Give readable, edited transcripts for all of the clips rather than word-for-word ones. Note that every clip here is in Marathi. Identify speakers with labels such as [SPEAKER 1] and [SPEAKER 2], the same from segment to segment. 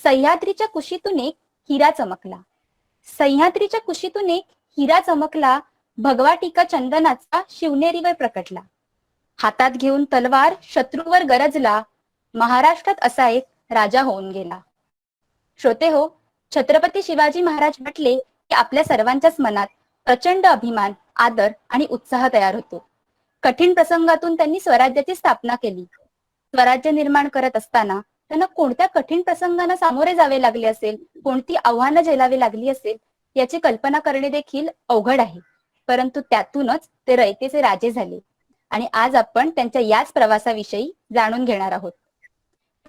[SPEAKER 1] सह्याद्रीच्या कुशीतून एक हिरा चमकला. सह्याद्रीच्या कुशीतून एक हिरा चमकला, भगवा टीका चंदनाचा शिवनेरीवर प्रकटला. हातात घेऊन तलवार शत्रूवर गरजला, महाराष्ट्रात असा एक राजा होऊन गेला. श्रोते हो, छत्रपती शिवाजी महाराज म्हटले की आपल्या सर्वांच्याच मनात प्रचंड अभिमान, आदर आणि उत्साह तयार होतो. कठीण प्रसंगातून त्यांनी स्वराज्याची स्थापना केली. स्वराज्य निर्माण करत असताना त्यांना कोणत्या कठीण प्रसंगांना सामोरे जावे लागले असेल, कोणती आव्हानं झेलावी लागली असेल, याची कल्पना करणे देखील अवघड आहे. परंतु त्यातूनच ते रयतेचे राजे झाले आणि आज आपण त्यांच्या याच प्रवासाविषयी जाणून घेणार आहोत.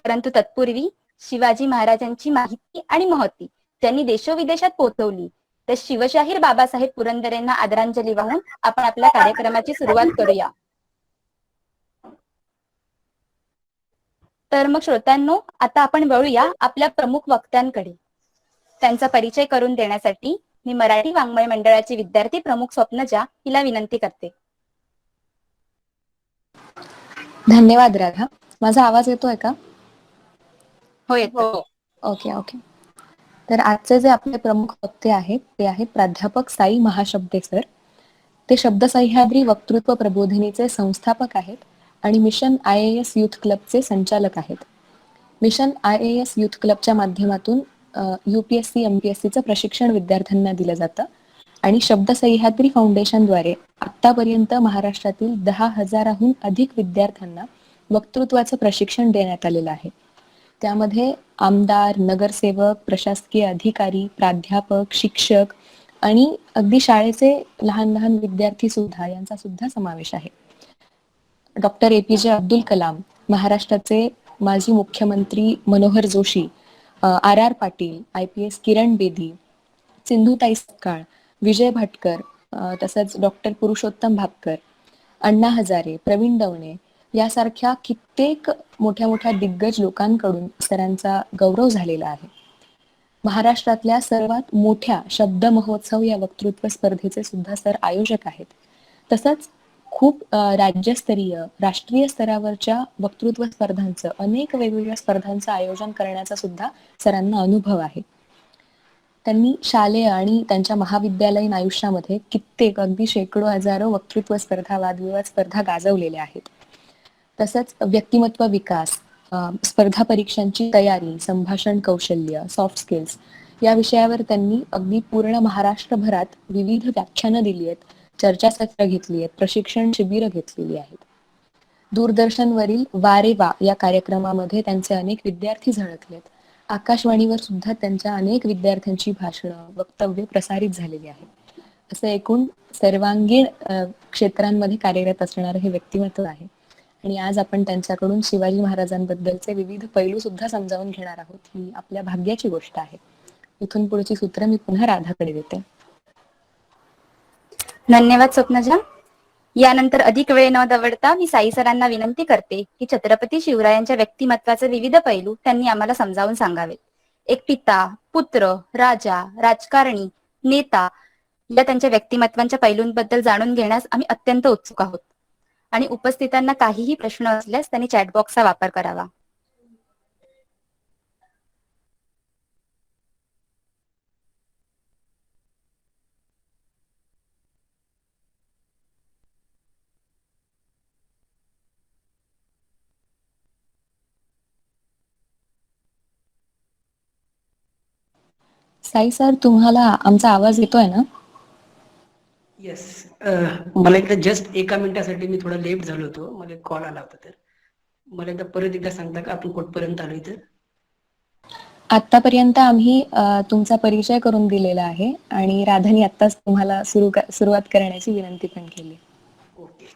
[SPEAKER 1] परंतु तत्पूर्वी शिवाजी महाराजांची माहिती आणि महती त्यांनी देशोविदेशात पोहोचवली, तर शिवशाहीर बाबासाहेब पुरंदरेंना आदरांजली वाहून आपण आपल्या कार्यक्रमाची सुरुवात करूया. तर मग श्रोत्यांनो, आता आपण वळूया आपल्या प्रमुख वक्त्यांकडे. त्यांचा परिचय करून देण्यासाठी मी मराठी वाङ्मय मंडळाची विद्यार्थी प्रमुख स्वप्नजा हिला विनंती करते.
[SPEAKER 2] धन्यवाद राधा. माझा आवाज येतोय का?
[SPEAKER 1] हो, येतो.
[SPEAKER 2] Okay okay. तर आजचे जे आपले प्रमुख वक्ते आहेत ते आहेत प्राध्यापक साई महाशब्दे सर. ते शब्द सह्याद्री वक्तृत्व प्रबोधिनीचे संस्थापक आहेत आणि मिशन IAS युथ क्लबचे संचालक आहेत. मिशन IAS युथ क्लबच्या माध्यमातून UPSC MPSCचं प्रशिक्षण विद्यार्थ्यांना दिलं जातं आणि शब्द सह्याद्री फाउंडेशनद्वारे आतापर्यंत महाराष्ट्रातील 10,000हून अधिक विद्यार्थ्यांना वक्तृत्वाचं प्रशिक्षण देण्यात आलेलं आहे. त्यामध्ये आमदार, नगरसेवक, प्रशासकीय अधिकारी, प्राध्यापक, शिक्षक आणि अगदी शाळेचे लहान लहान विद्यार्थी सुद्धा यांचा सुद्धा समावेश आहे. डॉक्टर APJ अब्दुल कलाम, महाराष्ट्राचे माजी मुख्यमंत्री मनोहर जोशी, RR पाटील, IPS किरण बेदी, सिंधुताई सपकाळ, विजय भाटकर, तसंच डॉक्टर पुरुषोत्तम भापकर, अण्णा हजारे, प्रवीण दवणे यासारख्या कित्येक मोठ्या मोठ्या दिग्गज लोकांकडून सरांचा गौरव झालेला आहे. महाराष्ट्रातल्या सर्वात मोठ्या शब्द महोत्सव या वक्तृत्व स्पर्धेचे सुद्धा सर आयोजक आहेत. तसंच खूप राज्यस्तरीय, राष्ट्रीय स्तरावरच्या वक्तृत्व स्पर्धांचं, अनेक वेगवेगळ्या स्पर्धांचं आयोजन करण्याचा सुद्धा सरांना अनुभव आहे. त्यांनी शालेय आणि त्यांच्या महाविद्यालयीन आयुष्यामध्ये कित्येक, अगदी शेकडो हजारो वक्तृत्व स्पर्धा, वादविवाद स्पर्धा गाजवलेल्या आहेत. तसंच व्यक्तिमत्व विकास, स्पर्धा परीक्षांची तयारी, संभाषण कौशल्य, सॉफ्ट स्किल्स या विषयावर त्यांनी अगदी पूर्ण महाराष्ट्रभरात विविध व्याख्यानं दिली आहेत, चर्चासत्र घेतली आहेत, प्रशिक्षण शिबिरं घेतलेली आहेत. दूरदर्शनवरील वारे वा या कार्यक्रमामध्ये त्यांचे अनेक विद्यार्थी झळकलेत. आकाशवाणीवर सुद्धा त्यांच्या अनेक विद्यार्थ्यांची भाषणं, वक्तव्य प्रसारित झालेली आहेत. असं एकूण सर्वांगीण क्षेत्रांमध्ये कार्यरत असणारं हे व्यक्तिमत्व आहे. आणि आज आपण त्यांच्याकडून शिवाजी महाराजांबद्दलचे विविध पैलू सुद्धा समजावून घेणार आहोत. ही आपल्या भाग्याची गोष्ट आहे. इथून पुढची सूत्र मी पुन्हा राधाकडे देते.
[SPEAKER 1] धन्यवाद स्वप्नजा. यानंतर अधिक वेळ न दवडता मी साई सरांना विनंती करते की छत्रपती शिवरायांच्या व्यक्तिमत्वाचे विविध पैलू त्यांनी आम्हाला समजावून सांगावेत. एक पिता, पुत्र, राजा, राजकारणी, नेता या त्यांच्या व्यक्तिमत्वांच्या पैलूंबद्दल जाणून घेण्यास आम्ही अत्यंत उत्सुक आहोत. आणि उपस्थितांना काहीही प्रश्न असल्यास त्यांनी चॅटबॉक्सचा वापर करावा.
[SPEAKER 2] साई सर, तुम्हाला आमचा आवाज येतोय ना?
[SPEAKER 3] येस. मला एकदा जस्ट एका मिनिटासाठी मी थोडा लेट झालो होतो, मला कॉल आला होता. तर मला एकदा परत एकदा सांगता का आपण कुठपर्यंत आलोय? तर
[SPEAKER 2] आतापर्यंत आम्ही तुमचा परिचय करून दिलेला आहे आणि राधानी आत्ताच तुम्हाला सुरुवात करण्याची विनंती पण केली.
[SPEAKER 3] ओके.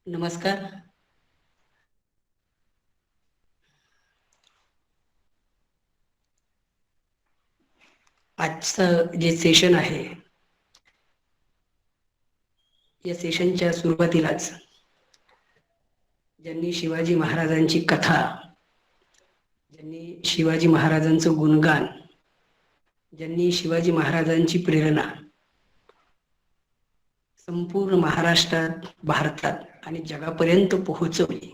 [SPEAKER 3] नमस्कार. आजचं जे सेशन आहे, या सेशनच्या सुरुवातीलाच ज्यांनी शिवाजी महाराजांची कथा, ज्यांनी शिवाजी महाराजांचं गुणगान, ज्यांनी शिवाजी महाराजांची प्रेरणा संपूर्ण महाराष्ट्रात, भारतात आणि जगापर्यंत पोहोचवली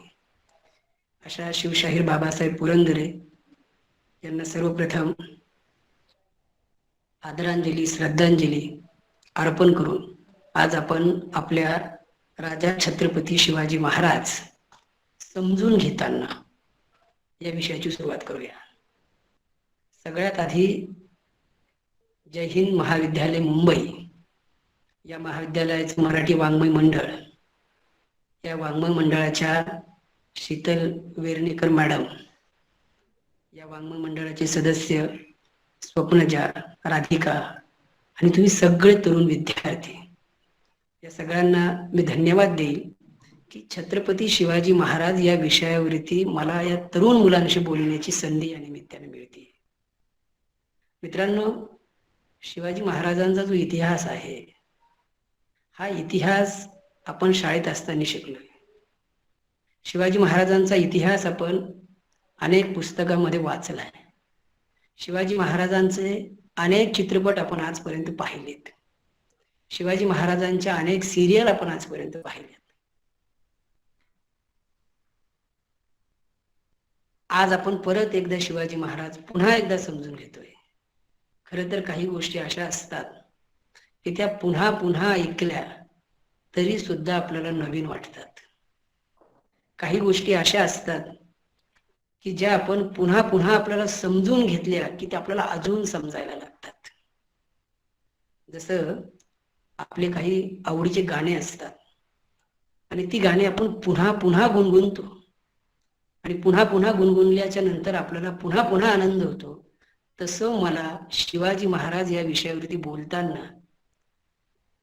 [SPEAKER 3] अशा शिवशाहीर बाबासाहेब पुरंदरे यांना सर्वप्रथम आदरांजली, श्रद्धांजली अर्पण करून आज आपण आपल्या राजा छत्रपती शिवाजी महाराज समजून घेताना या विषयाची सुरुवात करूया. सगळ्यात आधी जय हिंद महाविद्यालय मुंबई या महाविद्यालयाचं मराठी वाङ्मय मंडळ, या वाङ्मय मंडळाच्या शीतल वेर्णेकर मॅडम, या वाङ्मय मंडळाचे सदस्य स्वप्नजा, राधिका आणि तुम्ही सगळे तरुण विद्यार्थी, या सगळ्यांना मी धन्यवाद देईल की छत्रपती शिवाजी महाराज या विषयावरती मला या तरुण मुलांशी बोलण्याची संधी या निमित्ताने मिळते. मित्रांनो, शिवाजी महाराजांचा जो इतिहास आहे, हा इतिहास आपण शाळेत असताना शिकलोय. शिवाजी महाराजांचा इतिहास आपण अनेक पुस्तकांमध्ये वाचलाय. शिवाजी महाराजांचे अनेक चित्रपट आपण आजपर्यंत पाहिलेत. शिवाजी महाराजांच्या अनेक सिरियल आपण आजपर्यंत पाहिलेत. आज आपण परत एकदा शिवाजी महाराज पुन्हा एकदा समजून घेतोय. खरं तर काही गोष्टी अशा असतात की त्या पुन्हा पुन्हा ऐकल्या तरी सुद्धा आपल्याला नवीन वाटतात. काही गोष्टी अशा असतात की ज्या आपण पुन्हा पुन्हा आपल्याला समजून घेतल्या की त्या आपल्याला अजून समजायला लागतात. जसं आपले काही आवडीचे गाणे असतात आणि ती गाणी आपण पुन्हा पुन्हा गुणगुणतो आणि पुन्हा पुन्हा गुणगुणल्याच्या नंतर आपल्याला पुन्हा पुन्हा आनंद होतो. तसं मला शिवाजी महाराज या विषयावरती बोलताना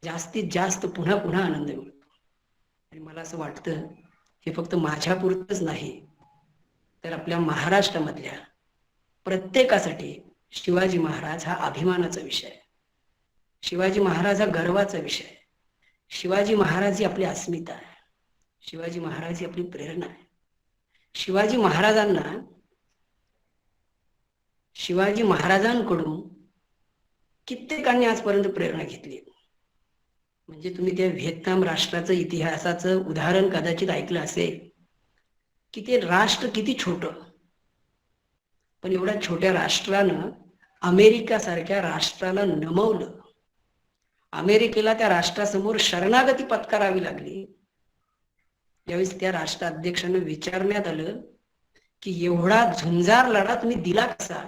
[SPEAKER 3] जास्तीत जास्त पुन्हा पुन्हा आनंद मिळतो. आणि मला असं वाटतं हे फक्त माझ्यापुरतंच नाही, तर आपल्या महाराष्ट्रामधल्या प्रत्येकासाठी शिवाजी महाराज हा अभिमानाचा विषय आहे. शिवाजी महाराज हा गर्वाचा विषय आहे. शिवाजी महाराज ही आपली अस्मिता आहे. शिवाजी महाराज ही आपली प्रेरणा आहे. शिवाजी महाराजांकडून कित्येकांनी आजपर्यंत प्रेरणा घेतली. म्हणजे तुम्ही त्या व्हिएतनाम राष्ट्राचं इतिहासाचं उदाहरण कदाचित ऐकलं असेल की ते राष्ट्र किती छोटं, पण एवढ्या छोट्या राष्ट्रानं अमेरिका सारख्या राष्ट्राला नमवलं. अमेरिकेला त्या राष्ट्रासमोर शरणागती पत्करावी लागली. यावेळेस त्या राष्ट्राध्यक्षांना विचारण्यात आलं की एवढा झुंजार लढा तुम्ही दिला कसा?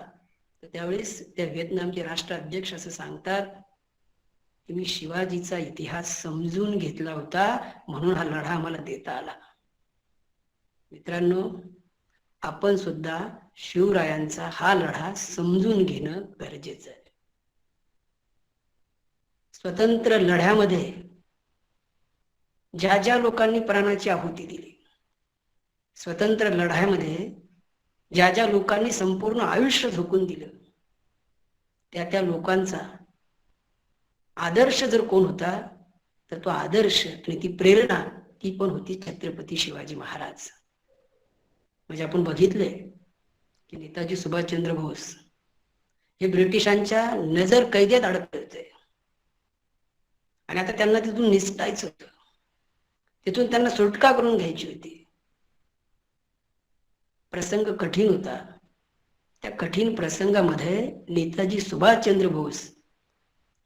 [SPEAKER 3] तर त्यावेळेस त्या व्हिएतनामचे राष्ट्राध्यक्ष असं सांगतात की मी शिवाजीचा इतिहास समजून घेतला होता म्हणून हा लढा आम्हाला देता आला. मित्रांनो, आपण सुद्धा शिवरायांचा हा लढा समजून घेणं गरजेचं आहे. स्वतंत्र लढ्यामध्ये ज्या ज्या लोकांनी प्राणाची आहुती दिली, स्वतंत्र लढ्यामध्ये ज्या ज्या लोकांनी संपूर्ण आयुष्य झोकून दिलं, त्या लोकांचा आदर्श जर कोण होता तर तो आदर्श आणि ती प्रेरणा ती पण होती छत्रपती शिवाजी महाराज. म्हणजे आपण बघितलंय की नेताजी सुभाषचंद्र बोस हे ब्रिटिशांच्या नजर कैदेत अडकले होते आणि आता त्यांना तिथून निसटायचं होतं, तिथून त्यांना सुटका करून घ्यायची होती. प्रसंग कठीण होता. त्या कठीण प्रसंगामध्ये नेताजी सुभाषचंद्र बोस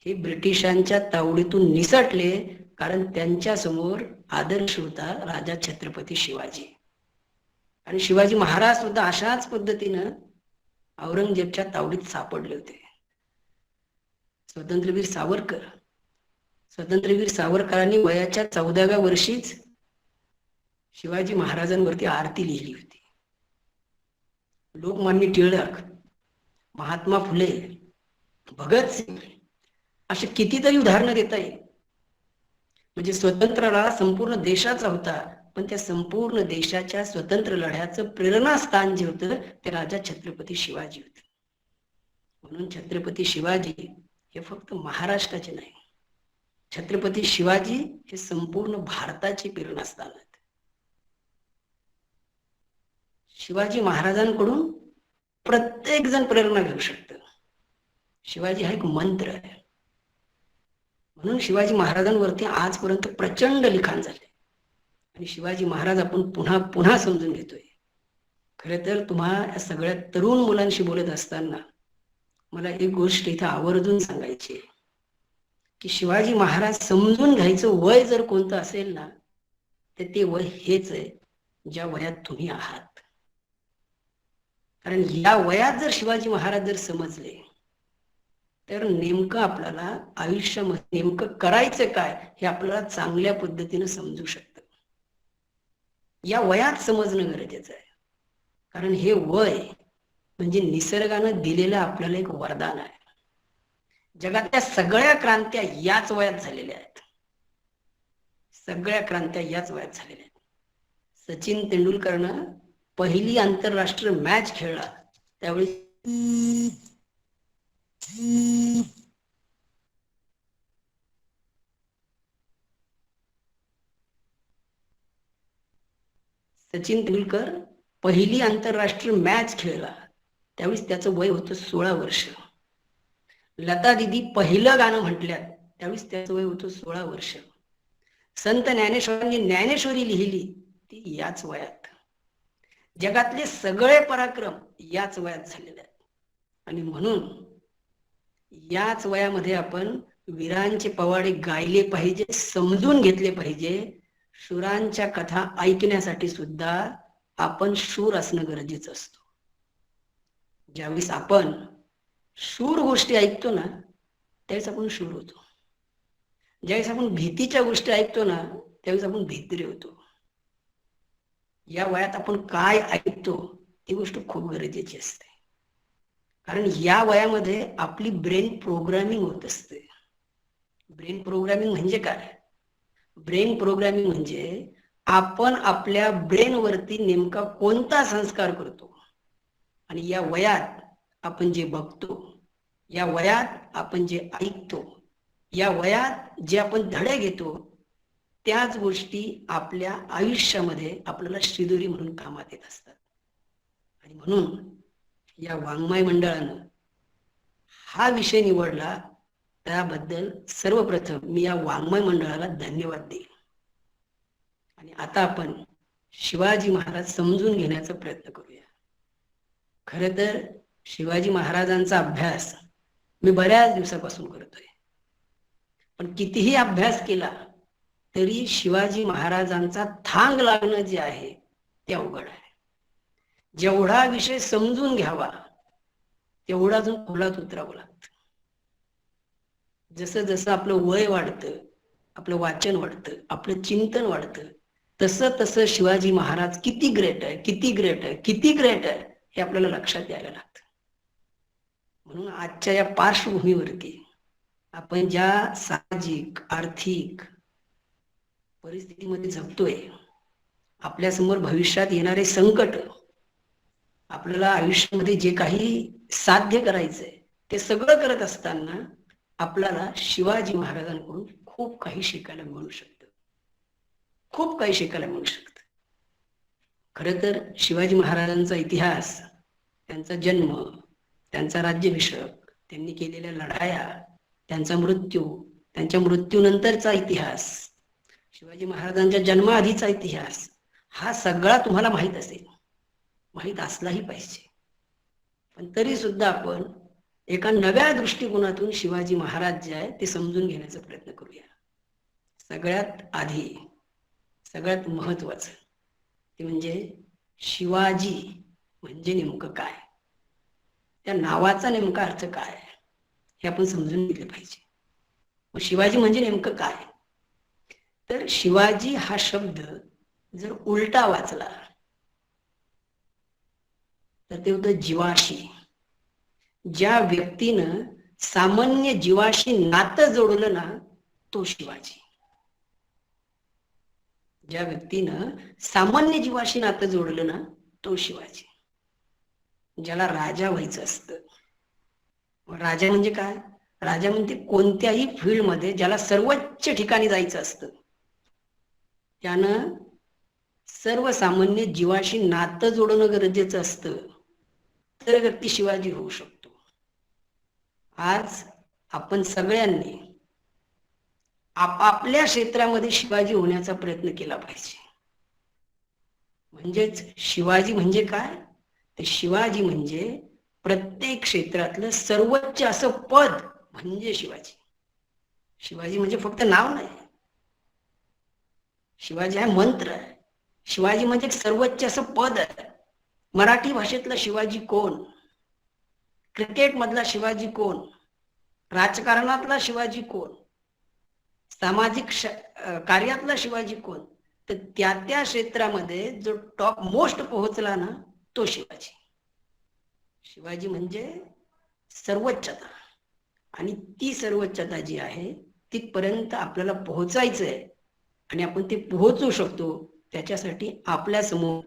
[SPEAKER 3] हे ब्रिटिशांच्या तावडीतून निसटले कारण त्यांच्या समोर आदर्श होता राजा छत्रपती शिवाजी. आणि शिवाजी महाराज सुद्धा अशाच पद्धतीनं औरंगजेबच्या तावडीत सापडले होते. स्वातंत्र्यवीर सावरकरांनी वयाच्या 14व्या वर्षीच शिवाजी महाराजांवरती आरती लिहिली होती. लोकमान्य टिळक, महात्मा फुले, भगतसिंग अशी कितीतरी उदाहरणं देता येईल. म्हणजे स्वतंत्र लढा संपूर्ण देशाचा होता, पण त्या संपूर्ण देशाच्या स्वतंत्र लढ्याचं प्रेरणास्थान जे होतं ते राजा छत्रपती शिवाजी होते. म्हणून छत्रपती शिवाजी हे फक्त महाराष्ट्राचे नाही, छत्रपती शिवाजी हे संपूर्ण भारताचे प्रेरणास्थान आहेत. शिवाजी महाराजांकडून प्रत्येक जण प्रेरणा घेऊ शकतं. शिवाजी हा एक मंत्र आहे. म्हणून शिवाजी महाराजांवरती आजपर्यंत प्रचंड लिखाण झाले आणि शिवाजी महाराज आपण पुन्हा पुन्हा समजून घेतोय. खरं तर तुम्हा या सगळ्या तरुण मुलांशी बोलत असताना मला एक गोष्ट इथं आवर्जून सांगायची आहे की शिवाजी महाराज समजून घ्यायचं वय जर कोणतं असेल ना, तर ते वय हेच आहे ज्या वयात तुम्ही आहात. कारण या वयात जर शिवाजी महाराज जर समजले तर नेमकं आपल्याला आयुष्यामध्ये नेमकं करायचं काय हे आपल्याला चांगल्या पद्धतीने समजू शकतं. या वयात समजणं गरजेचं आहे. कारण हे वय म्हणजे निसर्गानं दिलेलं आपल्याला एक वरदान आहे. जगातल्या सगळ्या क्रांत्या याच वयात झालेल्या आहेत. सगळ्या क्रांत्या याच वयात झालेल्या आहेत. सचिन तेंडुलकरनं पहिली आंतरराष्ट्रीय मॅच खेळला त्यावेळी सचिन तेंडुलकर पहिली आंतरराष्ट्रीय मॅच खेळला त्यावेळेस त्याचं वय होतं 16 वर्ष. लता दिदी पहिलं गाणं म्हटल्यात त्यावेळेस त्याचं वय होतं 16 वर्ष. संत ज्ञानेश्वरांनी ज्ञानेश्वरी लिहिली ती याच वयात. जगातले सगळे पराक्रम याच वयात झालेले आहेत. आणि म्हणून याच वयामध्ये आपण वीरांचे पवाडे गायले पाहिजे, समजून घेतले पाहिजे. शूरांच्या कथा ऐकण्यासाठी सुद्धा आपण शूर असणं गरजेचं असतं. ज्यावेळेस आपण शूर गोष्टी ऐकतो ना त्यावेळेस आपण शूर होतो. ज्यावेळेस आपण भीतीच्या गोष्टी ऐकतो ना त्यावेळेस आपण भित्री होतो. या वयात आपण काय ऐकतो ती गोष्ट खूप गरजेची असते. कारण या वयामध्ये आपली ब्रेन प्रोग्रामिंग होत असते. ब्रेन प्रोग्रामिंग म्हणजे काय? ब्रेन प्रोग्रामिंग म्हणजे आपण आपल्या ब्रेन वरती नेमका कोणता संस्कार करतो आणि या वयात आपण जे बघतो, या वयात आपण जे ऐकतो, या वयात जे आपण धडे घेतो त्याच गोष्टी आपल्या आयुष्यामध्ये आपल्याला श्रीदोरी म्हणून कामात येत असतात. आणि म्हणून या वाङ्मय मंडळानं हा विषय निवडला त्याबद्दल सर्वप्रथम मी या वाङ्मय मंडळाला धन्यवाद देईन. आणि आता आपण शिवाजी महाराज समजून घेण्याचा प्रयत्न करूया. खरं तर शिवाजी महाराजांचा अभ्यास मी बऱ्याच दिवसापासून करतोय, पण कितीही अभ्यास केला तरी शिवाजी महाराजांचा थांग लागणं जे आहे ते अवघड आहे. जेवढा विषय समजून घ्यावा तेवढा अजून खोलात उतरावं लागतं. जसं जसं आपलं वय वाढतं, आपलं वाचन वाढतं, आपलं चिंतन वाढतं, तसं तसं शिवाजी महाराज किती ग्रेट आहे, किती ग्रेट आहे, किती ग्रेट आहे हे आपल्याला लक्षात यायला लागतं. म्हणून आजच्या या पार्श्वभूमीवरती आपण ज्या सामाजिक आर्थिक परिस्थितीमध्ये जगतोय, आपल्यासमोर भविष्यात येणारे संकट, आपल्याला आयुष्यामध्ये जे काही साध्य करायचंय ते सगळं करत असताना आपल्याला शिवाजी महाराजांकडून खूप काही शिकायला मिळू शकतं. खूप काही शिकायला मिळू शकतं. खरं तर शिवाजी महाराजांचा इतिहास, त्यांचा जन्म, त्यांचा राज्याभिषेक, त्यांनी केलेल्या लढाया, त्यांचा मृत्यू, त्यांच्या मृत्यूनंतरचा इतिहास, शिवाजी महाराजांच्या जन्माआधीचा इतिहास, हा सगळा तुम्हाला माहीत असेल, माहीत असलाही पाहिजे. पण तरी सुद्धा आपण एका नव्या दृष्टिकोनातून शिवाजी महाराज जे आहे ते समजून घेण्याचा प्रयत्न करूया. सगळ्यात आधी सगळ्यात महत्वाचं ते म्हणजे शिवाजी म्हणजे नेमकं काय, त्या नावाचा नेमका अर्थ काय हे आपण समजून घेतलं पाहिजे. मग शिवाजी म्हणजे नेमकं काय? तर शिवाजी हा शब्द जर उलटा वाचला तर ते होतं जीवाशी. ज्या व्यक्तीनं सामान्य जीवाशी नातं जोडलं ना तो शिवाजी. ज्या व्यक्तीनं सामान्य जीवाशी नातं जोडलं ना तो शिवाजी. ज्याला राजा व्हायचं असतं. राजा म्हणजे काय? राजा म्हणजे कोणत्याही फील्डमध्ये ज्याला सर्वोच्च ठिकाणी जायचं असतं त्यानं सर्वसामान्य जीवाशी नातं जोडणं गरजेचं असतं, तर व्यक्ती शिवाजी होऊ शकतो. आज आपण सगळ्यांनी आपापल्या क्षेत्रामध्ये शिवाजी होण्याचा प्रयत्न केला पाहिजे. म्हणजेच शिवाजी म्हणजे काय, तर शिवाजी म्हणजे प्रत्येक क्षेत्रातलं सर्वोच्च असं पद म्हणजे शिवाजी. शिवाजी म्हणजे फक्त नाव नाही, शिवाजी हा मंत्र आहे. शिवाजी म्हणजे सर्वोच्च असं पद आहे. मराठी भाषेतला शिवाजी कोण, क्रिकेट मधला शिवाजी कोण, राजकारणातला शिवाजी कोण, सामाजिक कार्यातला शिवाजी कोण, तर त्या त्या क्षेत्रामध्ये जो टॉप मोस्ट पोहोचला ना, तो शिवाजी. शिवाजी म्हणजे सर्वोच्चता, आणि ती सर्वोच्चता जी आहे तिथपर्यंत आपल्याला पोहोचायचं आहे. आणि आपण ते पोहोचू शकतो त्याच्यासाठी आपल्या समोर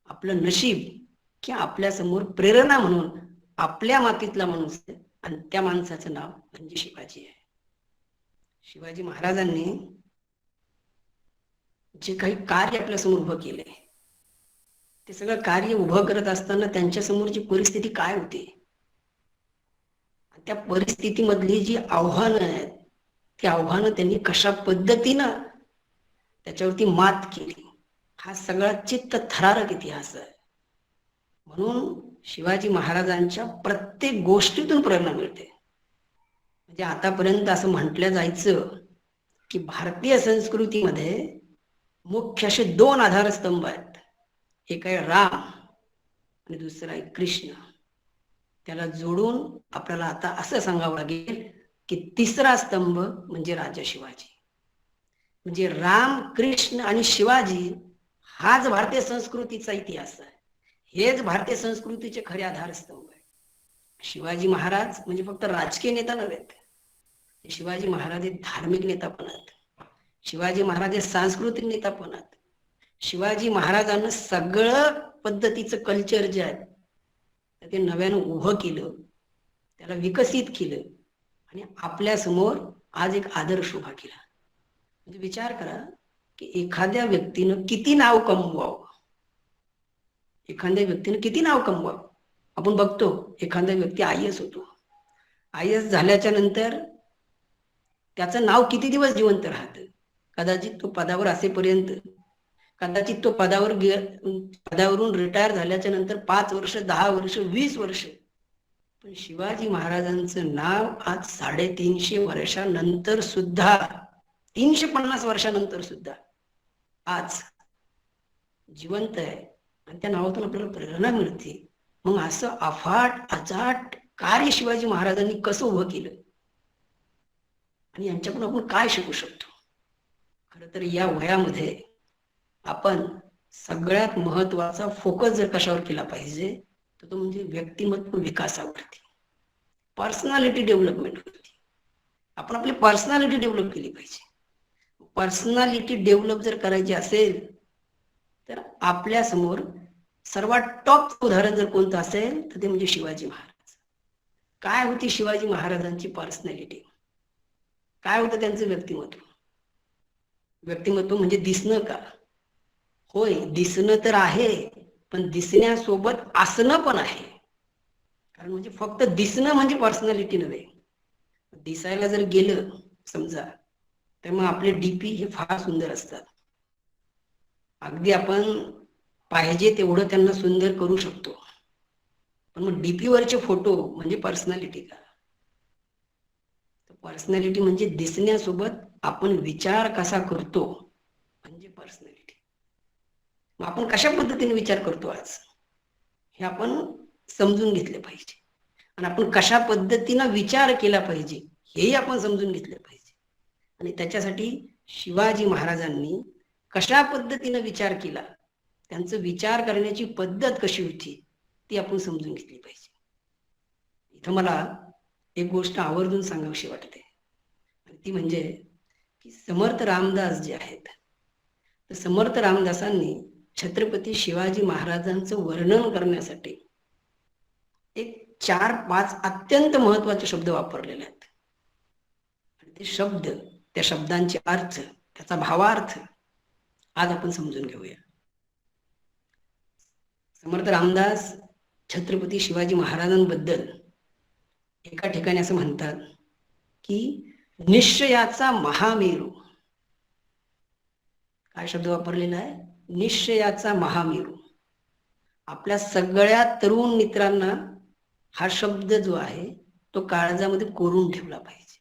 [SPEAKER 3] आपलं नशीब किंवा आपल्या समोर प्रेरणा म्हणून आपल्या मातीतला माणूस आहे, आणि त्या माणसाचं नाव म्हणजे शिवाजी आहे. शिवाजी महाराजांनी जे काही कार्य आपल्या समोर उभं केलंय, ते सगळं कार्य उभं करत असताना त्यांच्या समोरची परिस्थिती काय होती, त्या परिस्थितीमधली जी आव्हानं आहेत, ती आव्हानं त्यांनी कशा पद्धतीनं त्याच्यावरती मात केली, हा सगळा चित्त थरारक इतिहास आहे. म्हणून शिवाजी महाराजांच्या प्रत्येक गोष्टीतून प्रेरणा मिळते. म्हणजे आतापर्यंत असं म्हटलं जायचं की भारतीय संस्कृतीमध्ये मुख्य असे दोन आधारस्तंभ आहेत. एक आहे राम आणि दुसरा आहे कृष्ण. त्याला जोडून आपल्याला आता असं सांगावं लागेल की तिसरा स्तंभ म्हणजे राजा शिवाजी. म्हणजे राम, कृष्ण आणि शिवाजी हाच भारतीय संस्कृतीचा इतिहास आहे. हेच भारतीय संस्कृतीचे खरे आधारस्तंभ आहे. शिवाजी महाराज म्हणजे फक्त राजकीय नेता नव्हेत, शिवाजी महाराज हे धार्मिक नेता पण आहेत, शिवाजी महाराज हे सांस्कृतिक नेता पण आहेत. शिवाजी महाराजांना सगळं पद्धतीचं कल्चर जे आहे ते नव्यानं उभं केलं, त्याला विकसित केलं, आणि आपल्या समोर आज एक आदर्श उभा केला. म्हणजे विचार करा की एखाद्या व्यक्तीनं किती नाव कमवावं, एखाद्या व्यक्तीनं किती नाव कमवावं. आपण बघतो एखादा व्यक्ती IAS होतो, IAS झाल्याच्या नंतर त्याचं नाव किती दिवस जिवंत राहतं. कदाचित तो पदावर असेपर्यंत, कदाचित तो पदावरून रिटायर झाल्याच्या नंतर 5 वर्ष, 10 वर्ष, 20 वर्ष. पण शिवाजी महाराजांचं नाव आज 350 वर्षानंतर सुद्धा, 350 वर्षानंतर सुद्धा आज जिवंत आहे, आणि त्या नावातून आपल्याला प्रेरणा मिळते. मग असं अफाट अचाट कार्य शिवाजी महाराजांनी कसं उभं केलं, आणि यांच्याकडून आपण काय शिकू शकतो. खरं तर या वयामध्ये आपण सगळ्यात महत्वाचा फोकस जर कशावर केला पाहिजे, तर तो म्हणजे व्यक्तिमत्व विकासावरती, पर्सनॅलिटी डेव्हलपमेंट वरती. आपण आपली पर्सनॅलिटी डेव्हलप केली पाहिजे. पर्सनॅलिटी डेव्हलप जर करायची असेल तर आपल्या समोर सर्वात टॉप उदाहरण जर कोणतं असेल तर ते म्हणजे शिवाजी महाराज. काय होती शिवाजी महाराजांची पर्सनॅलिटी, काय होतं त्यांचं व्यक्तिमत्व. व्यक्तिमत्व म्हणजे दिसणं का, होय दिसणं तर आहे, पण दिसण्यासोबत असणं पण आहे. कारण म्हणजे फक्त दिसणं म्हणजे पर्सनॅलिटी नव्हे. दिसायला जर गेलं समजा, तर मग आपले DP हे फार सुंदर असतात. अगदी आपण पाहिजे तेवढं त्यांना सुंदर करू शकतो, पण मग DP वरचे फोटो म्हणजे पर्सनॅलिटी का. पर्सनॅलिटी म्हणजे दिसण्यासोबत आपण विचार कसा करतो म्हणजे पर्सनॅलिटी. मग आपण कशा पद्धतीने विचार करतो आज, हे आपण समजून घेतले पाहिजे, आणि आपण कशा पद्धतीने विचार केला पाहिजे हेही आपण समजून घेतले पाहिजे. आणि त्याच्यासाठी शिवाजी महाराजांनी कशा पद्धतीने विचार केला, त्यांचं विचार करण्याची पद्धत कशी होती ती आपण समजून घेतली पाहिजे. इथं मला एक गोष्ट आवर्जून सांगावीशी वाटते, आणि ती म्हणजे की समर्थ रामदास जे आहेत, तर समर्थ रामदासांनी छत्रपती शिवाजी महाराजांचं वर्णन करण्यासाठी एक 4-5 अत्यंत महत्वाचे शब्द वापरलेले आहेत. आणि ते शब्द, त्या शब्दांचे अर्थ, त्याचा भावार्थ आज आपण समजून घेऊया. समर्थ रामदास छत्रपती शिवाजी महाराजांबद्दल एका ठिकाणी असं म्हणतात की निश्चयाचा महामेरू. काय शब्द वापरलेला आहे? निश्चयाचा महामेरू. आपल्या सगळ्या तरुण मित्रांना हा शब्द जो आहे तो काळजामध्ये कोरून ठेवला पाहिजे.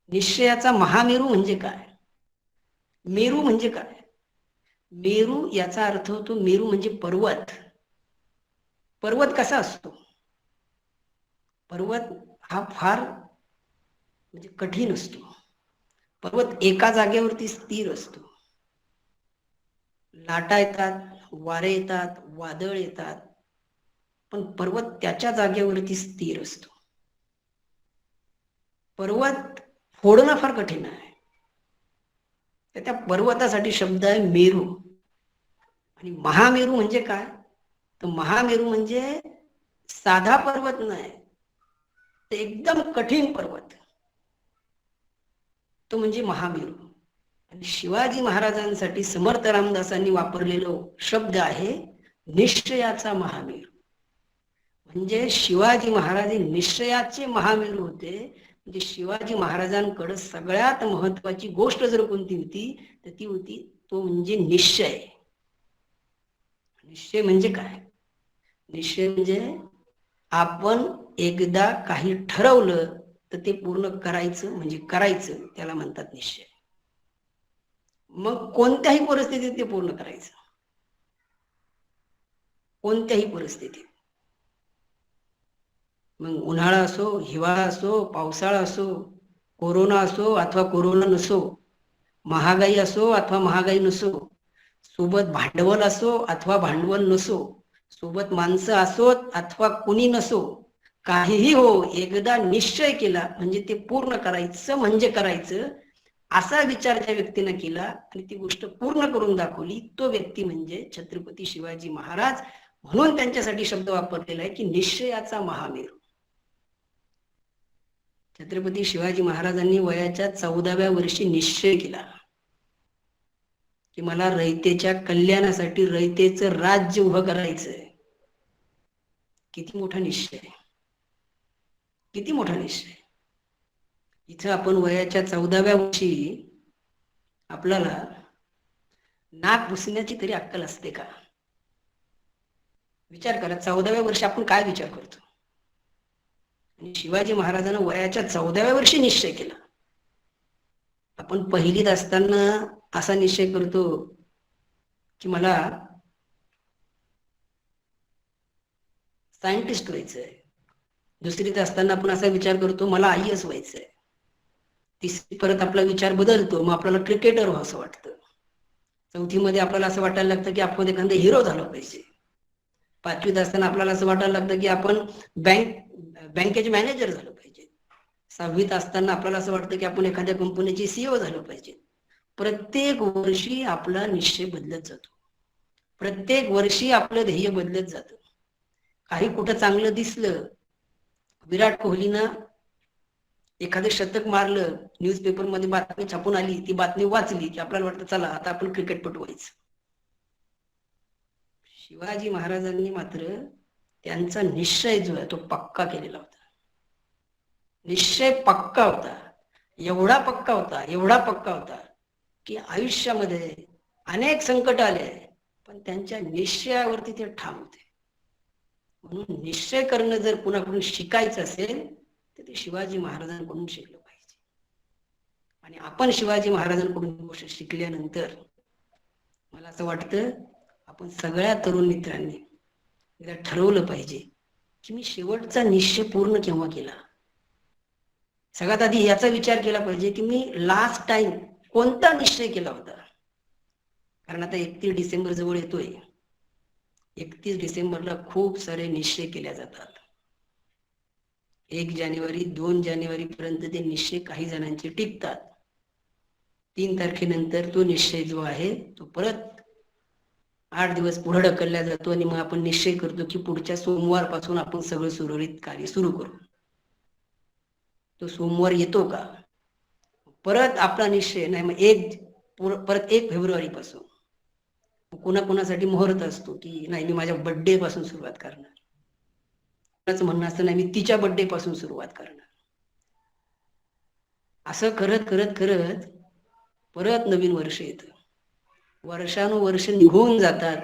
[SPEAKER 3] निश्चयाचा महामेरू म्हणजे काय? मेरू म्हणजे काय? मेरू याचा अर्थ होतो, मेरू म्हणजे पर्वत. पर्वत कसा असतो? पर्वत हा फार म्हणजे कठीण असतो. पर्वत एका जागेवरती स्थिर असतो. लाटा येतात, वारे येतात, वादळ येतात, पण पर्वत त्याच्या जागेवरती स्थिर असतो. पर्वत फोडणं फार कठीण आहे. तर त्या पर्वतासाठी शब्द आहे मेरू. आणि महामेरू म्हणजे काय? तर महामेरू म्हणजे साधा पर्वत नाही, ते एकदम कठीण पर्वत, तो म्हणजे महामेरू. आणि शिवाजी महाराजांसाठी समर्थ रामदासांनी वापरलेला शब्द आहे निश्चयाचा महामेरू. म्हणजे शिवाजी महाराज निश्चयाचे महामेरू होते. म्हणजे शिवाजी महाराजांकडे सगळ्यात महत्वाची गोष्ट जर कोणती होती तर ती होती तो म्हणजे निश्चय. निश्चय म्हणजे काय? निश्चय म्हणजे आपण एकदा काही ठरवलं तर ते पूर्ण करायचं, म्हणजे करायचं, त्याला म्हणतात निश्चय. मग कोणत्याही परिस्थितीत ते पूर्ण करायचं, कोणत्याही परिस्थितीत. मग उन्हाळा असो, हिवाळा असो, पावसाळा असो, कोरोना असो अथवा कोरोना नसो, महागाई असो अथवा महागाई नसो, सोबत भांडवल असो अथवा भांडवल नसो, सोबत माणसं असोत अथवा कुणी नसो, काहीही हो, एकदा निश्चय केला म्हणजे ते पूर्ण करायचं म्हणजे करायचं. असा विचार ज्या व्यक्तीने केला आणि ती गोष्ट पूर्ण करून दाखवली, तो व्यक्ती म्हणजे छत्रपती शिवाजी महाराज. म्हणून त्यांच्यासाठी शब्द वापरलेला आहे की निश्चयाचा महामेरू. छत्रपती शिवाजी महाराजांनी वयाच्या 14व्या वर्षी निश्चय केला की मला रयतेच्या कल्याणासाठी रयतेचं राज्य उभं करायचंय. किती मोठा निश्चय, किती मोठा निश्चय. इथं आपण वयाच्या 14व्या वर्षी आपल्याला नाक पुसण्याची तरी अक्कल असते का? विचार करा, 14व्या वर्षी आपण काय विचार करतो? आणि शिवाजी महाराजांना वयाच्या 14व्या वर्षी निश्चय केला. आपण पहिलीत असताना असा निश्चय करतो की मला सायंटिस्ट व्हायचंय. दुसरीत असताना आपण असा विचार करतो मला IAS व्हायचंय. तिसरी परत आपला विचार बदलतो, मग आपल्याला क्रिकेटर व्हावं असं वाटतं. चौथीमध्ये आपल्याला असं वाटायला लागतं की आपण एखादा हिरो झाला पाहिजे. पाचवीत असताना आपल्याला असं वाटायला लागतं की आपण बँकेचे मॅनेजर झालं पाहिजे. सहावीत असताना आपल्याला असं वाटतं की आपण एखाद्या कंपनीचे CEO झालं पाहिजे. प्रत्येक वर्षी आपला निश्चय बदलत जातो. प्रत्येक वर्षी आपलं ध्येय बदलत जातं. काही कुठं चांगलं दिसलं, विराट कोहलीनं एखादं शतक मारलं, न्यूजपेपर मध्ये बातमी छापून आली, ती बातमी वाचली की आपल्याला वाटतं चला आता आपण क्रिकेटपटू व्हायचं. शिवाजी महाराजांनी मात्र त्यांचा निश्चय जो आहे तो पक्का केलेला होता. निश्चय पक्का होता, एवढा पक्का होता, एवढा पक्का होता की आयुष्यामध्ये अनेक संकट आले पण त्यांच्या निश्चयावरती ते ठाम होते. म्हणून निश्चय करणं जर कुणाकडून शिकायचं असेल तर ते शिवाजी महाराजांकडून शिकलं पाहिजे. आणि आपण शिवाजी महाराजांकडून गोष्ट शिकल्यानंतर मला असं वाटतं आपण सगळ्या तरुण मित्रांनी एकदा ठरवलं पाहिजे की मी शेवटचा निश्चय पूर्ण केव्हा केला. सगळ्यात आधी याचा विचार केला पाहिजे की मी लास्ट टाइम कोणता निश्चय केला होता. कारण आता 31 डिसेंबर जवळ येतोय. 31 डिसेंबरला खूप सारे निश्चय केले जातात. 1 जानेवारी 2 जानेवारी पर्यंत ते निश्चय काही जणांचे टिकतात. 3 तारखेनंतर तो निश्चय जो आहे तो परत 8 दिवस पुढे ढकलला जातो आणि मग आपण निश्चय करतो की पुढच्या सोमवारपासून आपण सगळं सुरळीत कार्य सुरू करू. तो सोमवार येतो का? परत आपला निश्चय नाही, मग परत 1 फेब्रुवारी पासून कोणाकोणासाठी मुहूर्त असतो की नाही मी माझ्या बर्थडे पासून सुरुवात करणार. कोणाचं म्हणणं असतं नाही मी तिच्या बर्थडे पासून सुरुवात करणार. असं करत करत करत परत नवीन वर्ष येतं. वर्षानुवर्ष निघून जातात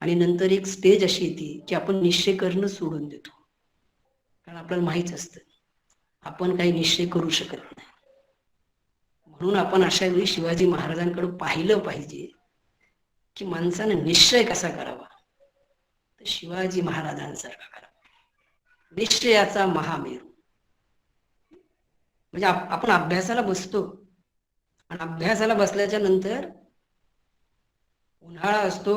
[SPEAKER 3] आणि नंतर एक स्टेज अशी येते की आपण निश्चय करणं सोडून देतो. कारण आपल्याला माहीत असतं आपण काही निश्चय करू शकत नाही. म्हणून आपण अशा वेळी शिवाजी महाराजांकडे पाहिलं पाहिजे की माणसानं निश्चय कसा करावा. तर शिवाजी महाराजांसारखा करावा. निश्चयाचा महामेरू. म्हणजे आपण अभ्यासाला बसतो आणि अभ्यासाला बसल्याच्या नंतर उन्हाळा असतो,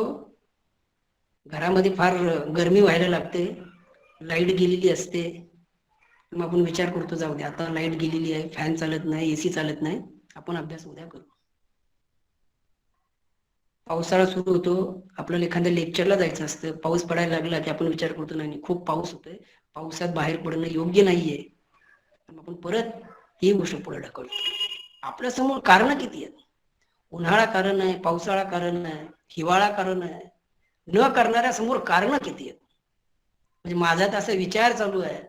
[SPEAKER 3] घरामध्ये फार गरमी व्हायला लागते, लाईट गेलेली असते. मग आपण विचार करतो जाऊ दे आता लाईट गेलेली आहे, फॅन चालत नाही, एसी चालत नाही, आपण अभ्यास उद्या करू. पावसाळा सुरू होतो, आपल्याला एखाद्या लेक्चरला जायचं असतं, पाऊस पडायला लागला की आपण विचार करतो नाही खूप पाऊस होतोय, पावसात बाहेर पडणं योग्य नाहीये. आपण परत ही गोष्ट पुढे ढकलतो. आपल्या समोर कारण किती आहेत. उन्हाळा कारण आहे, पावसाळा कारण आहे, हिवाळा कारण आहे. न करणाऱ्या समोर कारण किती आहेत. म्हणजे माझा तर असा विचार चालू आहे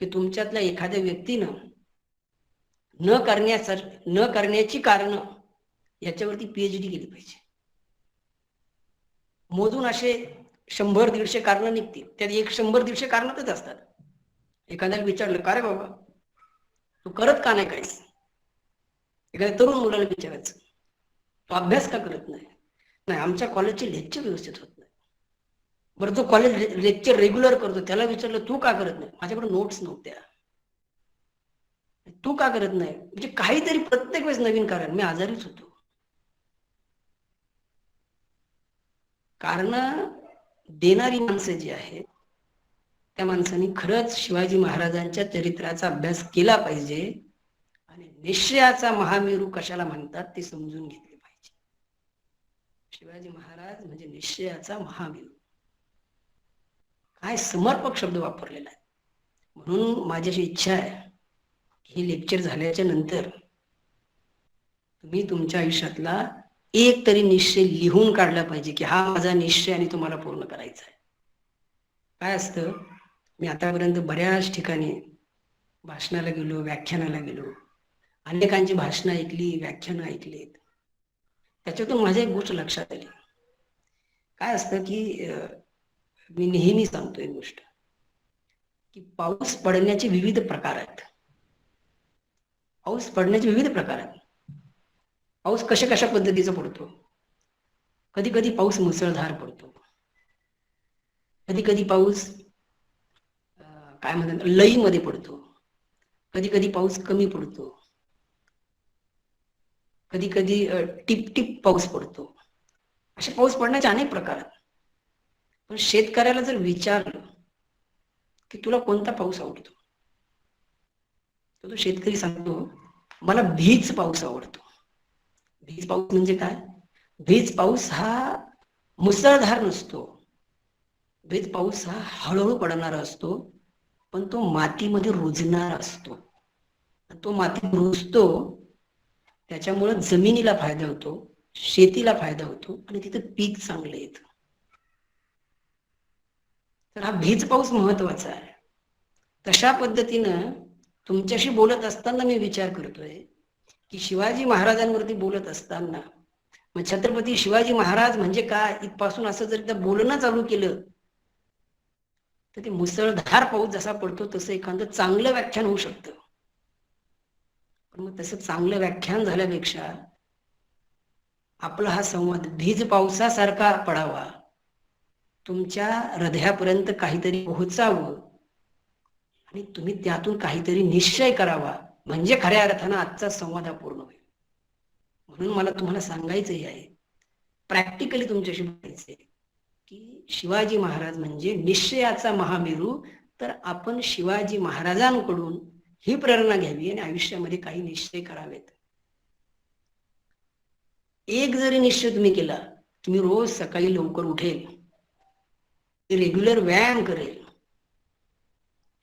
[SPEAKER 3] की तुमच्यातल्या एखाद्या व्यक्तीनं न करण्याची कारण याच्यावरती पीएचडी केली पाहिजे. मोजून असे 100-150 कारण निघतील. त्यात 100-150 कारणच असतात. एखाद्याला विचारलं का रे बाबा तू करत का नाही काहीच. एखाद्या तरुण मुलाला विचारायचं तो अभ्यास का करत नाही. नाही आमच्या कॉलेजचे लेक्चर व्यवस्थित होत नाही. बरं जो कॉलेज लेक्चर रेग्युलर करतो त्याला विचारलं तू का करत नाही. माझ्याकडे नोट्स नव्हत्या. तू का करत नाही. म्हणजे काहीतरी प्रत्येक वेळेस नवीन कारण. मी आजारीच होतो. कारण देणारी माणसं जी आहेत त्या माणसांनी खरंच शिवाजी महाराजांच्या चरित्राचा अभ्यास केला पाहिजे आणि निश्चयाचा महामेरू कशाला म्हणतात ते समजून घेतले पाहिजे. शिवाजी महाराज म्हणजे निश्चयाचा महामेरू. काय समर्पक शब्द वापरलेला आहे. म्हणून माझी अशी इच्छा आहे की हे लेक्चर झाल्याच्या नंतर तुम्ही तुमच्या आयुष्यातला एक तरी निश्चय लिहून काढला पाहिजे की हा माझा निश्चय आणि तुम्हाला पूर्ण करायचा आहे. काय असतं, मी आतापर्यंत बऱ्याच ठिकाणी भाषणाला गेलो, व्याख्यानाला गेलो, अनेकांची भाषणं ऐकली, व्याख्यानं ऐकलीत. त्याच्यातून माझ्या एक गोष्ट लक्षात आली. काय असतं की मी नेहमी सांगतो एक गोष्ट की पाऊस पडण्याचे विविध प्रकार आहेत. पाऊस पडण्याचे विविध प्रकार आहेत. पाऊस कशा कशा पद्धतीचा पडतो. कधी कधी पाऊस मुसळधार पडतो. कधी कधी पाऊस काय म्हणतात लईमध्ये पडतो. कधी कधी पाऊस कमी पडतो. कधी कधी टिप टिप पाऊस पडतो. असे पाऊस पडण्याचे अनेक प्रकार आहेत. पण शेतकऱ्याला जर विचारलं की तुला कोणता पाऊस आवडतो, तर तो शेतकरी सांगतो मला भीज पाऊस आवडतो. भीज पाऊस म्हणजे काय. भीज पाऊस हा मुसळधार नसतो. भीज पाऊस हा हळूहळू पडणारा असतो, पण तो मातीमध्ये रुजणारा असतो. तो मातीत रुजतो त्याच्यामुळे जमिनीला फायदा होतो, शेतीला फायदा होतो आणि तिथं पीक चांगलं येतं. तर हा भीज पाऊस महत्वाचा आहे. तशा पद्धतीनं तुमच्याशी बोलत असताना मी विचार करतोय की शिवाजी महाराजांवरती बोलत असताना मग छत्रपती शिवाजी महाराज म्हणजे काय इथपासून असं जर एकदा बोलणं चालू केलं तर ते मुसळधार पाऊस जसा पडतो तसं एखादं चांगलं व्याख्यान होऊ शकतं. पण मग तसं चांगलं व्याख्यान झाल्यापेक्षा आपला हा संवाद भीज पावसासारखा पडावा, तुमच्या हृदयापर्यंत काहीतरी पोहोचावं आणि तुम्ही त्यातून काहीतरी निश्चय करावा, म्हणजे खऱ्या अर्थानं आजचा संवाद हा पूर्ण होईल. म्हणून मला तुम्हाला सांगायचंही आहे, प्रॅक्टिकली तुमच्याशी बोलायचंय की शिवाजी महाराज म्हणजे निश्चयाचा महामेरू. तर आपण शिवाजी महाराजांकडून ही प्रेरणा घ्यावी आणि आयुष्यामध्ये काही निश्चय करावेत. एक जरी निश्चय तुम्ही केला, तुम्ही रोज सकाळी लवकर उठेल, रेग्युलर व्यायाम करेल,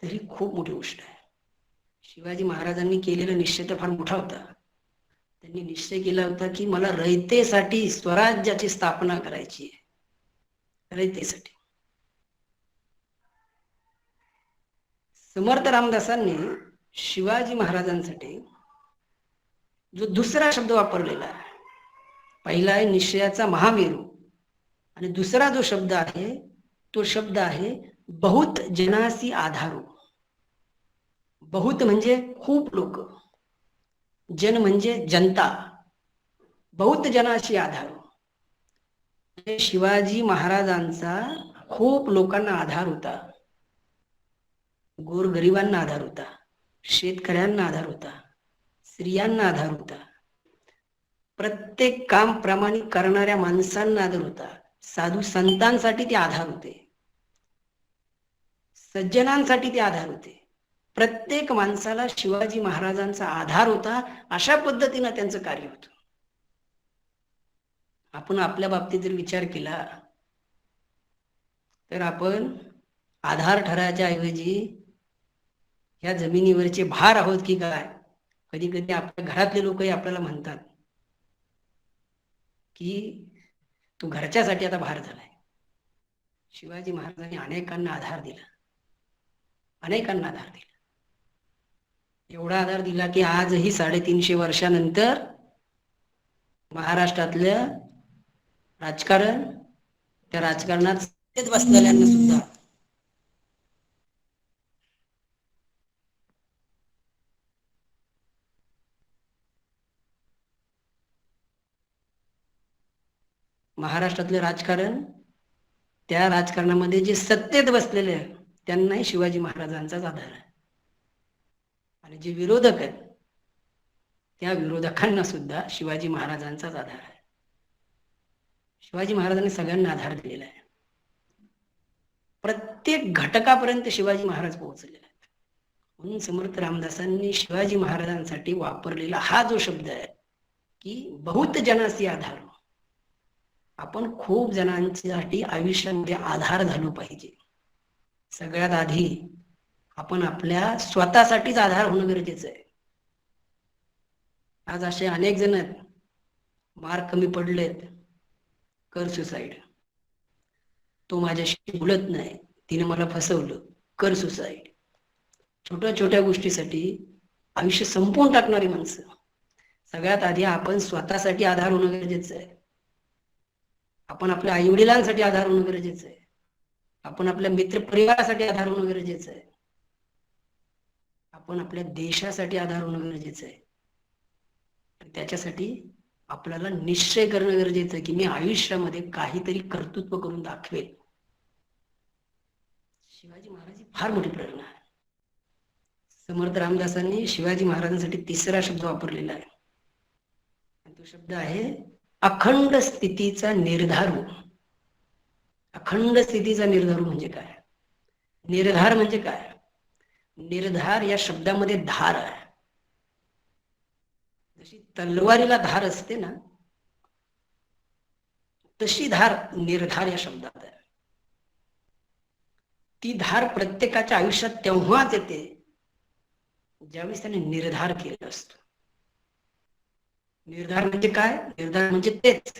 [SPEAKER 3] तरी खूप मोठी गोष्ट आहे. शिवाजी महाराजांनी केलेला निश्चय तर फार मोठा होता. त्यांनी निश्चय केला होता की मला रयतेसाठी स्वराज्याची स्थापना करायची आहे. रयतेसाठी. समर्थ रामदासांनी शिवाजी महाराजांसाठी जो दुसरा शब्द वापरलेला आहे, पहिला आहे निश्चयाचा महामेरू, आणि दुसरा जो शब्द आहे तो शब्द आहे बहुत जनासी आधारू. बहुत म्हणजे खूप लोक, जन म्हणजे जनता, बहुत जनासी आधारू. शिवाजी महाराजांचा खूप लोकांना आधार होता. गोरगरिबांना आधार होता, शेतकऱ्यांना आधार होता, स्त्रियांना आधार होता, प्रत्येक काम प्रामाणिक करणाऱ्या माणसांना आधार होता, साधू संतांसाठी ते आधार होते, सज्जनांसाठी ते आधार होते. प्रत्येक माणसाला शिवाजी महाराजांचा आधार होता. अशा पद्धतीनं त्यांचं कार्य होतं. आपण आपल्या बाबतीत जर विचार केला तर आपण आधार ठरायच्या ऐवजी ह्या जमिनीवरचे भार आहोत की काय. कधी कधी आपल्या घरातले लोकही आपल्याला म्हणतात की तू घरच्यासाठी आता भार झालाय. शिवाजी महाराजांनी अनेकांना आधार दिला, अनेकांना आधार दिला. एवढा आधार दिला की आजही 350 वर्षानंतर महाराष्ट्रातलं राजकारण, त्या राजकारणात सत्तेत बसलेल्यांना सुद्धा महाराष्ट्रातलं राजकारण, त्या राजकारणामध्ये जे सत्तेत बसलेले आहेत त्यांनाही शिवाजी महाराजांचाच आधार आहे. आणि जे विरोधक आहेत त्या विरोधकांना सुद्धा शिवाजी महाराजांचाच आधार आहे. शिवाजी महाराजांनी सगळ्यांना आधार दिलेला आहे. प्रत्येक घटकापर्यंत शिवाजी महाराज पोहोचलेले आहेत. म्हणून समर्थ रामदासांनी शिवाजी महाराजांसाठी वापरलेला हा जो शब्द आहे की बहुत जनासी आधार, आपण खूप जणांसाठी आयुष्यामध्ये आधार झालो पाहिजे. सगळ्यात आधी आपण आपल्या स्वतःसाठीच आधार होणं गरजेचं आहे. आज असे अनेक जण आहेत, मार्क कमी पडलेत, कर सुसाईड. तो माझ्याशी बोलत नाही, तिने मला फसवलं, कर सुसाईड. छोट्या छोट्या गोष्टीसाठी आयुष्य संपवून टाकणारी माणसं. सगळ्यात आधी आपण स्वतःसाठी आधार होणं गरजेचं आहे. आपण आपल्या आई वडिलांसाठी आधार होणं गरजेचं आहे. आपण आपल्या मित्र परिवारासाठी आधार होणं गरजेचं आहे. आपण आपल्या देशासाठी आधार होणं गरजेचं आहे. त्याच्यासाठी आपल्याला निश्चय करणं गरजेचं आहे की मी आयुष्यामध्ये काहीतरी कर्तृत्व करून दाखवेल. शिवाजी महाराज फार मोठी प्रेरणा आहे. समर्थ रामदासांनी शिवाजी महाराजांसाठी तिसरा शब्द वापरलेला आहे. तो शब्द आहे अखंड स्थितीचा निर्धारू. अखंड स्थितीचा निर्धारू म्हणजे काय? निर्धार म्हणजे काय? निर्धार या शब्दामध्ये धार आहे. जशी तलवारीला धार असते ना, तशी धार निर्धार या शब्दात आहे. ती धार प्रत्येकाच्या आयुष्यात तेव्हाच येते ज्यावेळेस त्याने निर्धार केला असतो. निर्धार म्हणजे काय? निर्धार म्हणजे तेच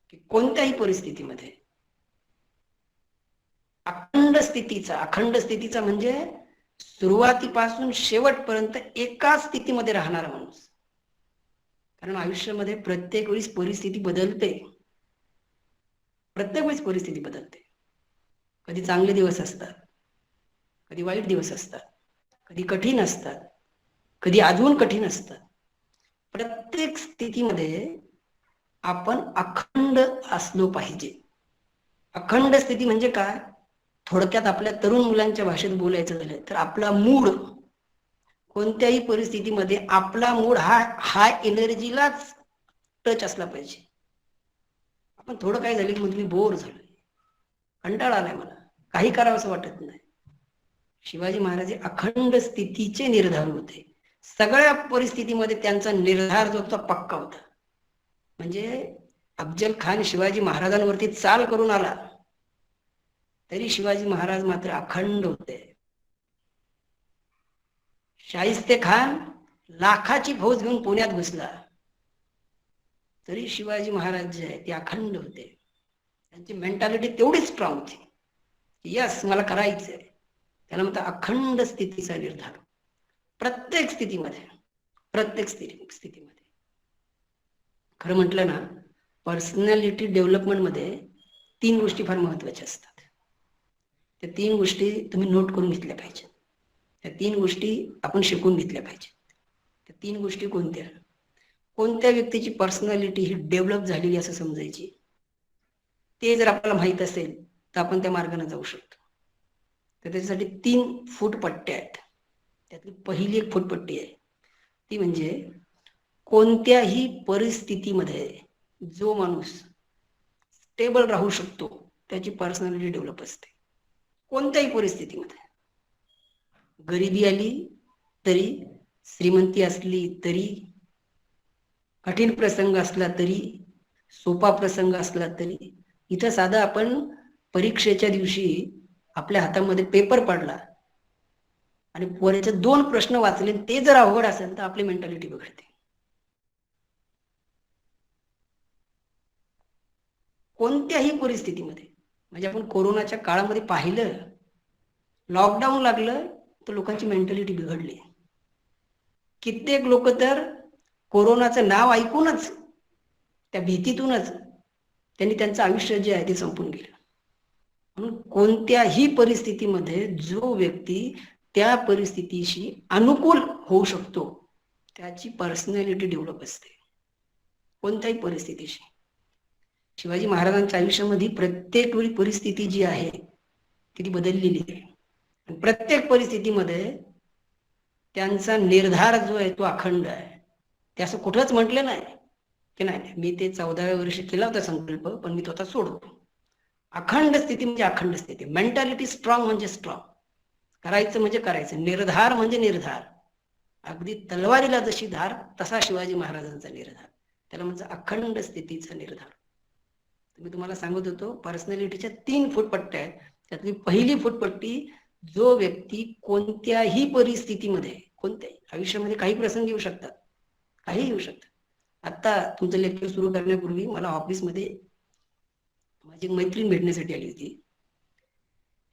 [SPEAKER 3] की कोणत्याही परिस्थितीमध्ये अखंड स्थितीचा म्हणजे सुरुवातीपासून शेवटपर्यंत एका स्थितीमध्ये राहणारा माणूस. कारण आयुष्यामध्ये प्रत्येक वेळेस परिस्थिती बदलते. प्रत्येक वेळेस परिस्थिती बदलते. कधी चांगले दिवस असतात, कधी वाईट दिवस असतात, कधी कठीण असतात, कधी अजून कठीण असतात. प्रत्येक स्थितीमध्ये आपण अखंड असलो पाहिजे. अखंड स्थिती म्हणजे काय? थोडक्यात आपल्या तरुण मुलांच्या भाषेत बोलायचं झालं तर आपला मूड कोणत्याही परिस्थितीमध्ये आपला मूड हा हाय एनर्जीलाच टच असला पाहिजे. आपण थोडं काय झालं की म्हणजे मी बोर झालोय, कंटाळा आलाय, मला काही करावं असं वाटत नाही. शिवाजी महाराज अखंड स्थितीचे निर्धार होते. सगळ्या परिस्थितीमध्ये त्यांचा निर्धार जो होता पक्का होता. म्हणजे अफजल खान शिवाजी महाराजांवरती चाल करून आला तरी शिवाजी महाराज मात्र अखंड होते. शाहिस्ते खान लाखाची फौज घेऊन पुण्यात घुसला तरी शिवाजी महाराज जे आहे ते अखंड होते. त्यांची मेंटॅलिटी तेवढीच स्ट्रॉंग होती. यस, मला करायचंय. त्याला म्हणतात अखंड स्थितीचा निर्धार. प्रत्येक स्थितीमध्ये प्रत्येक स्थितीमध्ये. खरं म्हटलं ना, पर्सनॅलिटी डेव्हलपमेंटमध्ये 3 गोष्टी फार महत्वाच्या असतात. त्या 3 गोष्टी तुम्ही नोट करून घेतल्या पाहिजेत. त्या 3 गोष्टी आपण शिकून घेतल्या पाहिजेत. त्या 3 गोष्टी कोणत्या? कोणत्या व्यक्तीची पर्सनॅलिटी ही डेव्हलप झालेली असं समजायची, ते जर आपल्याला माहित असेल तर आपण त्या मार्गाने जाऊ शकतो. तर त्याच्यासाठी 3 फूटपट्ट्या आहेत. त्यातली पहिली एक फूटपट्टी आहे, ती म्हणजे कोणत्याही परिस्थितीमध्ये जो माणूस स्टेबल राहू शकतो त्याची पर्सनॅलिटी डेव्हलप असते. कोणत्याही परिस्थितीमध्ये, गरिबी आली तरी, श्रीमंती असली तरी, कठीण प्रसंग असला तरी, सोपा प्रसंग असला तरी. इथं साधा आपण परीक्षेच्या दिवशी आपल्या हातामध्ये पेपर पडला आणि पोरेचे 2 प्रश्न वाचले, ते जर अवघड असेल तर आपली मेंटॅलिटी बिघडते. कोणत्याही परिस्थितीमध्ये, म्हणजे आपण कोरोनाच्या काळामध्ये पाहिलं, लॉकडाऊन लागलं तर लोकांची मेंटॅलिटी बिघडली. कित्येक लोक तर कोरोनाचं नाव ऐकूनच, त्या भीतीतूनच त्यांनी त्यांचं आयुष्य जे आहे ते संपून गेलं. म्हणून कोणत्याही परिस्थितीमध्ये जो व्यक्ती त्या परिस्थितीशी अनुकूल होऊ शकतो त्याची पर्सनॅलिटी डेव्हलप असते. कोणत्याही परिस्थितीशी. शिवाजी महाराजांच्या आयुष्यामध्ये प्रत्येक वेळी परिस्थिती जी आहे ती बदललेली आहे. प्रत्येक परिस्थितीमध्ये त्यांचा निर्धार जो आहे तो अखंड आहे. ते असं कुठंच म्हटलं नाही की नाही मी ते 14व्या वर्षी केला होता संकल्प, पण मी तो आता सोडतो. अखंड स्थिती म्हणजे अखंड स्थिती. मेंटॅलिटी स्ट्रॉंग म्हणजे स्ट्रॉंग. करायचं म्हणजे करायचं. निर्धार म्हणजे निर्धार. अगदी तलवारीला जशी धार तसा शिवाजी महाराजांचा निर्धार. त्याला म्हणजे अखंड स्थितीचा निर्धार. मी तुम्हाला सांगत होतो पर्सनॅलिटीच्या 3 फूटपट्ट्या आहेत. त्यातली पहिली फूटपट्टी, जो व्यक्ती कोणत्याही परिस्थितीमध्ये, कोणत्याही आयुष्यामध्ये काही प्रसंग येऊ शकतात, काही येऊ शकतात. आता तुमचं लेक्चर सुरू करण्यापूर्वी मला ऑफिसमध्ये माझी मैत्रीण भेटण्यासाठी आली होती.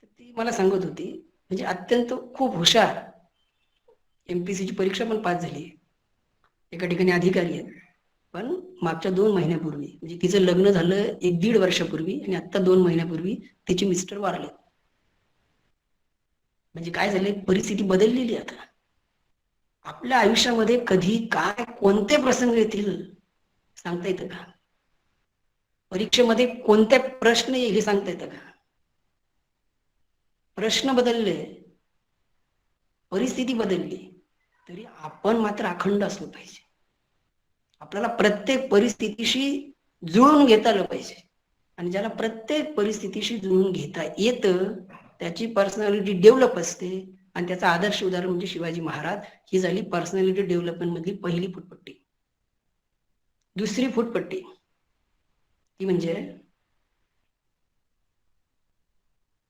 [SPEAKER 3] तर ती मला सांगत होती, म्हणजे अत्यंत खूप हुशार, MPSCची परीक्षा पण पास झाली, एका ठिकाणी अधिकारी आहेत. पण मागच्या 2 महिन्यापूर्वी, म्हणजे तिचं लग्न झालं 1-1.5 वर्षापूर्वी आणि आता 2 महिन्यापूर्वी तिचे मिस्टर वारले. म्हणजे काय झालंय, परिस्थिती बदललेली आता. आपल्या आयुष्यामध्ये कधी काय कोणते प्रसंग येतील सांगता येतं का? परीक्षेमध्ये कोणते प्रश्न येईल हे सांगता येतं का? प्रश्न बदलले, परिस्थिती बदलली, तरी आपण मात्र अखंड असलो पाहिजे. आपल्याला प्रत्येक परिस्थितीशी जुळून घेता आलं पाहिजे. आणि ज्याला प्रत्येक परिस्थितीशी जुळून घेता येतं त्याची पर्सनॅलिटी डेव्हलप असते. आणि त्याचा आदर्श उदाहरण म्हणजे शिवाजी महाराज. ही झाली पर्सनॅलिटी डेव्हलपमेंट मधली पहिली फूटपट्टी. दुसरी फूटपट्टी ती म्हणजे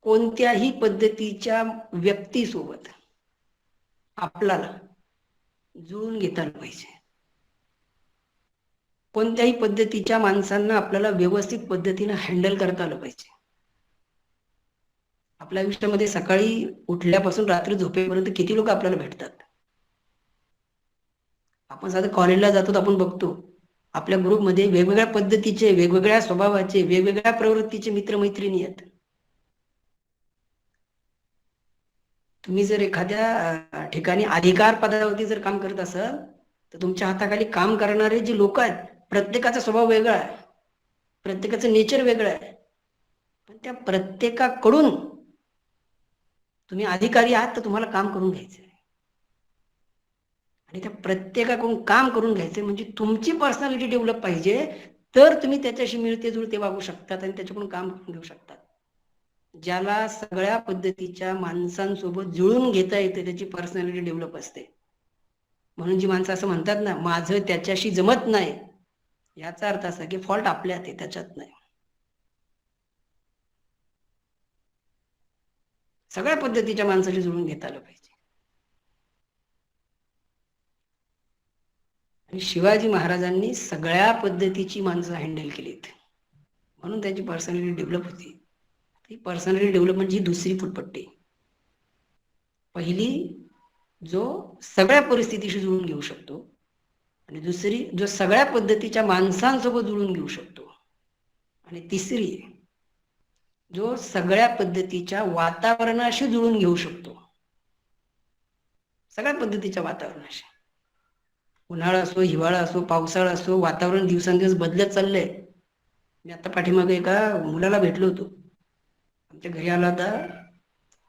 [SPEAKER 3] कोणत्याही पद्धतीच्या व्यक्तीसोबत आपल्याला जुळून घेता आलं पाहिजे. कोणत्याही पद्धतीच्या माणसांना आपल्याला व्यवस्थित पद्धतीने हँडल करता आलं पाहिजे. आपल्या आयुष्यामध्ये सकाळी उठल्यापासून रात्री झोपेपर्यंत किती लोक आपल्याला भेटतात. आपण साधं कॉलेजला जातो, आपण बघतो आपल्या ग्रुपमध्ये वेगवेगळ्या पद्धतीचे, वेगवेगळ्या स्वभावाचे, वेगवेगळ्या प्रवृत्तीचे मित्रमैत्रिणी आहेत. तुम्ही जर एखाद्या ठिकाणी अधिकार पदावरती जर काम करत असाल तर तुमच्या हाताखाली काम करणारे जे लोक आहेत, प्रत्येकाचा स्वभाव वेगळा आहे, प्रत्येकाचं नेचर वेगळं आहे. पण त्या प्रत्येकाकडून तुम्ही अधिकारी आहात तर तुम्हाला काम करून घ्यायचं आहे. आणि त्या प्रत्येकाकडून काम करून घ्यायचं म्हणजे तुमची पर्सनॅलिटी डेव्हलप पाहिजे, तर तुम्ही त्याच्याशी मिळते जुळते वागू शकतात आणि त्याच्याकडून काम करून घेऊ शकतात. ज्याला सगळ्या पद्धतीच्या माणसांसोबत जुळून घेता येते त्याची पर्सनॅलिटी डेव्हलप असते. म्हणून जी माणसं असं म्हणतात ना, माझं त्याच्याशी जमत नाही, याचा अर्थ असा की फॉल्ट आपल्यात आहे, त्याच्यात नाही. सगळ्या पद्धतीच्या माणसाशी जुळून घेता आलं पाहिजे. आणि शिवाजी महाराजांनी सगळ्या पद्धतीची माणसं हँडल केलीत, म्हणून त्यांची पर्सनॅलिटी डेव्हलप होती. ती पर्सनॅलिटी डेव्हलपमेंटची दुसरी फूटपट्टी. पहिली, जो सगळ्या परिस्थितीशी जुळून घेऊ शकतो, आणि दुसरी जो सगळ्या पद्धतीच्या माणसांसोबत जुळून घेऊ शकतो. आणि तिसरी जो सगळ्या पद्धतीच्या वातावरणाशी जुळून घेऊ शकतो. सगळ्या पद्धतीच्या वातावरणाशी, उन्हाळा असो, हिवाळा असो, पावसाळा असो, वातावरण दिवसेंदिवस बदलत चाललंय. मी आता पाठीमागे एका मुलाला भेटलो होतो. आमच्या घरी आला होता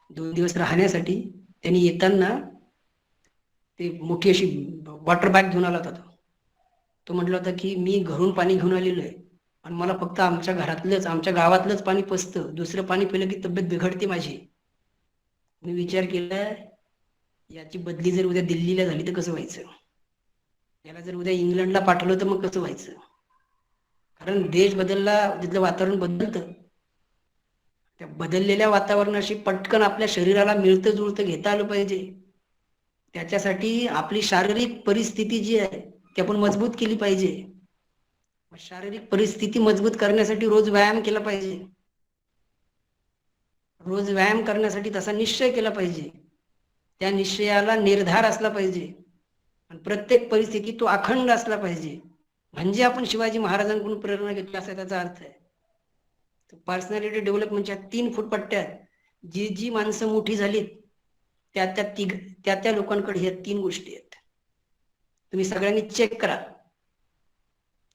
[SPEAKER 3] 2 दिवस राहण्यासाठी. त्यांनी येताना ते मोठी अशी वॉटर बॅग घेऊन आला होता. तो म्हटला होता की मी घरून पाणी घेऊन आलेलो आहे आणि मला फक्त आमच्या घरातलंच, आमच्या गावातलंच पाणी पचतं, दुसरं पाणी पिलं की तब्येत बिघडते माझी. मी विचार केला, याची बदली जर उद्या दिल्लीला झाली तर कसं व्हायचं, याला जर उद्या इंग्लंडला पाठवलं तर मग कसं व्हायचं. कारण देश बदलला, तिथलं वातावरण बदलतं. त्या बदललेल्या वातावरणाशी पटकन आपल्या शरीराला मिळतं जुळतं घेता आलं पाहिजे. त्याच्यासाठी आपली शारीरिक परिस्थिती जी आहे ती आपण मजबूत केली पाहिजे. शारीरिक परिस्थिती मजबूत करण्यासाठी रोज व्यायाम केला पाहिजे. रोज व्यायाम करण्यासाठी तसा निश्चय केला पाहिजे. त्या निश्चयाला निर्धार असला पाहिजे आणि प्रत्येक परिस्थितीत तो अखंड असला पाहिजे. म्हणजे आपण शिवाजी महाराजांकडून प्रेरणा घेतली असा त्याचा अर्थ आहे. पर्सनॅलिटी डेव्हलपमेंटच्या 3 फुटपट्ट्यात जी जी माणसं मोठी झालीत त्या लोकांकडे ह्या 3 गोष्टी आहेत. तुम्ही सगळ्यांनी चेक करा,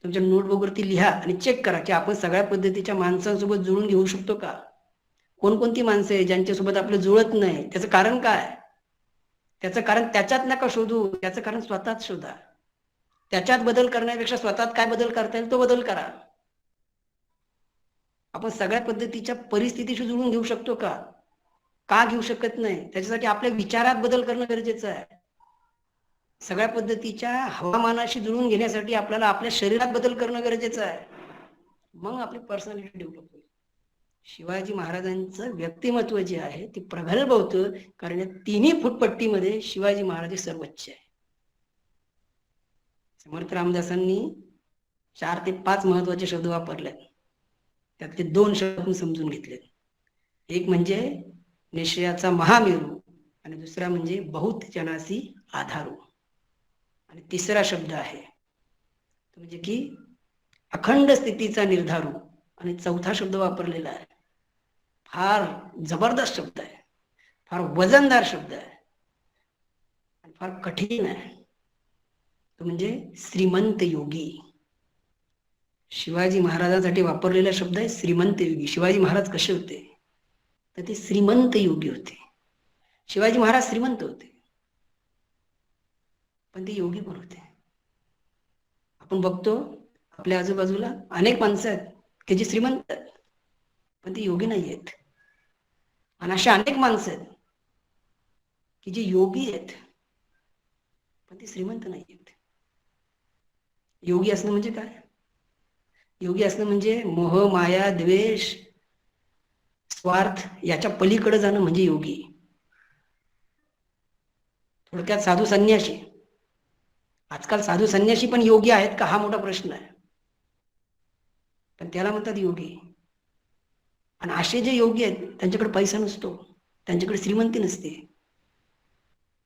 [SPEAKER 3] तुमच्या नोटबुकवरती लिहा आणि चेक करा की आपण सगळ्या पद्धतीच्या माणसांसोबत जुळून घेऊ शकतो का. कोणकोणती माणसं आहे ज्यांच्यासोबत आपलं जुळत नाही, त्याचं कारण काय. त्याचं कारण त्याच्यात नका शोधू, त्याचं कारण स्वतःच शोधा. त्याच्यात बदल करण्यापेक्षा स्वतःत काय बदल करता येईल तो बदल करा. आपण सगळ्या पद्धतीच्या परिस्थितीशी जुळून घेऊ शकतो का घेऊ शकत नाही. त्याच्यासाठी आपल्या विचारात बदल करणं गरजेचं आहे. सगळ्या पद्धतीच्या हवामानाशी जुळून घेण्यासाठी आपल्याला आपल्या शरीरात बदल करणं गरजेचं आहे. मग आपली पर्सनॅलिटी डेव्हलप होईल. शिवाजी महाराजांचं व्यक्तिमत्व जे आहे ते प्रगल्भ होतं, कारण या 3ही फुटपट्टीमध्ये शिवाजी महाराज सर्वोच्च आहे. समर्थ रामदासांनी 4 ते 5 महत्वाचे शब्द वापरले, त्यातले 2 शब्द आपण समजून घेतले. एक म्हणजे निश्चयाचा महामेरू आणि दुसरा म्हणजे बहुत जनासी आधारू. आणि तिसरा शब्द आहे तो म्हणजे की अखंड स्थितीचा निर्धारू. आणि चौथा शब्द वापरलेला आहे, फार जबरदस्त शब्द आहे, फार वजनदार शब्द आहे आणि फार कठीण आहे, तो म्हणजे श्रीमंत योगी. शिवाजी महाराजांसाठी वापरलेला शब्द आहे श्रीमंत योगी. शिवाजी महाराज कसे होते तर ते श्रीमंत योगी होते. शिवाजी महाराज श्रीमंत होते पण ते योगी पण होते. आपण बघतो आपल्या आजूबाजूला अनेक माणसं आहेत की जे श्रीमंत आहेत पण ते योगी नाही आहेत, आणि अशा अनेक माणसं आहेत की जे योगी आहेत पण ते श्रीमंत नाही आहेत. योगी असणं म्हणजे काय. योगी असणं म्हणजे मोह माया द्वेष स्वार्थ याच्या पलीकडे जाणं म्हणजे योगी. थोडक्यात साधू संन्यासी. आजकाल साधू संन्यासी पण योगी आहेत का हा मोठा प्रश्न आहे, पण त्याला म्हणतात योगी. आणि असे जे योगी आहेत त्यांच्याकडे पैसा नसतो, त्यांच्याकडे श्रीमंती नसते.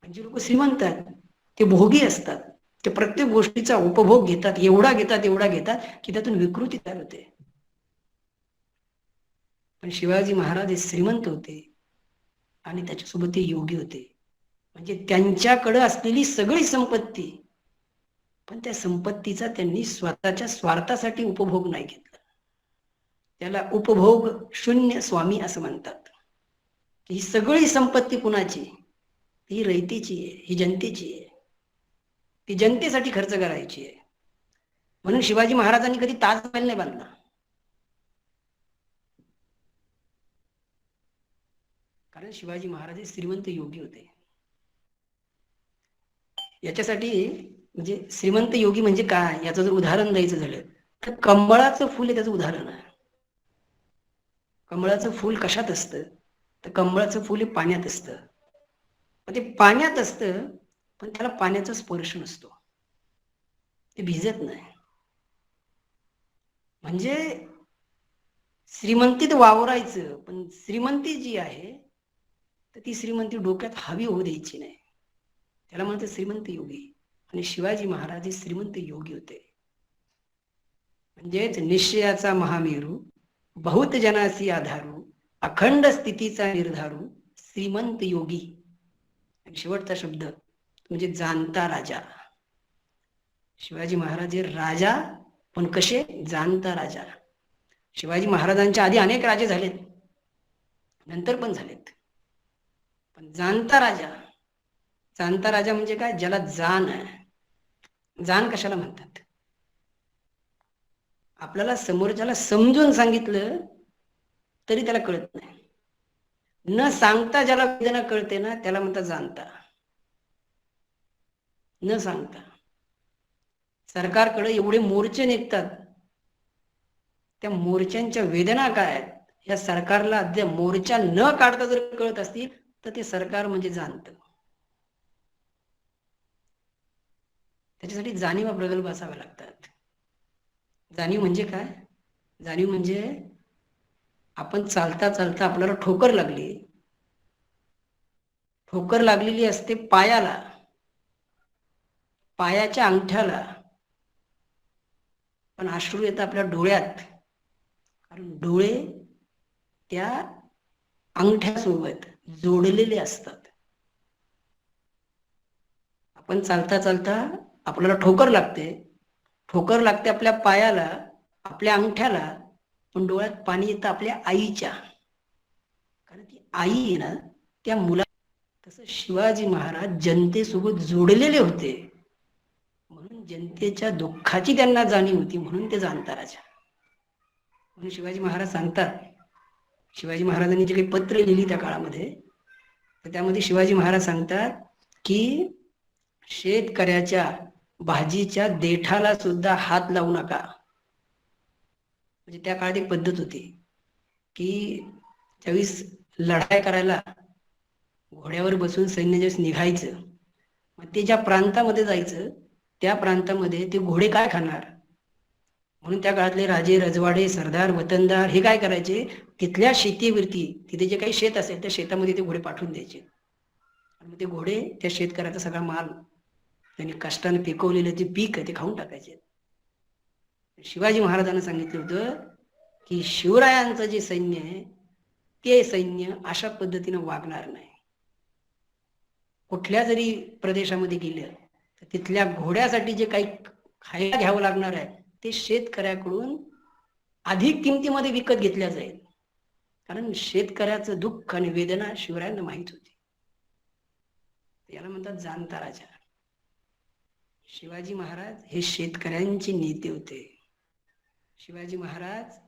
[SPEAKER 3] म्हणजे लोक श्रीमंत आहेत ते भोगी असतात, ते प्रत्येक गोष्टीचा उपभोग घेतात, एवढा घेतात की त्यातून विकृती तयार होते. पण शिवाजी महाराज हे श्रीमंत होते आणि त्याच्यासोबत ते योगी होते. म्हणजे त्यांच्याकडे असलेली सगळी संपत्ती, पण त्या संपत्तीचा त्यांनी स्वतःच्या स्वार्थासाठी उपभोग नाही घेतला. त्याला उपभोग शून्य स्वामी असं म्हणतात. ही सगळी संपत्ती कुणाची, ही रयतेची आहे, ही जनतेची आहे, ती जनतेसाठी खर्च करायची आहे. म्हणून शिवाजी महाराजांनी कधी ताजमहल नाही बांधला, कारण शिवाजी महाराज हे श्रीमंत योगी होते. याच्यासाठी म्हणजे श्रीमंत योगी म्हणजे काय याचं जर उदाहरण द्यायचं झालं तर कमळाचं फुल हे त्याचं उदाहरण आहे. कमळाचं फुल कशात असतं तर कमळाचं फुल हे पाण्यात असतं. ते पाण्यात असतं पण त्याला पाण्याचा स्पर्श नसतो, ते भिजत नाही. म्हणजे श्रीमंतीत वावरायचं, पण श्रीमंती जी आहे तर ती श्रीमंती डोक्यात हवी होऊ द्यायची नाही, त्याला म्हणतात श्रीमंत योगी. आणि शिवाजी महाराज हे श्रीमंत योगी होते. म्हणजेच निश्चयाचा महामेरू, बहुत जनासी आधारू, अखंड स्थितीचा निर्धारू, श्रीमंत योगी. आणि शेवटचा शब्द म्हणजे जाणता राजा. शिवाजी महाराज हे राजा, पण कसे? जाणता राजा. शिवाजी महाराजांच्या आधी अनेक राजे झालेत, नंतर पण झालेत, पण जाणता राजा. जाणता राजा म्हणजे काय? ज्याला जाण आहे. जाण कशाला म्हणतात? आपल्याला समोरच्याला समजून सांगितलं तरी त्याला कळत नाही. न सांगता ज्याला वेदना कळते ना, त्याला म्हणतात जाणता. न सांगता सरकारकडे एवढे मोर्चे निघतात, त्या मोर्चांच्या वेदना काय आहेत या सरकारला अद्याप मोर्चा न काढता जर कळत असतील तर ते सरकार म्हणजे जाणतं. त्याच्यासाठी जाणीवा प्रगल्भ असाव्या लागतात. जाणीव म्हणजे काय? जाणीव म्हणजे आपण चालता चालता आपल्याला ठोकर लागली, ठोकर लागलेली असते पायाला, पायाच्या अंगठ्याला, पण अश्रू येतात आपल्या डोळ्यात, कारण डोळे त्या अंगठ्यासोबत जोडलेले असतात. आपण चालता चालता आपल्याला ठोकर लागते, ठोकर लागते आपल्या पायाला, आपल्या अंगठ्याला, पण डोळ्यात पाणी येतं आपल्या आईच्या, कारण ती आई आहे ना त्या मुला. तसं शिवाजी महाराज जनतेसोबत जोडलेले होते, म्हणून जनतेच्या दुःखाची त्यांना जाणीव होती, म्हणून ते जाणता राजा. म्हणून शिवाजी महाराज सांगतात, शिवाजी महाराजांनी जे काही पत्र लिहिली त्या काळामध्ये, तर त्यामध्ये शिवाजी महाराज सांगतात की शेतकऱ्याच्या भाजीच्या देठाला सुद्धा हात लावू नका. म्हणजे त्या काळात एक पद्धत होती की ज्यावेळेस लढाई करायला घोड्यावर बसून सैन्य ज्यावेळेस निघायचं, मग ते ज्या प्रांतामध्ये जायचं त्या प्रांतामध्ये ते घोडे काय खाणार, म्हणून त्या काळातले राजे रजवाडे सरदार वतनदार हे काय करायचे, तिथल्या शेतीवरती तिथे जे काही शेत असेल त्या शेतामध्ये ते घोडे पाठवून द्यायचे. आणि मग ते घोडे त्या शेतकऱ्याचा सगळा माल, त्यांनी कष्टाने पिकवलेलं जे पीक आहे ते खाऊन टाकायचे. शिवाजी महाराजांना सांगितलं होतं की शिवरायांचं जे सैन्य आहे ते सैन्य अशा पद्धतीनं वागणार नाही. कुठल्या जरी प्रदेशामध्ये गेलं तर तिथल्या घोड्यासाठी जे काही खायला घ्यावं लागणार आहे ते शेतकऱ्याकडून अधिक किमतीमध्ये विकत घेतल्या जाईल, कारण शेतकऱ्याचं दुःख आणि वेदना शिवरायांना माहित होती. याला म्हणतात जाणता राजा. शिवाजी महाराज हे शेतकऱ्यांचे नेते होते. शिवाजी महाराज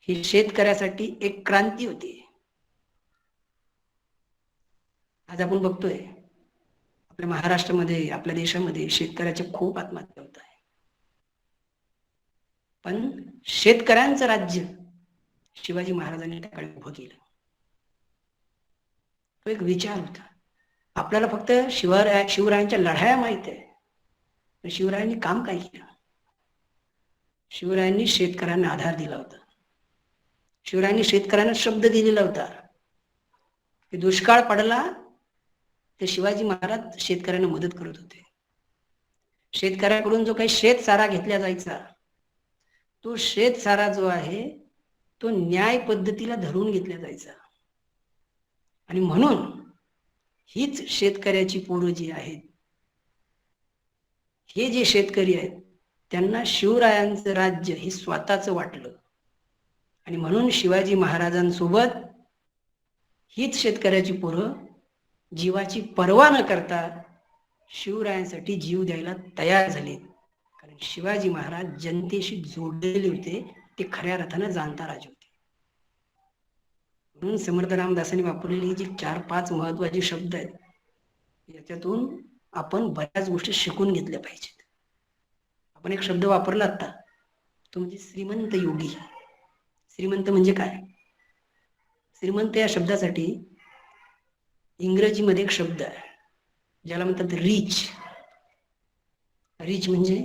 [SPEAKER 3] ही शेतकऱ्यासाठी एक क्रांती होती. आज आपण बघतोय आपल्या महाराष्ट्रामध्ये, आपल्या देशामध्ये शेतकऱ्याचे खूप आत्महत्या होत आहे, पण शेतकऱ्यांचं राज्य शिवाजी महाराजांनी त्या काळी उभं केलं. तो एक विचार होता. आपल्याला फक्त शिवरायांच्या लढाया माहित आहे, पण शिवरायांनी काम काय केलं? शिवरायांनी शेतकऱ्यांना आधार दिला होता. शिवरायांनी शेतकऱ्यांना शब्द दिलेला होता की दुष्काळ पडला तर शिवाजी महाराज शेतकऱ्यांना मदत करत होते. शेतकऱ्याकडून जो काही शेतसारा घेतला जायचा तो शेतसारा जो आहे तो न्याय पद्धतीला धरून घेतला जायचा. आणि म्हणून हीच शेतकऱ्याची पोरं जी आहेत, हे जे शेतकरी आहेत त्यांना शिवरायांचं राज्य हे स्वतःचं वाटलं. आणि म्हणून शिवाजी महाराजांसोबत हीच शेतकऱ्याची पोरं जीवाची पर्वा न करता शिवरायांसाठी जीव द्यायला तयार झाले, कारण शिवाजी महाराज जनतेशी जोडलेले होते. ते खऱ्या अर्थानं जाणता राजे होते. म्हणून समर्थ रामदासांनी वापरलेली जी 4-5 महत्वाचे शब्द आहेत याच्यातून आपण बऱ्याच गोष्टी शिकून घेतल्या पाहिजेत. आपण एक शब्द वापरला आता, तो म्हणजे श्रीमंत योगी. श्रीमंत म्हणजे काय? श्रीमंत या शब्दासाठी इंग्रजीमध्ये एक शब्द आहे ज्याला म्हणतात रिच. रिच म्हणजे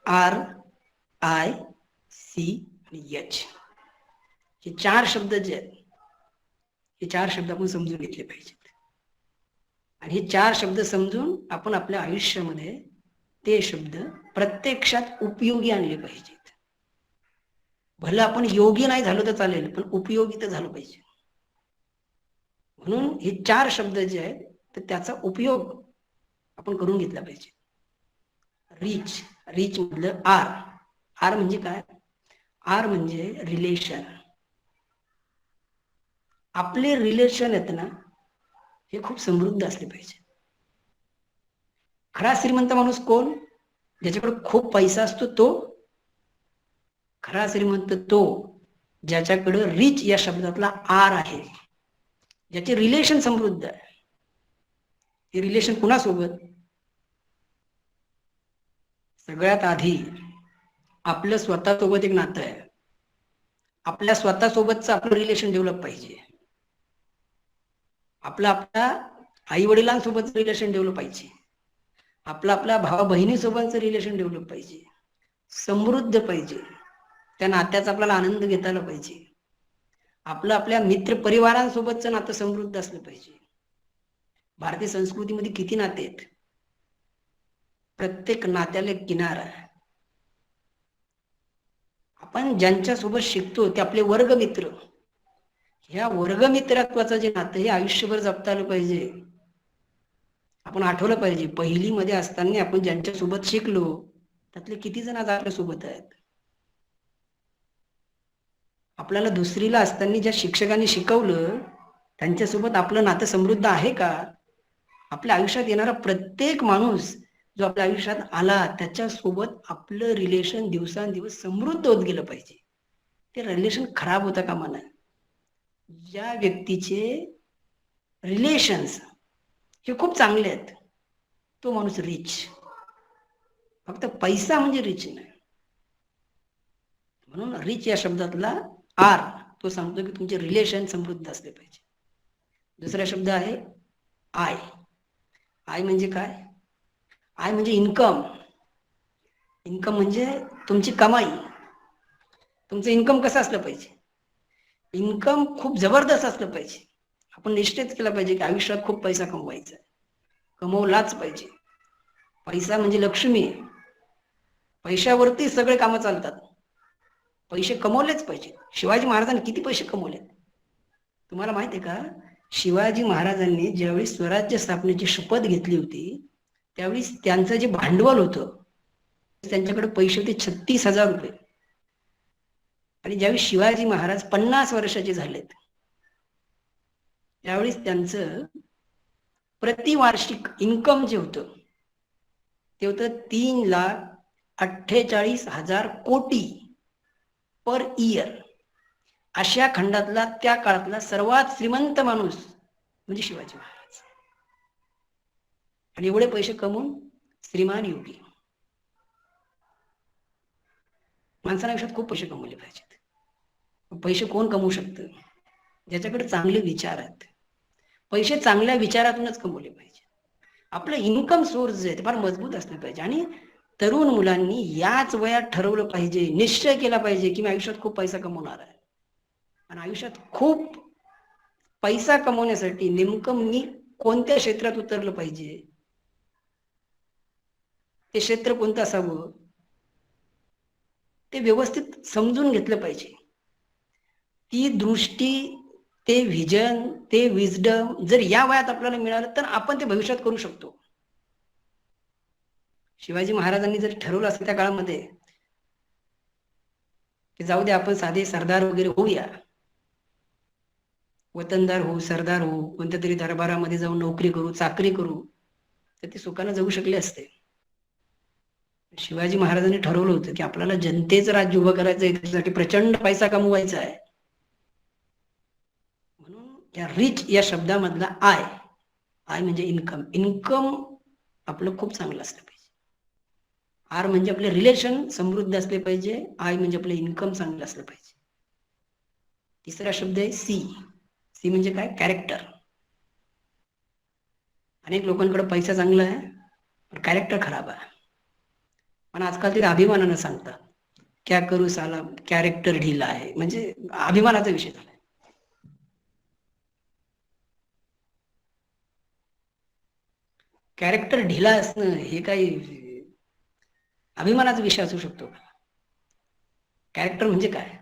[SPEAKER 3] RIC आणि H. हे 4 शब्द जे आहेत हे 4 शब्द आपण समजून घेतले पाहिजेत. आणि हे 4 शब्द समजून आपण आपल्या आयुष्यामध्ये ते शब्द प्रत्यक्षात उपयोगी आणले पाहिजेत. भलं आपण योगी नाही झालो तर चालेल, पण उपयोगी तर झालं पाहिजे. म्हणून हे 4 शब्द जे आहेत तर त्याचा उपयोग आपण करून घेतला पाहिजे. रिच, रिच मधलं आर, आर म्हणजे काय? आर म्हणजे रिलेशन. आपले रिलेशन आहेत ना हे खूप समृद्ध असले पाहिजे. खरा श्रीमंत माणूस कोण? ज्याच्याकडे खूप पैसा असतो तो. खरा श्रीमंत तो ज्याच्याकडे रिच या शब्दातला आर आहे, ज्याचे रिलेशन समृद्ध आहे. हे रिलेशन कुणासोबत? सगळ्यात आधी आपलं स्वतःसोबत एक नातं आहे. आपल्या स्वतःसोबतचं आपलं रिलेशन डेव्हलप पाहिजे. आपल्या आई वडिलांसोबतचं रिलेशन डेव्हलप पाहिजे. आपल्या भावा बहिणीसोबतचं रिलेशन डेव्हलप पाहिजे. समृद्ध पाहिजे. त्या नात्याचा आपल्याला आनंद घेता आला पाहिजे. आपल्या मित्र परिवारांसोबतचं नातं समृद्ध असलं पाहिजे. भारतीय संस्कृतीमध्ये किती नाते आहेत? प्रत्येक नात्याला एक किनार आहे. आपण ज्यांच्यासोबत शिकतो ते आपले वर्गमित्र. ह्या वर्गमित्रत्वाचं जे नातं हे आयुष्यभर जपता आलं पाहिजे. आपण आठवलं पाहिजे पहिलीमध्ये असताना आपण ज्यांच्यासोबत शिकलो त्यातले किती जण आज आपल्या सोबत आहेत. आपल्याला दुसरीला असताना ज्या शिक्षकांनी शिकवलं त्यांच्यासोबत आपलं नातं समृद्ध आहे का? आपल्या आयुष्यात येणारा प्रत्येक माणूस जो आपल्या आयुष्यात आला त्याच्यासोबत आपलं रिलेशन दिवसांदिवस समृद्ध होत गेलं पाहिजे. ते रिलेशन खराब होता कामा नये. ज्या व्यक्तीचे रिलेशन्स हे खूप चांगले आहेत तो माणूस रिच. फक्त पैसा म्हणजे रिच नाही. म्हणून रिच या शब्दातला आर तो सांगतो की तुमचे रिलेशन समृद्ध असले पाहिजे. दुसरा शब्द आहे आय. आय म्हणजे काय? आय म्हणजे इन्कम. इन्कम म्हणजे तुमची कमाई. तुमचं इन्कम कसं असलं पाहिजे? इन्कम खूप जबरदस्त असलं पाहिजे. आपण निश्चित केलं पाहिजे की आयुष्यात खूप पैसा कमवायचा आहे, कमवलाच पाहिजे. पैसा म्हणजे लक्ष्मी आहे. पैशावरती सगळे कामं चालतात. पैसे कमवलेच पाहिजे. शिवाजी महाराजांनी किती पैसे कमवले तुम्हाला माहिती आहे का? शिवाजी महाराजांनी ज्यावेळी स्वराज्य स्थापनेची शपथ घेतली होती त्यावेळी त्यांचं जे भांडवल होतं त्यांच्याकडे पैसे होते 36,000 रुपये. आणि ज्यावेळी शिवाजी महाराज 50 वर्षाचे झालेत त्यावेळी त्यांचं प्रतिवार्षिक इन्कम जे होतं ते होतं 3,48,000 कोटी पर इयर. अशा खंडातला त्या काळातला सर्वात श्रीमंत माणूस म्हणजे शिवाजी महाराज. आणि एवढे पैसे कमवून श्रीमान योगी. माणसाने आयुष्यात खूप पैसे कमवले पाहिजेत. पैसे कोण कमवू शकतं? ज्याच्याकडे चांगले विचार आहेत. पैसे चांगल्या विचारातूनच कमवले पाहिजे. आपलं इन्कम सोर्स जे आहे ते फार मजबूत असले पाहिजे. आणि तरुण मुलांनी याच वयात ठरवलं पाहिजे, निश्चय केला पाहिजे की मी आयुष्यात खूप पैसा कमवणार आहे. आणि आयुष्यात खूप पैसा कमवण्यासाठी नेमकं मी कोणत्या क्षेत्रात उतरलं पाहिजे, ते क्षेत्र कोणतं असावं ते व्यवस्थित समजून घेतलं पाहिजे. ती दृष्टी, ते व्हिजन, ते विजडम जर या वयात आपल्याला मिळालं तर आपण ते भविष्यात करू शकतो. शिवाजी महाराजांनी जर ठरवलं असतं त्या काळामध्ये की जाऊ दे आपण साधे सरदार वगैरे होऊया, वतनदार होऊ, सरदार होऊ, कोणत्या तरी दरबारामध्ये जाऊन नोकरी करू, चाकरी करू, तर ते सुखाने जगू शकले असते. शिवाजी महाराजांनी ठरवलं होतं की आपल्याला जनतेचं राज्य उभं करायचं आहे, त्यासाठी प्रचंड पैसा कमवायचा आहे. म्हणून या रिच या शब्दामधला आय, आय म्हणजे इन्कम. इन्कम आपलं खूप चांगलं असलं पाहिजे. आर म्हणजे आपले रिलेशन समृद्ध असले पाहिजे. आय म्हणजे आपलं इन्कम चांगलं असलं पाहिजे. तिसरा शब्द आहे सी. सी म्हणजे काय? कॅरेक्टर. अनेक लोकांकडे पैसा चांगला आहे पण कॅरेक्टर खराब आहे. पण आजकाल ते अभिमानानं सांगतात क्या करू साला कॅरेक्टर ढिला आहे, म्हणजे अभिमानाचा विषय झाला. कॅरेक्टर ढिला असणं हे काही अभिमानाचा विषय असू शकतो का? कॅरेक्टर म्हणजे काय?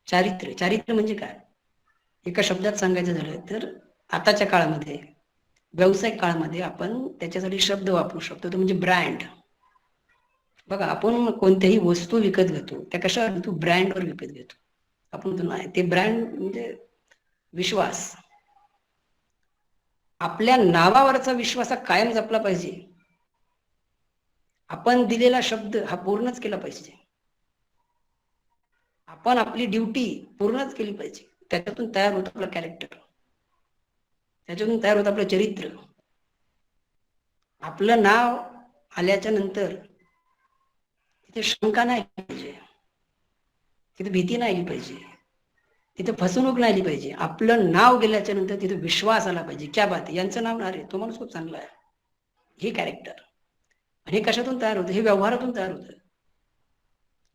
[SPEAKER 3] चारित्र्य म्हणजे काय? एका शब्दात सांगायचं झालं तर आताच्या काळामध्ये, व्यावसायिक काळामध्ये आपण त्याच्यासाठी शब्द वापरू शकतो, तो म्हणजे ब्रँड. बघा, आपण कोणत्याही वस्तू विकत घेतो, त्या कशावर घेतो? ब्रँडवर विकत घेतो. आपण तो नाही, ते ब्रँड म्हणजे विश्वास. आपल्या नावावरचा विश्वास हा कायम जपला पाहिजे. आपण दिलेला शब्द हा पूर्णच केला पाहिजे. आपण आपली ड्युटी पूर्णच केली पाहिजे. त्याच्यातून तयार होतं आपलं कॅरेक्टर, त्याच्यातून तयार होतं आपलं चरित्र. आपलं नाव आल्याच्या नंतर तिथे शंका नाही आली पाहिजे, तिथे भीती नाही आली पाहिजे, तिथे फसवणूक नाही आली पाहिजे. आपलं नाव गेल्याच्या नंतर तिथे विश्वास आला पाहिजे. क्या बात आहे, यांचं नाव ना रे, तो माणूस खूप चांगला आहे. हे कॅरेक्टर. आणि हे कशातून तयार होतं? हे व्यवहारातून तयार होतं.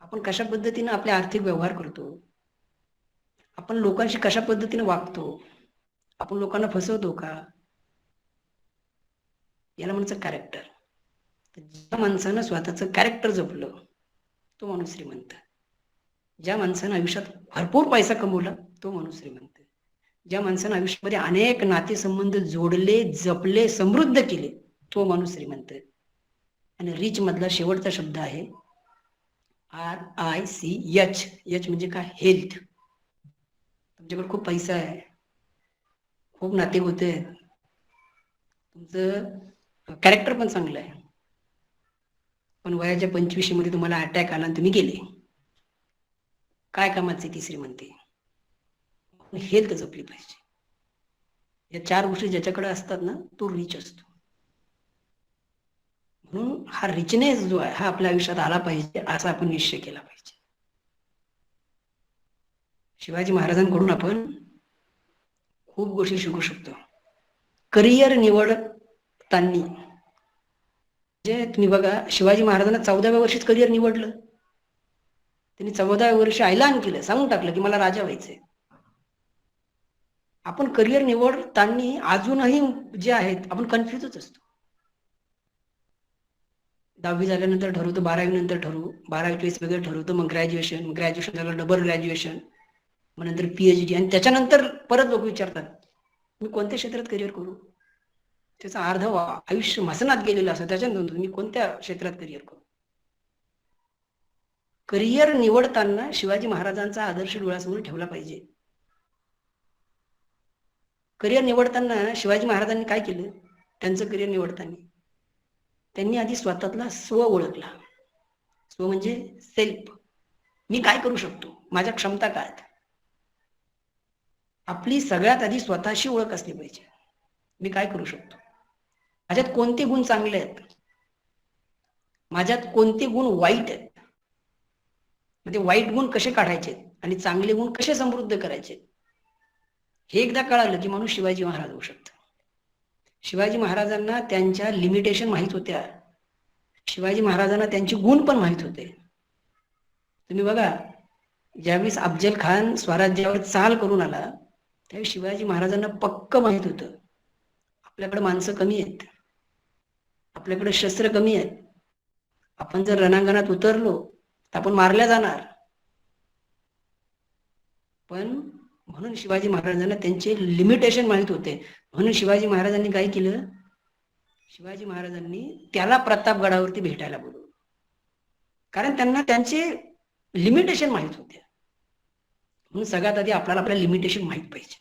[SPEAKER 3] आपण कशा पद्धतीनं आपले आर्थिक व्यवहार करतो, आपण लोकांशी कशा पद्धतीने वागतो, आपण लोकांना फसवतो का, याला म्हणायचं कॅरेक्टर. ज्या माणसानं स्वतःचं कॅरेक्टर जपलं तो माणूस श्रीमंत. ज्या माणसानं आयुष्यात भरपूर पैसा कमवला तो माणूस श्रीमंत. ज्या माणसानं आयुष्यामध्ये अनेक नातेसंबंध जोडले, जपले, समृद्ध केले तो माणूस श्रीमंत. आणि रिच मधला शेवटचा शब्द आहे RICH. एच म्हणजे काय? हेल्थ. तुमच्याकडे खूप पैसा आहे, खूप नाते होते, तुमचं कॅरेक्टर पण चांगलं आहे, पण वयाच्या 25 मध्ये तुम्हाला अटॅक आला आणि तुम्ही गेले, काय कामाचे ती श्रीमंती? हेल्थ जपली पाहिजे. या 4 गोष्टी ज्याच्याकडे असतात ना, तो रिच असतो. म्हणून हा रिचनेस जो आहे हा आपल्या आयुष्यात आला पाहिजे, असा आपण निश्चय केला पाहिजे. शिवाजी महाराजांकडून आपण खूप गोष्टी शिकू शकतो. करिअर निवडताना म्हणजे तुम्ही बघा, शिवाजी महाराजांना 14व्या वर्षीच करिअर निवडलं. त्यांनी 14व्या वर्षी ऐलान केलं, सांगून टाकलं की मला राजा व्हायचंय. आपण करिअर निवडताना अजूनही जे आहेत आपण कन्फ्युजच असतो. 10वी झाल्यानंतर ठरवतो, 12वी नंतर ठरवू, 12वीच्या वेळेस वेगळं ठरवतो, मग ग्रॅज्युएशन झालं, डबल ग्रॅज्युएशन, मग नंतर PhD, आणि त्याच्यानंतर परत लोक विचारतात मी कोणत्या क्षेत्रात करिअर करू. त्याचा अर्ध आयुष्य मसनात गेलेलं असतं, त्याच्यानंतर मी कोणत्या क्षेत्रात करिअर करू. करिअर निवडताना शिवाजी महाराजांचा आदर्श डोळ्यासमोर ठेवला पाहिजे. करिअर निवडताना शिवाजी महाराजांनी काय केलं? त्यांचं करिअर निवडताना त्यांनी आधी स्वतःतला स्व ओळखला. स्व म्हणजे सेल्फ. मी काय करू शकतो, माझ्या क्षमता काय आहेत. आपली सगळ्यात आधी स्वतःशी ओळख असली पाहिजे. मी काय करू शकतो, माझ्यात कोणते गुण चांगले आहेत, माझ्यात कोणते गुण वाईट आहेत, म्हणजे वाईट गुण कसे काढायचे आणि चांगले गुण कसे समृद्ध करायचे, हे एकदा कळालं की माणूस शिवाजी महाराज होऊ शकतो. शिवाजी महाराजांना त्यांच्या लिमिटेशन माहीत होत्या. शिवाजी महाराजांना त्यांचे गुण पण माहीत होते. तुम्ही बघा, ज्यावेळेस अफजल खान स्वराज्यावर चाल करून आला त्यावेळी शिवाजी महाराजांना पक्क माहीत होतं आपल्याकडे माणसं कमी आहेत, आपल्याकडे शस्त्र कमी आहेत, आपण जर रणांगणात उतरलो तर आपण मारल्या जाणार. पण म्हणून शिवाजी महाराजांना त्यांचे लिमिटेशन माहीत होते. म्हणून शिवाजी महाराजांनी काय केलं? शिवाजी महाराजांनी त्याला प्रतापगडावरती भेटायला बोलवलं, कारण त्यांना त्यांचे लिमिटेशन माहीत होते. म्हणून सगळ्यात आधी आपल्याला आपल्या लिमिटेशन माहीत पाहिजे.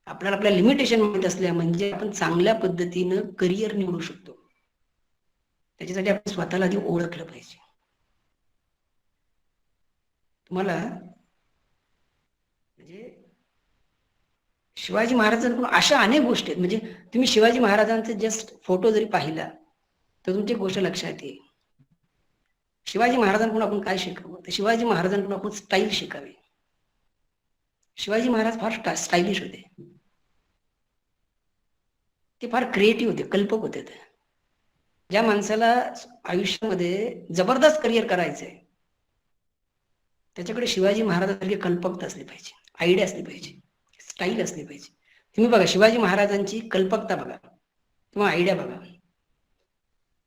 [SPEAKER 3] आपल्याला आपल्या लिमिटेशन माहीत असल्या म्हणजे आपण चांगल्या पद्धतीनं करिअर निवडू शकतो. त्याच्यासाठी आपण स्वतःला आधी ओळखलं पाहिजे. तुम्हाला म्हणजे शिवाजी महाराजांकडून अशा अनेक गोष्टी आहेत, म्हणजे तुम्ही शिवाजी महाराजांचे जस्ट फोटो जरी पाहिला तर तुमची गोष्ट लक्षात येईल. शिवाजी महाराजांकडून आपण काय शिकावं? तर शिवाजी महाराजांकडून आपण स्टाईल शिकावी. शिवाजी महाराज फार स्टायलिश होते, ते फार क्रिएटिव्ह होते, कल्पक होते. ज्या माणसाला आयुष्यामध्ये जबरदस्त करिअर करायचंय त्याच्याकडे शिवाजी महाराजांसारखी कल्पकता असली पाहिजे, आयडिया असली पाहिजे, स्टाईल असली पाहिजे. तुम्ही बघा शिवाजी महाराजांची कल्पकता बघा किंवा आयडिया बघा.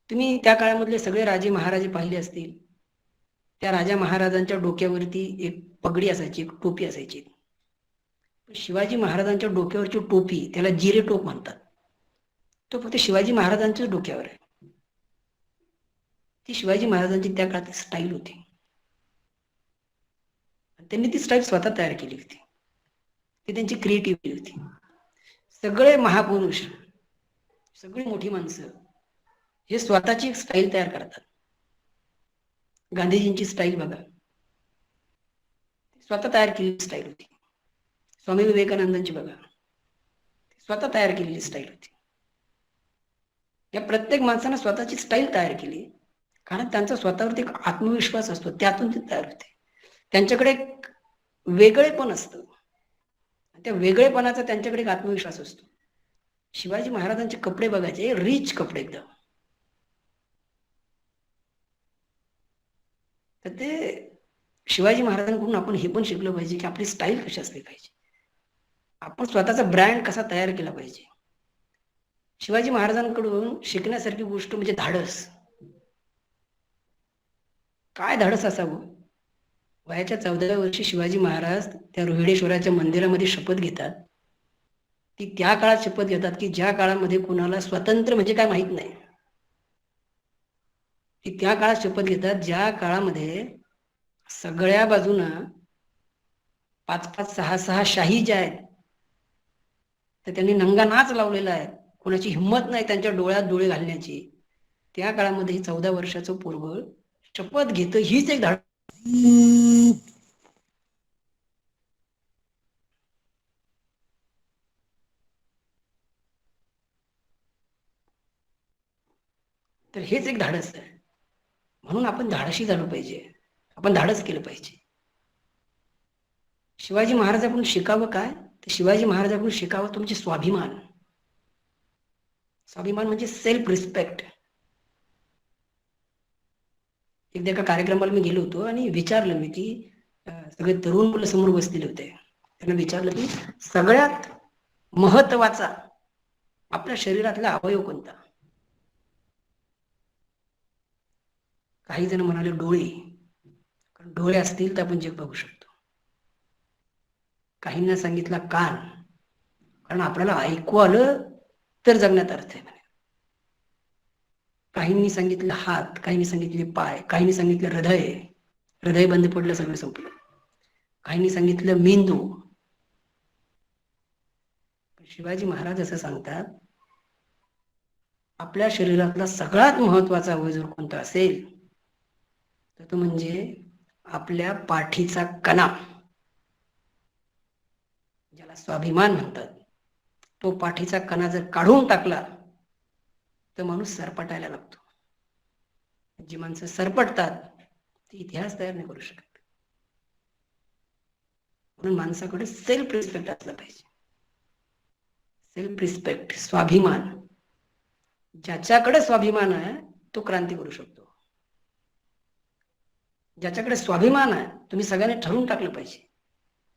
[SPEAKER 3] तुम्ही त्या काळामधले सगळे राजे महाराजे पाहिले असतील. त्या राजा महाराजांच्या डोक्यावरती एक पगडी असायची, एक टोपी असायची. शिवाजी महाराजांच्या डोक्यावरची टोपी त्याला जिरे टोप म्हणतात. तो फक्त शिवाजी महाराजांच्याच डोक्यावर आहे. ती शिवाजी महाराजांची त्या काळात स्टाईल होती. त्यांनी ती स्टाईल स्वतः तयार केली होती. ती त्यांची क्रिएटिव्हिटी होती. सगळे महापुरुष, सगळी मोठी माणसं हे स्वतःची एक स्टाईल तयार करतात. गांधीजींची स्टाईल बघा, स्वतः तयार केलेली स्टाईल होती. स्वामी विवेकानंदांची बघा, स्वतः तयार केलेली स्टाईल होती. या प्रत्येक माणसानं स्वतःची स्टाईल तयार केली, कारण त्यांचा स्वतःवरती एक आत्मविश्वास असतो, त्यातून ते तयार होते. त्यांच्याकडे एक वेगळेपण असतं, त्या वेगळेपणाचा त्यांच्याकडे एक आत्मविश्वास असतो. शिवाजी महाराजांचे कपडे बघायचे, रिच कपडे एकदम. तर ते शिवाजी महाराजांकडून आपण हे पण शिकलं पाहिजे की आपली स्टाईल कशी असली पाहिजे, आपण स्वतःचा ब्रँड कसा तयार केला पाहिजे. शिवाजी महाराजांकडून शिकण्यासारखी गोष्ट म्हणजे धाडस. काय धाडस असावं. वयाच्या 14व्या वर्षी शिवाजी महाराज त्या रोहिडेश्वराच्या मंदिरामध्ये शपथ घेतात. ती त्या काळात शपथ घेतात की ज्या काळामध्ये कुणाला स्वातंत्र्य म्हणजे काय माहित नाही. ती त्या काळात शपथ घेतात ज्या काळामध्ये सगळ्या बाजूनं 5-5, 6-6 शाही ज्या आहेत, तर त्यांनी नंगा नाच लावलेला आहे. कोणाची हिंमत नाही त्यांच्या डोळ्यात डोळे घालण्याची. त्या काळामध्ये 14 वर्षाचं पोरगं शपथ घेतं, हीच एक धाड. तर हेच एक धाडस आहे. म्हणून आपण धाडशी झालो पाहिजे, आपण धाडस केलं पाहिजे. शिवाजी महाराजांकडून शिकावं काय, तर शिवाजी महाराजांकडून शिकावं तुमचे स्वाभिमान. स्वाभिमान म्हणजे सेल्फ रिस्पेक्ट. एकदा एका कार्यक्रमाला मी गेलो होतो आणि विचारलं मी की सगळे तरुण मुलं समोर बसलेले होते. त्यांना विचारलं की सगळ्यात महत्वाचा आपल्या शरीरातला अवयव कोणता. काही जण म्हणाले डोळे, कारण डोळे असतील तर आपण जग बघू शकतो. काहींना सांगितलं कान, कारण आपल्याला ऐकू आलं तर जगण्यात अर्थ आहे. काहींनी सांगितलं हात, काहींनी सांगितले पाय, काहींनी सांगितलं हृदय, हृदय बंद पडलं सगळं संपलं. काहींनी सांगितलं मेंदू. शिवाजी महाराज असं सांगतात, आपल्या शरीरातला सगळ्यात महत्वाचा अवयव जर कोणता असेल तर तो म्हणजे आपल्या पाठीचा कणा, ज्याला स्वाभिमान म्हणतात. तो पाठीचा कणा जर काढून टाकला तर माणूस सरपटायला लागतो. जी माणसं सरपटतात ती इतिहास तयार नाही करू शकत. म्हणून माणसाकडे सेल्फ रिस्पेक्ट असला पाहिजे. सेल्फ रिस्पेक्ट, स्वाभिमान. ज्याच्याकडे स्वाभिमान आहे तो क्रांती करू शकतो. ज्याच्याकडे स्वाभिमान आहे, तुम्ही सगळ्यांनी ठरवून टाकलं पाहिजे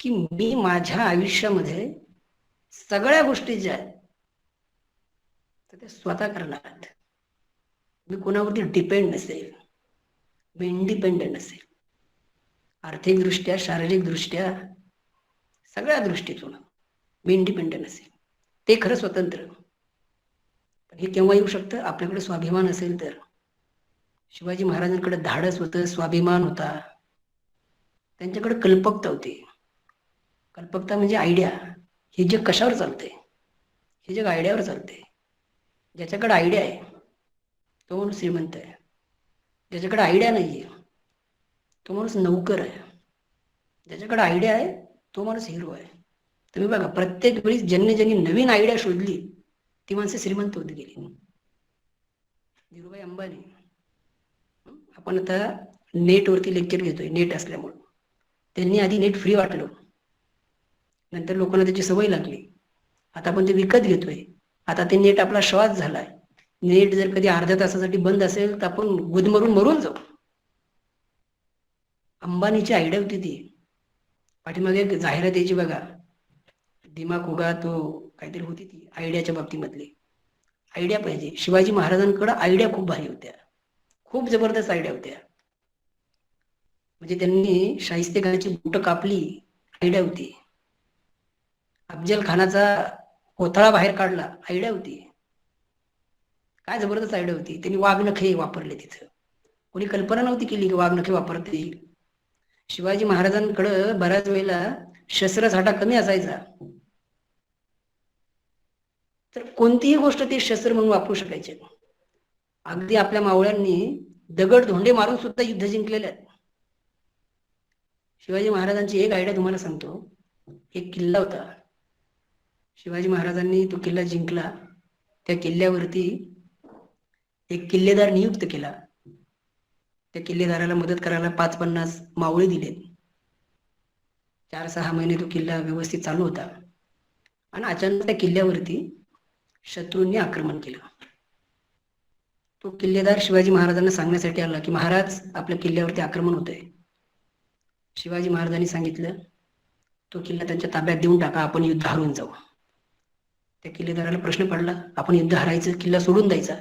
[SPEAKER 3] की मी माझ्या आयुष्यामध्ये सगळ्या गोष्टी ज्या आहेत तर त्या स्वतः करणार आहेत. मी कोणावरती डिपेंड नसेल, मी इंडिपेंडेंट असेल. आर्थिकदृष्ट्या, शारीरिकदृष्ट्या, सगळ्या दृष्टीतून मी इंडिपेंडेंट असेल. ते खरं स्वतंत्र. पण हे केव्हा येऊ शकतं, आपल्याकडे स्वाभिमान असेल तर. शिवाजी महाराजांकडे धाडस होतं, स्वाभिमान होता, त्यांच्याकडे कल्पकता होती. कल्पकता म्हणजे आयडिया. हे जग कशावर चालते, हे जग आयडियावर चालते. ज्याच्याकडे आयडिया आहे तो माणूस श्रीमंत आहे. ज्याच्याकडे आयडिया नाहीये तो माणूस नौकर आहे. ज्याच्याकडे आयडिया आहे तो माणूस हिरो आहे. तुम्ही बघा, प्रत्येक वेळी ज्यांनी ज्यांनी नवीन आयडिया शोधली ती माणसं श्रीमंत होत गेली. धीरूभाई अंबानी. आपण आता नेटवरती लेक्चर घेतोय, नेट असल्यामुळे. त्यांनी आधी नेट फ्री वाटलं, नंतर लोकांना त्याची सवय लागली, आता आपण ते विकत घेतोय. आता ते नेट आपला श्वास झालाय. नेट जर कधी अर्ध्या तासासाठी बंद असेल तर आपण गुदमरून मरून जाऊ. अंबानीची आयडिया होती ती. पाठीमागे एक जाहिरात यायची बघा, दिमाग होगा तो काहीतरी होती ती आयडियाच्या बाबतीमधली. आयडिया पाहिजे. शिवाजी महाराजांकडे आयडिया खूप भारी होत्या, खूप जबरदस्त आयडिया होत्या. म्हणजे त्यांनी शाहिस्तेखानाची बोटं कापली, आयडिया होती. अफजल खानाचा कोथळा बाहेर काढला, आयडिया होती. काय जबरदस्त आयडिया होती. त्यांनी वाघनखे वापरले तिथं. कोणी कल्पना नव्हती केली की वाघनखे वापरता येईल. शिवाजी महाराजांकडं बऱ्याच वेळेला शस्त्रसाठा कमी असायचा, तर कोणतीही गोष्ट ते शस्त्र म्हणून वापरू शकायचे. अगदी आपल्या मावळ्यांनी दगड धोंडे मारून सुद्धा युद्ध जिंकलेले आहेत. शिवाजी महाराजांची एक आयडिया तुम्हाला सांगतो. एक किल्ला होता, शिवाजी महाराजांनी तो किल्ला जिंकला. त्या किल्ल्यावरती एक किल्लेदार नियुक्त केला. त्या किल्लेदाराला मदत करायला 5-50 मावळे दिलेत. 4-6 महिने तो किल्ला व्यवस्थित चालू होता आणि अचानक त्या किल्ल्यावरती शत्रूंनी आक्रमण केलं. तो किल्लेदार शिवाजी महाराजांना सांगण्यासाठी आला की महाराज, आपल्या किल्ल्यावरती आक्रमण होतंय. शिवाजी महाराजांनी सांगितलं, तो किल्ला त्यांच्या ताब्यात देऊन टाका, आपण युद्ध हरवून जाऊ. त्या किल्लेदाराला प्रश्न पडला, आपण युद्ध हरायचं, किल्ला सोडून द्यायचा?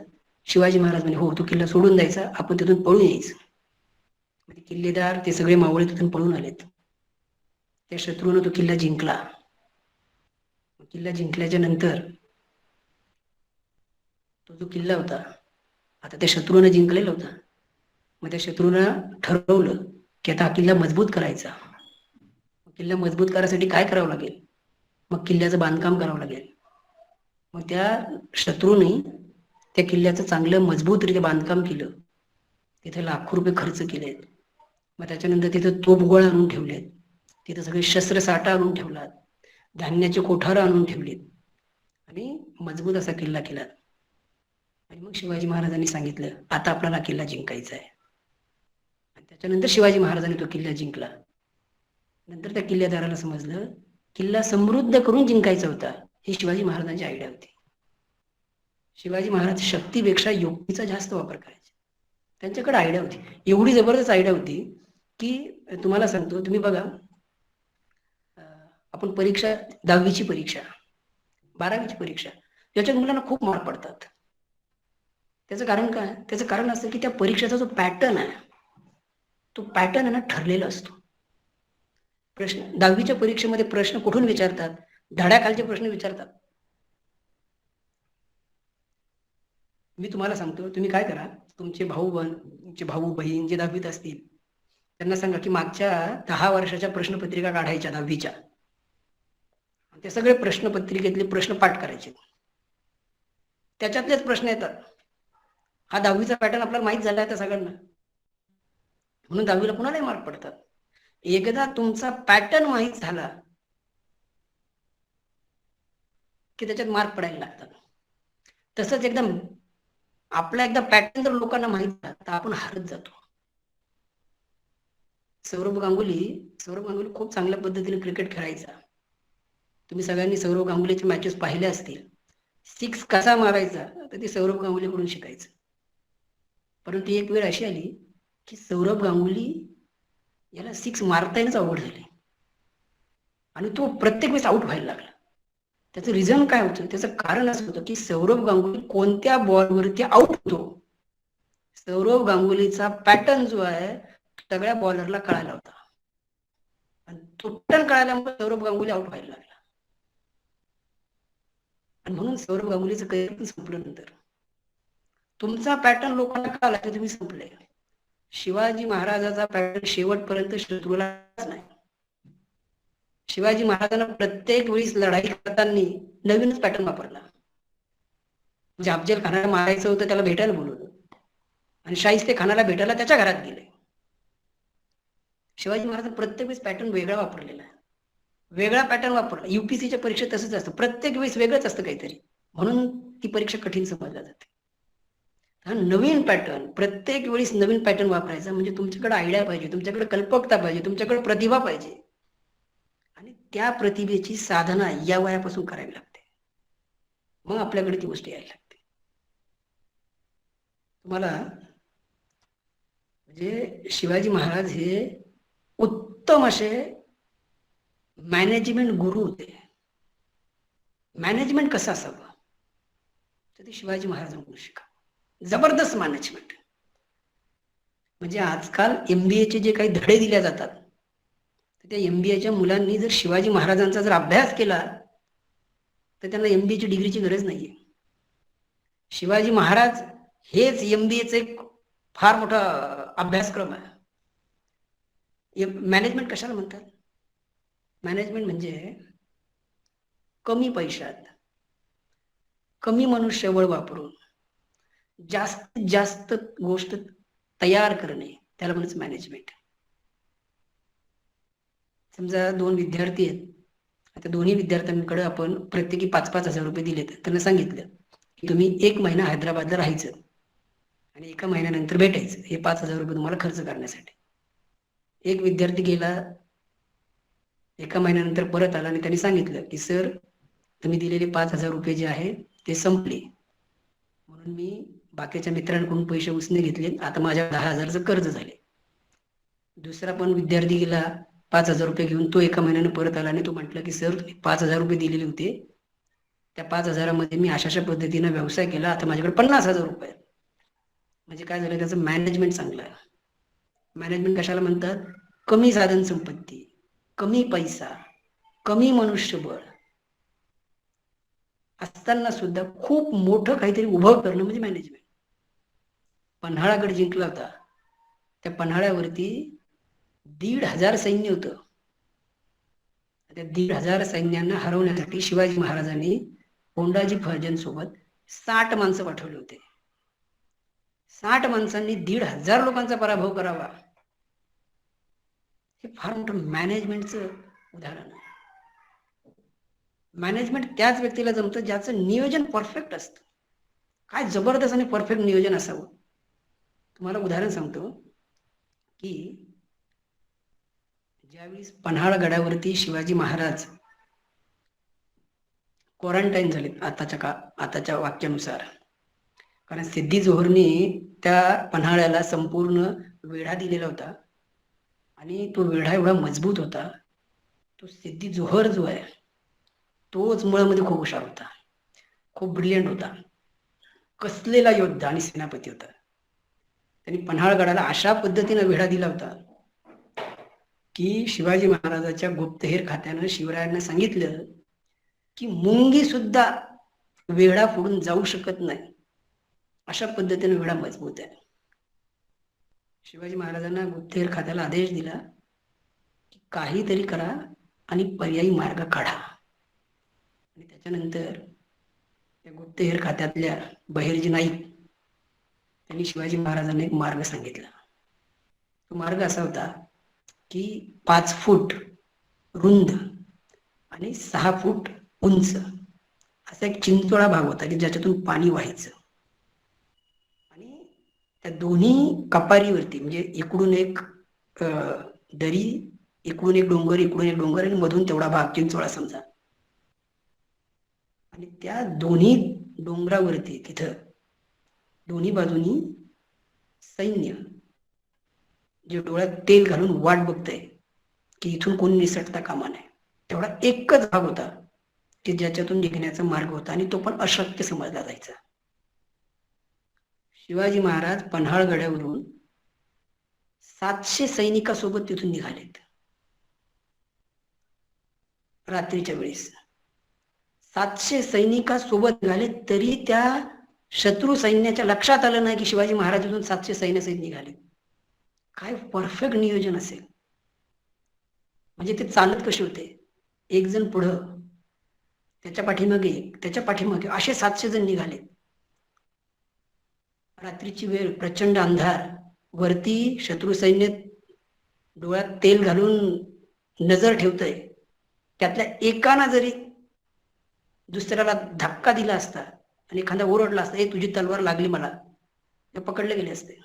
[SPEAKER 3] शिवाजी महाराज म्हणे, हो, तो किल्ला सोडून द्यायचा, आपण तिथून पळून यायचं. किल्लेदार ते सगळे मावळे तिथून पळून आलेत. त्या शत्रूनं तो किल्ला जिंकला. किल्ला जिंकल्याच्या नंतर तो जो किल्ला होता, आता त्या शत्रूनं जिंकलेला होता. मग त्या शत्रूनं ठरवलं की आता हा किल्ला मजबूत करायचा. किल्ला मजबूत करायसाठी काय करावं लागेल? मग किल्ल्याचं बांधकाम करावं लागेल. मग त्या शत्रूने त्या किल्ल्याचं चांगलं मजबूतरित्या बांधकाम केलं. तिथे लाखो रुपये खर्च केलेत. मग त्याच्यानंतर तिथं तोफगोळा आणून ठेवलेत, तिथं सगळे शस्त्रसाठा आणून ठेवलात, धान्याचे कोठारं आणून ठेवलीत आणि मजबूत असा किल्ला केला. आणि मग शिवाजी महाराजांनी सांगितलं, आता आपल्याला किल्ला जिंकायचा आहे. आणि त्याच्यानंतर शिवाजी महाराजांनी तो किल्ला जिंकला. नंतर त्या किल्लेदाराला समजलं, किल्ला समृद्ध करून जिंकायचा होता. ही शिवाजी महाराजांची आयडिया होती. शिवाजी महाराज शक्तीपेक्षा युक्तीचा जास्त वापर करायचे. त्यांच्याकडे आयडिया होती, एवढी जबरदस्त आयडिया होती की तुम्हाला सांगतो. तुम्ही बघा, आपण परीक्षा, 10वीची परीक्षा, 12वीची परीक्षा, याच्यात मुलांना खूप मार्क पडतात. त्याचं कारण काय? त्याचं कारण असतं की त्या परीक्षेचा जो पॅटर्न आहे, तो पॅटर्न आहे ना, ठरलेला असतो. प्रश्न 10वीच्या परीक्षेमध्ये प्रश्न कुठून विचारतात? धड्याखालचे प्रश्न विचारतात. मी तुम्हाला सांगतो, तुम्ही काय करा, तुमचे भाऊ बहीण जे 10वीत असतील त्यांना सांगा की मागच्या 10 वर्षाच्या प्रश्नपत्रिका काढायच्या 10वीच्या. ते सगळे प्रश्नपत्रिकेतले प्रश्न पाठ करायचे. त्याच्यातलेच प्रश्न येतात. हा 10वीचा पॅटर्न आपल्याला माहित झाला आहे त्या सगळ्यांना, म्हणून 10वीला कुणालाही मार्क पडतात. एकदा तुमचा पॅटर्न माहित झाला की त्याच्यात मार्क पडायला लागतात. तसंच एकदम एकदा पॅटर्न जर लोकांना माहित झाला तर आपण हारत जातो. सौरभ गांगुली खूप चांगल्या पद्धतीने क्रिकेट खेळायचा. तुम्ही सगळ्यांनी सौरभ गांगुलीचे मॅचेस पाहिले असतील. 6 कसा मारायचा तर ते सौरभ गांगुलीकडून शिकायचं. परंतु एक वेळ अशी आली की सौरभ गांगुली याला 6 मारता येणंच अवघड झाले आणि तो प्रत्येक वेळेस आउट व्हायला लागला. त्याचं रिझन काय होतं? त्याचं कारण असं होतं की सौरभ गांगुली कोणत्या बॉलवरती आउट होतो, सौरभ गांगुलीचा पॅटर्न जो आहे सगळ्या बॉलरला कळायला होता आणि तो पॅटर्न कळाल्यामुळे सौरभ गांगुली आउट व्हायला लागला. आणि म्हणून सौरभ गांगुलीचं करिअर पण संपलं. नंतर तुमचा पॅटर्न लोकांना कळाला की तुम्ही संपले. शिवाजी महाराजाचा पॅटर्न शेवटपर्यंत शत्रूलाच नाही. शिवाजी महाराजांना प्रत्येक वेळीस लढाई करताना नवीनच पॅटर्न वापरला. म्हणजे अफजल खानाला मारायचं होतं, त्याला भेटायला बोलवलं आणि शाहिस्ते खानाला भेटायला त्याच्या घरात गेले. शिवाजी महाराजांनी प्रत्येक वेळेस पॅटर्न वेगळा वापरलेला आहे, वेगळा पॅटर्न वापरला. युपीसीच्या परीक्षेत तसंच असतं, प्रत्येक वेळेस वेगळंच असतं काहीतरी, म्हणून ती परीक्षा कठीण समजल्या जाते. हा नवीन पॅटर्न, प्रत्येक वेळेस नवीन पॅटर्न वापरायचा. म्हणजे तुमच्याकडे आयडिया पाहिजे, तुमच्याकडे कल्पकता पाहिजे, तुमच्याकडे प्रतिभा पाहिजे आणि त्या प्रतिभेची साधना या वयापासून करावी लागते. मग आपल्याकडे ती गोष्ट यायला लागते. तुम्हाला म्हणजे शिवाजी महाराज हे उत्तम असे मॅनेजमेंट गुरु होते. मॅनेजमेंट कसं असावं तर ते शिवाजी महाराजांकडून शिका. जबरदस्त मॅनेजमेंट. म्हणजे आजकाल MBA चे जे काही धडे दिले जातात, तर त्या MBAच्या मुलांनी जर शिवाजी महाराजांचा जर अभ्यास केला तर त्यांना MBA ची डिग्रीची गरज नाहीये. शिवाजी महाराज हेच MBAचे एक फार मोठा अभ्यासक्रम आहे. मॅनेजमेंट कशाला म्हणतात? मॅनेजमेंट म्हणजे कमी पैशात कमी मनुष्यबळ वापरून जास्तीत जास्त गोष्ट तयार करणे, त्याला म्हणायचं मॅनेजमेंट. समजा 2 विद्यार्थी आहेत. आता दोन्ही विद्यार्थ्यांकडे आपण प्रत्येकी 5-5 हजार रुपये दिले. त्यांना सांगितलं की तुम्ही 1 महिना हैदराबादला राहायचं आणि 1 महिन्यानंतर भेटायचं. हे 5,000 रुपये तुम्हाला खर्च करण्यासाठी. एक विद्यार्थी गेला, 1 महिन्यानंतर परत आला आणि त्यांनी सांगितलं की सर, तुम्ही दिलेले 5,000 रुपये जे आहे ते संपले, म्हणून मी बाकीच्या मित्रांकडून पैसे उसने घेतले, आता माझ्या 10,000चं कर्ज झाले. दुसरा पण विद्यार्थी गेला 5,000 रुपये घेऊन, तो 1 महिन्याने परत आला आणि तो म्हटला की सर, तुम्ही 5,000 रुपये दिलेले होते, त्या 5,000मध्ये मी अशा पद्धतीने व्यवसाय केला, आता माझ्याकडे 50,000 रुपये आहेत. म्हणजे काय झालं, त्याचं मॅनेजमेंट चांगलं आहे. मॅनेजमेंट कशाला म्हणतात? कमी साधन संपत्ती, कमी पैसा, कमी मनुष्यबळ असताना सुद्धा खूप मोठं काहीतरी उभं करणं म्हणजे मॅनेजमेंट. पन्हाळागड जिंकला होता. त्या पन्हाळ्यावरती 1,500 सैन्य होतं. त्या 1,500 सैन्यांना हरवण्यासाठी शिवाजी महाराजांनी कोंडाजी फर्जन सोबत 60 माणसं पाठवले होते. 60 माणसांनी 1,500 लोकांचा पराभव करावा, हे फार मोठं मॅनेजमेंटचं उदाहरण आहे. मॅनेजमेंट त्याच व्यक्तीला जमतं ज्याचं नियोजन परफेक्ट असतं. काय जबरदस्त आणि परफेक्ट नियोजन असावं. तुम्हाला उदाहरण सांगतो की ज्यावेळेस पन्हाळगडावरती शिवाजी महाराज क्वारंटाईन झाले आताच्या वाक्यानुसार, कारण सिद्धी जोहरने त्या पन्हाळ्याला संपूर्ण वेढा दिलेला होता आणि तो वेढा एवढा मजबूत होता. तो सिद्धी जोहर जो आहे तोच मुळामध्ये खूप हुशार होता, खूप ब्रिलियंट होता, कसलेला योद्धा आणि सेनापती होता. त्यांनी पन्हाळगडाला अशा पद्धतीने वेढा दिला होता की शिवाजी महाराजाच्या गुप्तहेर खात्यानं शिवरायांना सांगितलं की मुंगी सुद्धा वेढा फोडून जाऊ शकत नाही, अशा पद्धतीने वेढा मजबूत आहे. शिवाजी महाराजांना गुप्तहेर खात्याला आदेश दिला की काहीतरी करा आणि पर्यायी मार्ग काढा. आणि त्याच्यानंतर त्या गुप्तहेर खात्यातल्या बहिर्जी नाईक त्यांनी शिवाजी महाराजांना एक मार्ग सांगितला. तो मार्ग असा होता की 5 फूट रुंद आणि 6 फूट उंच असा एक चिंचोळा भाग होता की ज्याच्यातून पाणी व्हायचं. आणि त्या दोन्ही कपारीवरती म्हणजे इकडून एक दरी, इकडून एक डोंगर, इकडून एक डोंगर आणि मधून तेवढा भाग चिंचोळा समजा. आणि त्या दोन्ही डोंगरावरती तिथं दोन्ही बाजूनी सैन्य जे डोळ्यात तेल घालून वाट बघतंय की इथून कोणी निसटता कामा नये, तेवढा एकच भाग होता की ज्याच्यातून निघण्याचा मार्ग होता आणि तो पण अशक्य समजला जायचा. शिवाजी महाराज पन्हाळगडावरून 700 सैनिकासोबत तिथून निघालेत. रात्रीच्या वेळेस 700 सैनिकासोबत निघाले, तरी त्या शत्रू सैन्याच्या लक्षात आलं नाही की शिवाजी महाराज तिथून 700 सैन्यासहित निघाले. काय परफेक्ट नियोजन असेल. म्हणजे ते चालत कसे होते, एक जण पुढं, त्याच्या पाठीमागे एक, त्याच्या पाठीमागे असे 700 जण निघाले. रात्रीची वेळ, प्रचंड अंधार, वरती शत्रू सैन्य डोळ्यात तेल घालून नजर ठेवतंय. त्यातल्या एकाना जरी दुसऱ्याला धक्का दिला असता आणि एखादा ओरडला असता, ए तुझी तलवार लागली मला, ते पकडले गेले असते.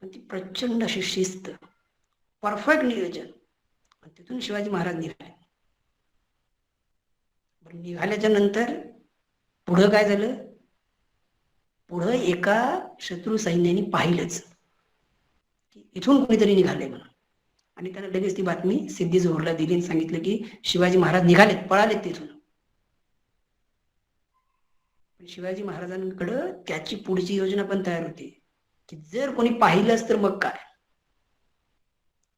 [SPEAKER 3] पण ती प्रचंड अशी शिस्त, परफेक्ट नियोजन. तिथून शिवाजी महाराज निघाले. निघाल्याच्या नंतर पुढं काय झालं, पुढं एका शत्रू सैन्याने पाहिलंच की इथून कोणीतरी निघाले म्हणून. आणि त्यानं लगेच ती बातमी सिद्धी जोहरला दिली आणि सांगितलं की शिवाजी महाराज निघालेत, पळालेत तिथून. पण शिवाजी महाराजांकडं त्याची पुढची योजना पण तयार होती की जर कोणी पाहिलंच तर मग काय.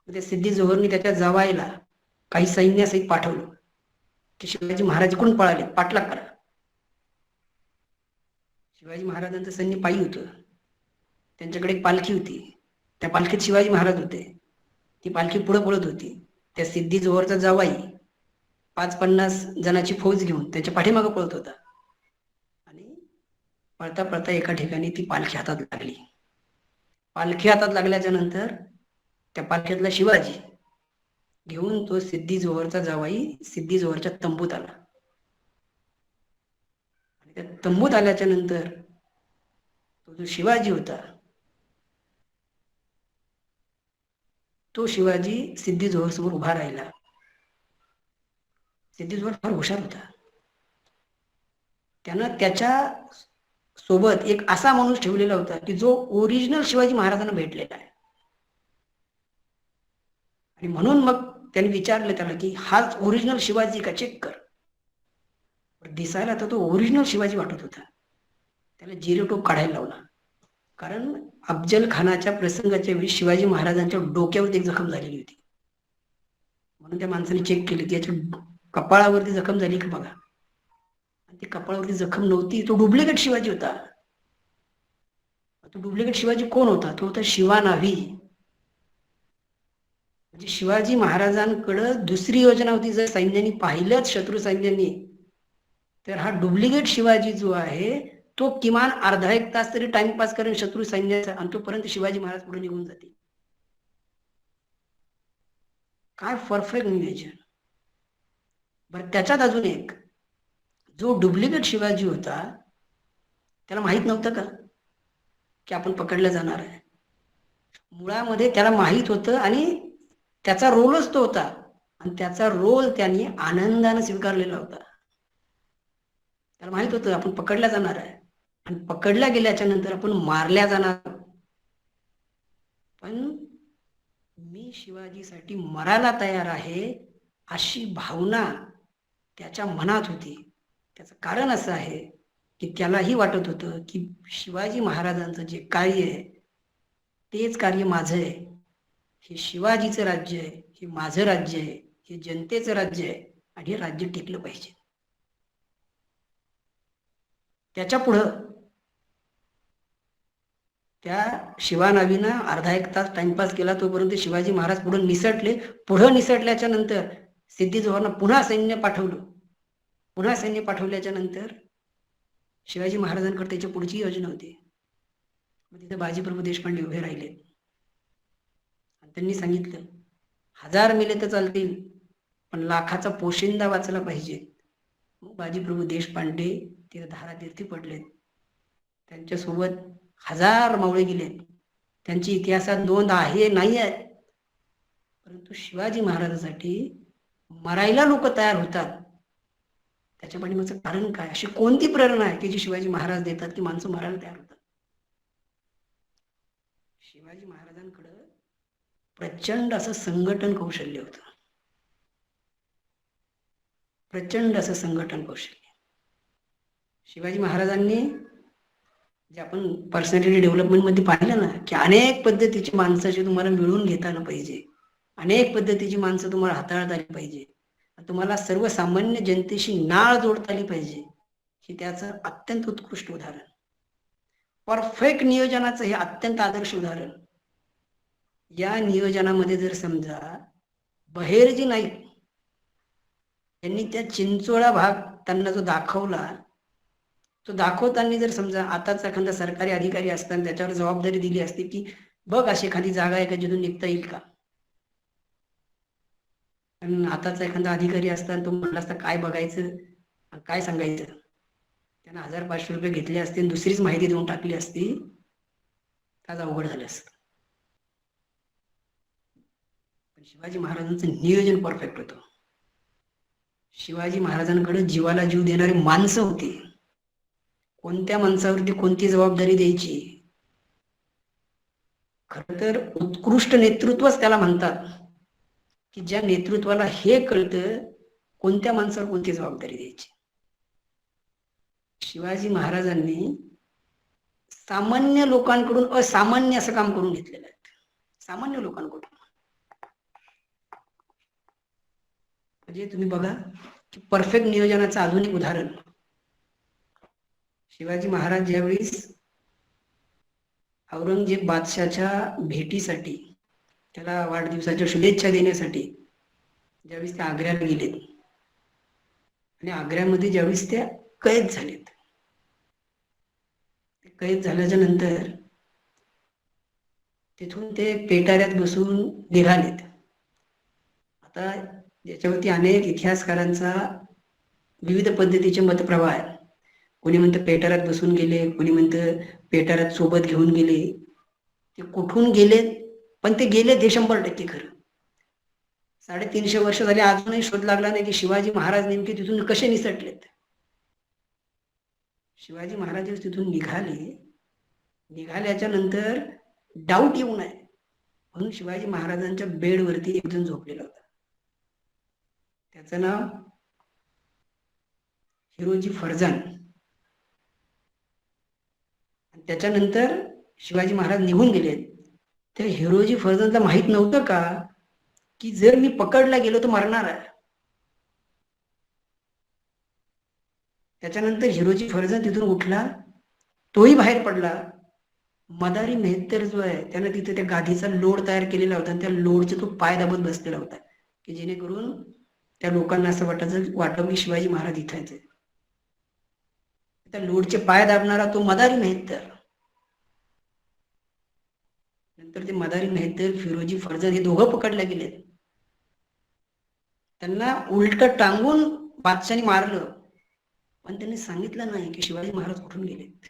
[SPEAKER 3] त्या सिद्धी जोहरनी त्याच्या जावायला काही सैन्यासहित पाठवलं की शिवाजी महाराज इकडून पळाले, पाठलाग करा. शिवाजी महाराजांचं सैन्य पायी होतं, त्यांच्याकडे एक पालखी होती, त्या पालखीत शिवाजी महाराज होते. ती पालखी पुढे पळत होती. त्या सिद्धी जोहरचा जावाई 50 जणांची फौज घेऊन त्याच्या पाठीमागे पळत होता आणि पळता पळता एका ठिकाणी ती पालखी हातात लागली. पालखी हातात लागल्याच्या नंतर त्या पालखीतला शिवाजी घेऊन तो सिद्धी जोहरचा जावाई सिद्धी जोहरच्या तंबूत आला. आणि त्या तंबूत आल्याच्या नंतर तो जो शिवाजी होता तो शिवाजी सिद्धी जोहर समोर उभा राहिला. सिद्धी जोहर फार हुशार होता. त्यानं त्याच्या सोबत एक असा माणूस ठेवलेला होता की जो ओरिजिनल शिवाजी महाराजांना भेटलेला आहे. आणि म्हणून मग त्यांनी विचारलं त्याला की हाच ओरिजिनल शिवाजी का, चेक कर. दिसायला तर तो ओरिजिनल शिवाजी वाटत होता. त्याला जिरेटोप काढायला लावला, कारण अफजल खानाच्या प्रसंगाच्या वेळी शिवाजी महाराजांच्या डोक्यावरती एक जखम झालेली होती. म्हणून त्या माणसाने चेक केली की याच्या कपाळावरती जखम झाली का बघा. आणि ती कपाळावरती जखम नव्हती, तो डुप्लिकेट शिवाजी होता. तो डुप्लिकेट शिवाजी कोण होता? तो होता शिवानाभी. म्हणजे शिवाजी महाराजांकडं दुसरी योजना होती. जर सैन्याने पाहिलंच शत्रू सैन्याने तर हा डुप्लिकेट शिवाजी जो आहे तो किमान अर्धा एक तास तरी टाइमपास करेल शत्रू सैन्याचा, आणि तोपर्यंत शिवाजी महाराज पुढे निघून जातील. काय परफेक्ट नियोजन. बरं, त्याच्यात अजून एक, जो डुप्लिकेट शिवाजी होता त्याला माहित नव्हतं का की आपण पकडलं जाणार आहे. मुळामध्ये त्याला माहित होतं आणि त्याचा रोलच तो होता, आणि त्याचा रोल त्यांनी आनंदाने स्वीकारलेला होता. त्याला माहित होतं आपण पकडल्या जाणार आहे आणि पकडल्या गेल्याच्या नंतर आपण मारल्या जाणार, पण मी शिवाजीसाठी मरायला तयार आहे अशी भावना त्याच्या मनात होती. त्याचं कारण असं आहे की त्यालाही वाटत होतं की शिवाजी महाराजांचं जे कार्य आहे तेच कार्य माझं आहे. हे शिवाजीचं राज्य आहे, हे माझं राज्य आहे, हे जनतेचं राज्य आहे, आणि हे राज्य टिकलं पाहिजे. त्याच्या पुढं त्या शिवानावीनं अर्धा एक तास टाइमपास केला, तोपर्यंत शिवाजी महाराज पुढे निसटले. पुढं निसटल्याच्या नंतर सिद्धी जोहरनं पुन्हा सैन्य पाठवलं. पुन्हा सैन्य पाठवल्याच्या नंतर शिवाजी महाराजांकडे त्याची पुढची योजना होती. मग तिथे बाजीप्रभू देशपांडे उभे राहिले आणि त्यांनी सांगितलं 1000 मेले तर चालतील, पण लाखाचा पोशिंदा वाचला पाहिजे. मग बाजीप्रभू देशपांडे तिथे धारातीर्थी पडलेत. त्यांच्यासोबत 1000 मावळे गेलेत. त्यांची इतिहासात नोंद आहे नाही आहे, परंतु शिवाजी महाराजांसाठी मरायला लोक तयार होतात. त्याच्या पाठीमागचं कारण काय? अशी कोणती प्रेरणा आहे की जी शिवाजी महाराज देतात की माणसं मरायला तयार होतात? शिवाजी महाराजांकडं प्रचंड असं संघटन कौशल्य होतं. प्रचंड असं संघटन कौशल्य. शिवाजी महाराजांनी जे आपण पर्सनॅलिटी डेव्हलपमेंट मध्ये पाहिलं ना की अनेक पद्धतीची माणसाची तुम्हाला मिळून घेता आलं पाहिजे, अनेक पद्धतीची माणसं तुम्हाला हाताळता आली पाहिजे, तुम्हाला सर्वसामान्य जनतेशी नाळ जोडता आली पाहिजे, ही त्याचं अत्यंत उत्कृष्ट उदाहरण. परफेक्ट नियोजनाचं हे अत्यंत आदर्श उदाहरण. या नियोजनामध्ये जर समजा बहेरजी नाईक यांनी त्या चिंचोळा भाग त्यांना जो दाखवला, तो दाखवताना जर समजा आताच एखादा सरकारी अधिकारी असताना त्याच्यावर जबाबदारी दिली असती की बघ अशी एखादी जागा आहे का जिथून निघता येईल का, आणि आताचा एखादा अधिकारी असताना तो म्हटला असता काय बघायचं काय सांगायचं, त्यांना 1000-500 रुपये घेतले असते आणि दुसरीच माहिती देऊन टाकली असती, आज अवघड झालं असतं. पण शिवाजी महाराजांचं नियोजन परफेक्ट होतं. शिवाजी महाराजांकडे जीवाला जीव देणारी माणसं होती. कोणत्या माणसावरती कोणती जबाबदारी द्यायची, खर तर उत्कृष्ट नेतृत्वच त्याला म्हणतात की ज्या नेतृत्वाला हे कळतं कोणत्या माणसावर कोणती जबाबदारी द्यायची. शिवाजी महाराजांनी सामान्य लोकांकडून असामान्य असं काम करून घेतलेलं आहे. सामान्य लोकांकडून म्हणजे तुम्ही बघा की परफेक्ट नियोजनाचं आधुनिक उदाहरण, शिवाजी महाराज ज्यावेळेस औरंगजेब बादशाच्या भेटीसाठी, त्याला वाढदिवसाच्या शुभेच्छा देण्यासाठी ज्यावेळेस ते आग्र्याला गेलेत आणि आग्र्यामध्ये ज्यावेळेस त्या कैद झालेत, कैद झाल्याच्या नंतर तिथून ते पेटाऱ्यात बसून निघालेत. आता याच्यावरती अनेक इतिहासकारांचा विविध पद्धतीचे मतप्रवाह आहेत. कोणी म्हणतं पेटाऱ्यात बसून गेले, कोणी म्हणतं पेटाऱ्यात सोबत घेऊन गेले. ते कुठून गेलेत, पण ते गेलेत हे 100% खरं. 350 वर्ष झाले अजूनही शोध लागला नाही की शिवाजी महाराज नेमके तिथून कसे निसटलेत. शिवाजी महाराज तिथून निघाल्याच्या नंतर डाऊट येऊ नये म्हणून शिवाजी महाराजांच्या बेडवरती एक जण झोपलेला होता. त्याचं नाव हिरोजी फर्जंद. त्याच्यानंतर शिवाजी महाराज निघून गेले. त्या हिरोजी फर्जंदला माहित नव्हतं का की जर मी पकडला गेलो तर मरणार आहे. त्याच्यानंतर हिरोजी फर्जंद तिथून उठला, तोही बाहेर पडला. मदारी मेहतर जो आहे त्यानं तिथे त्या गादीचा लोड तयार केलेला होता आणि त्या लोडचे तो पाय दाबत बसलेला होता की जेणेकरून त्या लोकांना असं वाटावं की शिवाजी महाराज इथे आहेत. त्या लोडचे पाय दाबणारा तो मदारी मेहतर. नंतर ते मदारी मेहतर, फिरोजी फर्जंद हे दोघं पकडले गेले. त्यांना उलट टांगून बादशाने मारलं, पण त्यांनी सांगितलं नाही की शिवाजी महाराज कुठून गेलेत.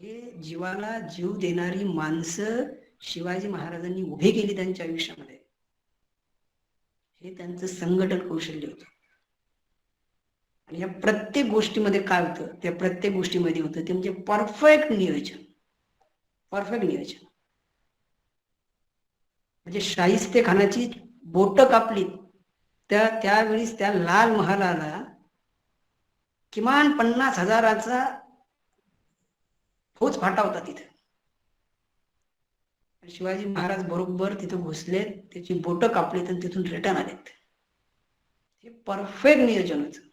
[SPEAKER 3] हे जीवाला जीव देणारी माणसं शिवाजी महाराजांनी उभे केली त्यांच्या आयुष्यामध्ये. हे त्यांचं संघटन कौशल्य होतं. आणि या प्रत्येक गोष्टीमध्ये काय होतं, त्या प्रत्येक गोष्टीमध्ये होतं ते म्हणजे परफेक्ट नियोजन. परफेक्ट नियोजन म्हणजे शाहिस्ते खानाची बोट कापली त्यावेळेस त्या लाल महालाला किमान 50,000चा फौज फाटा होता तिथे. शिवाजी महाराज बरोबर तिथे घुसले, त्याची बोट कापली आणि तिथून रिटर्न आलेत. हे परफेक्ट नियोजन होतं.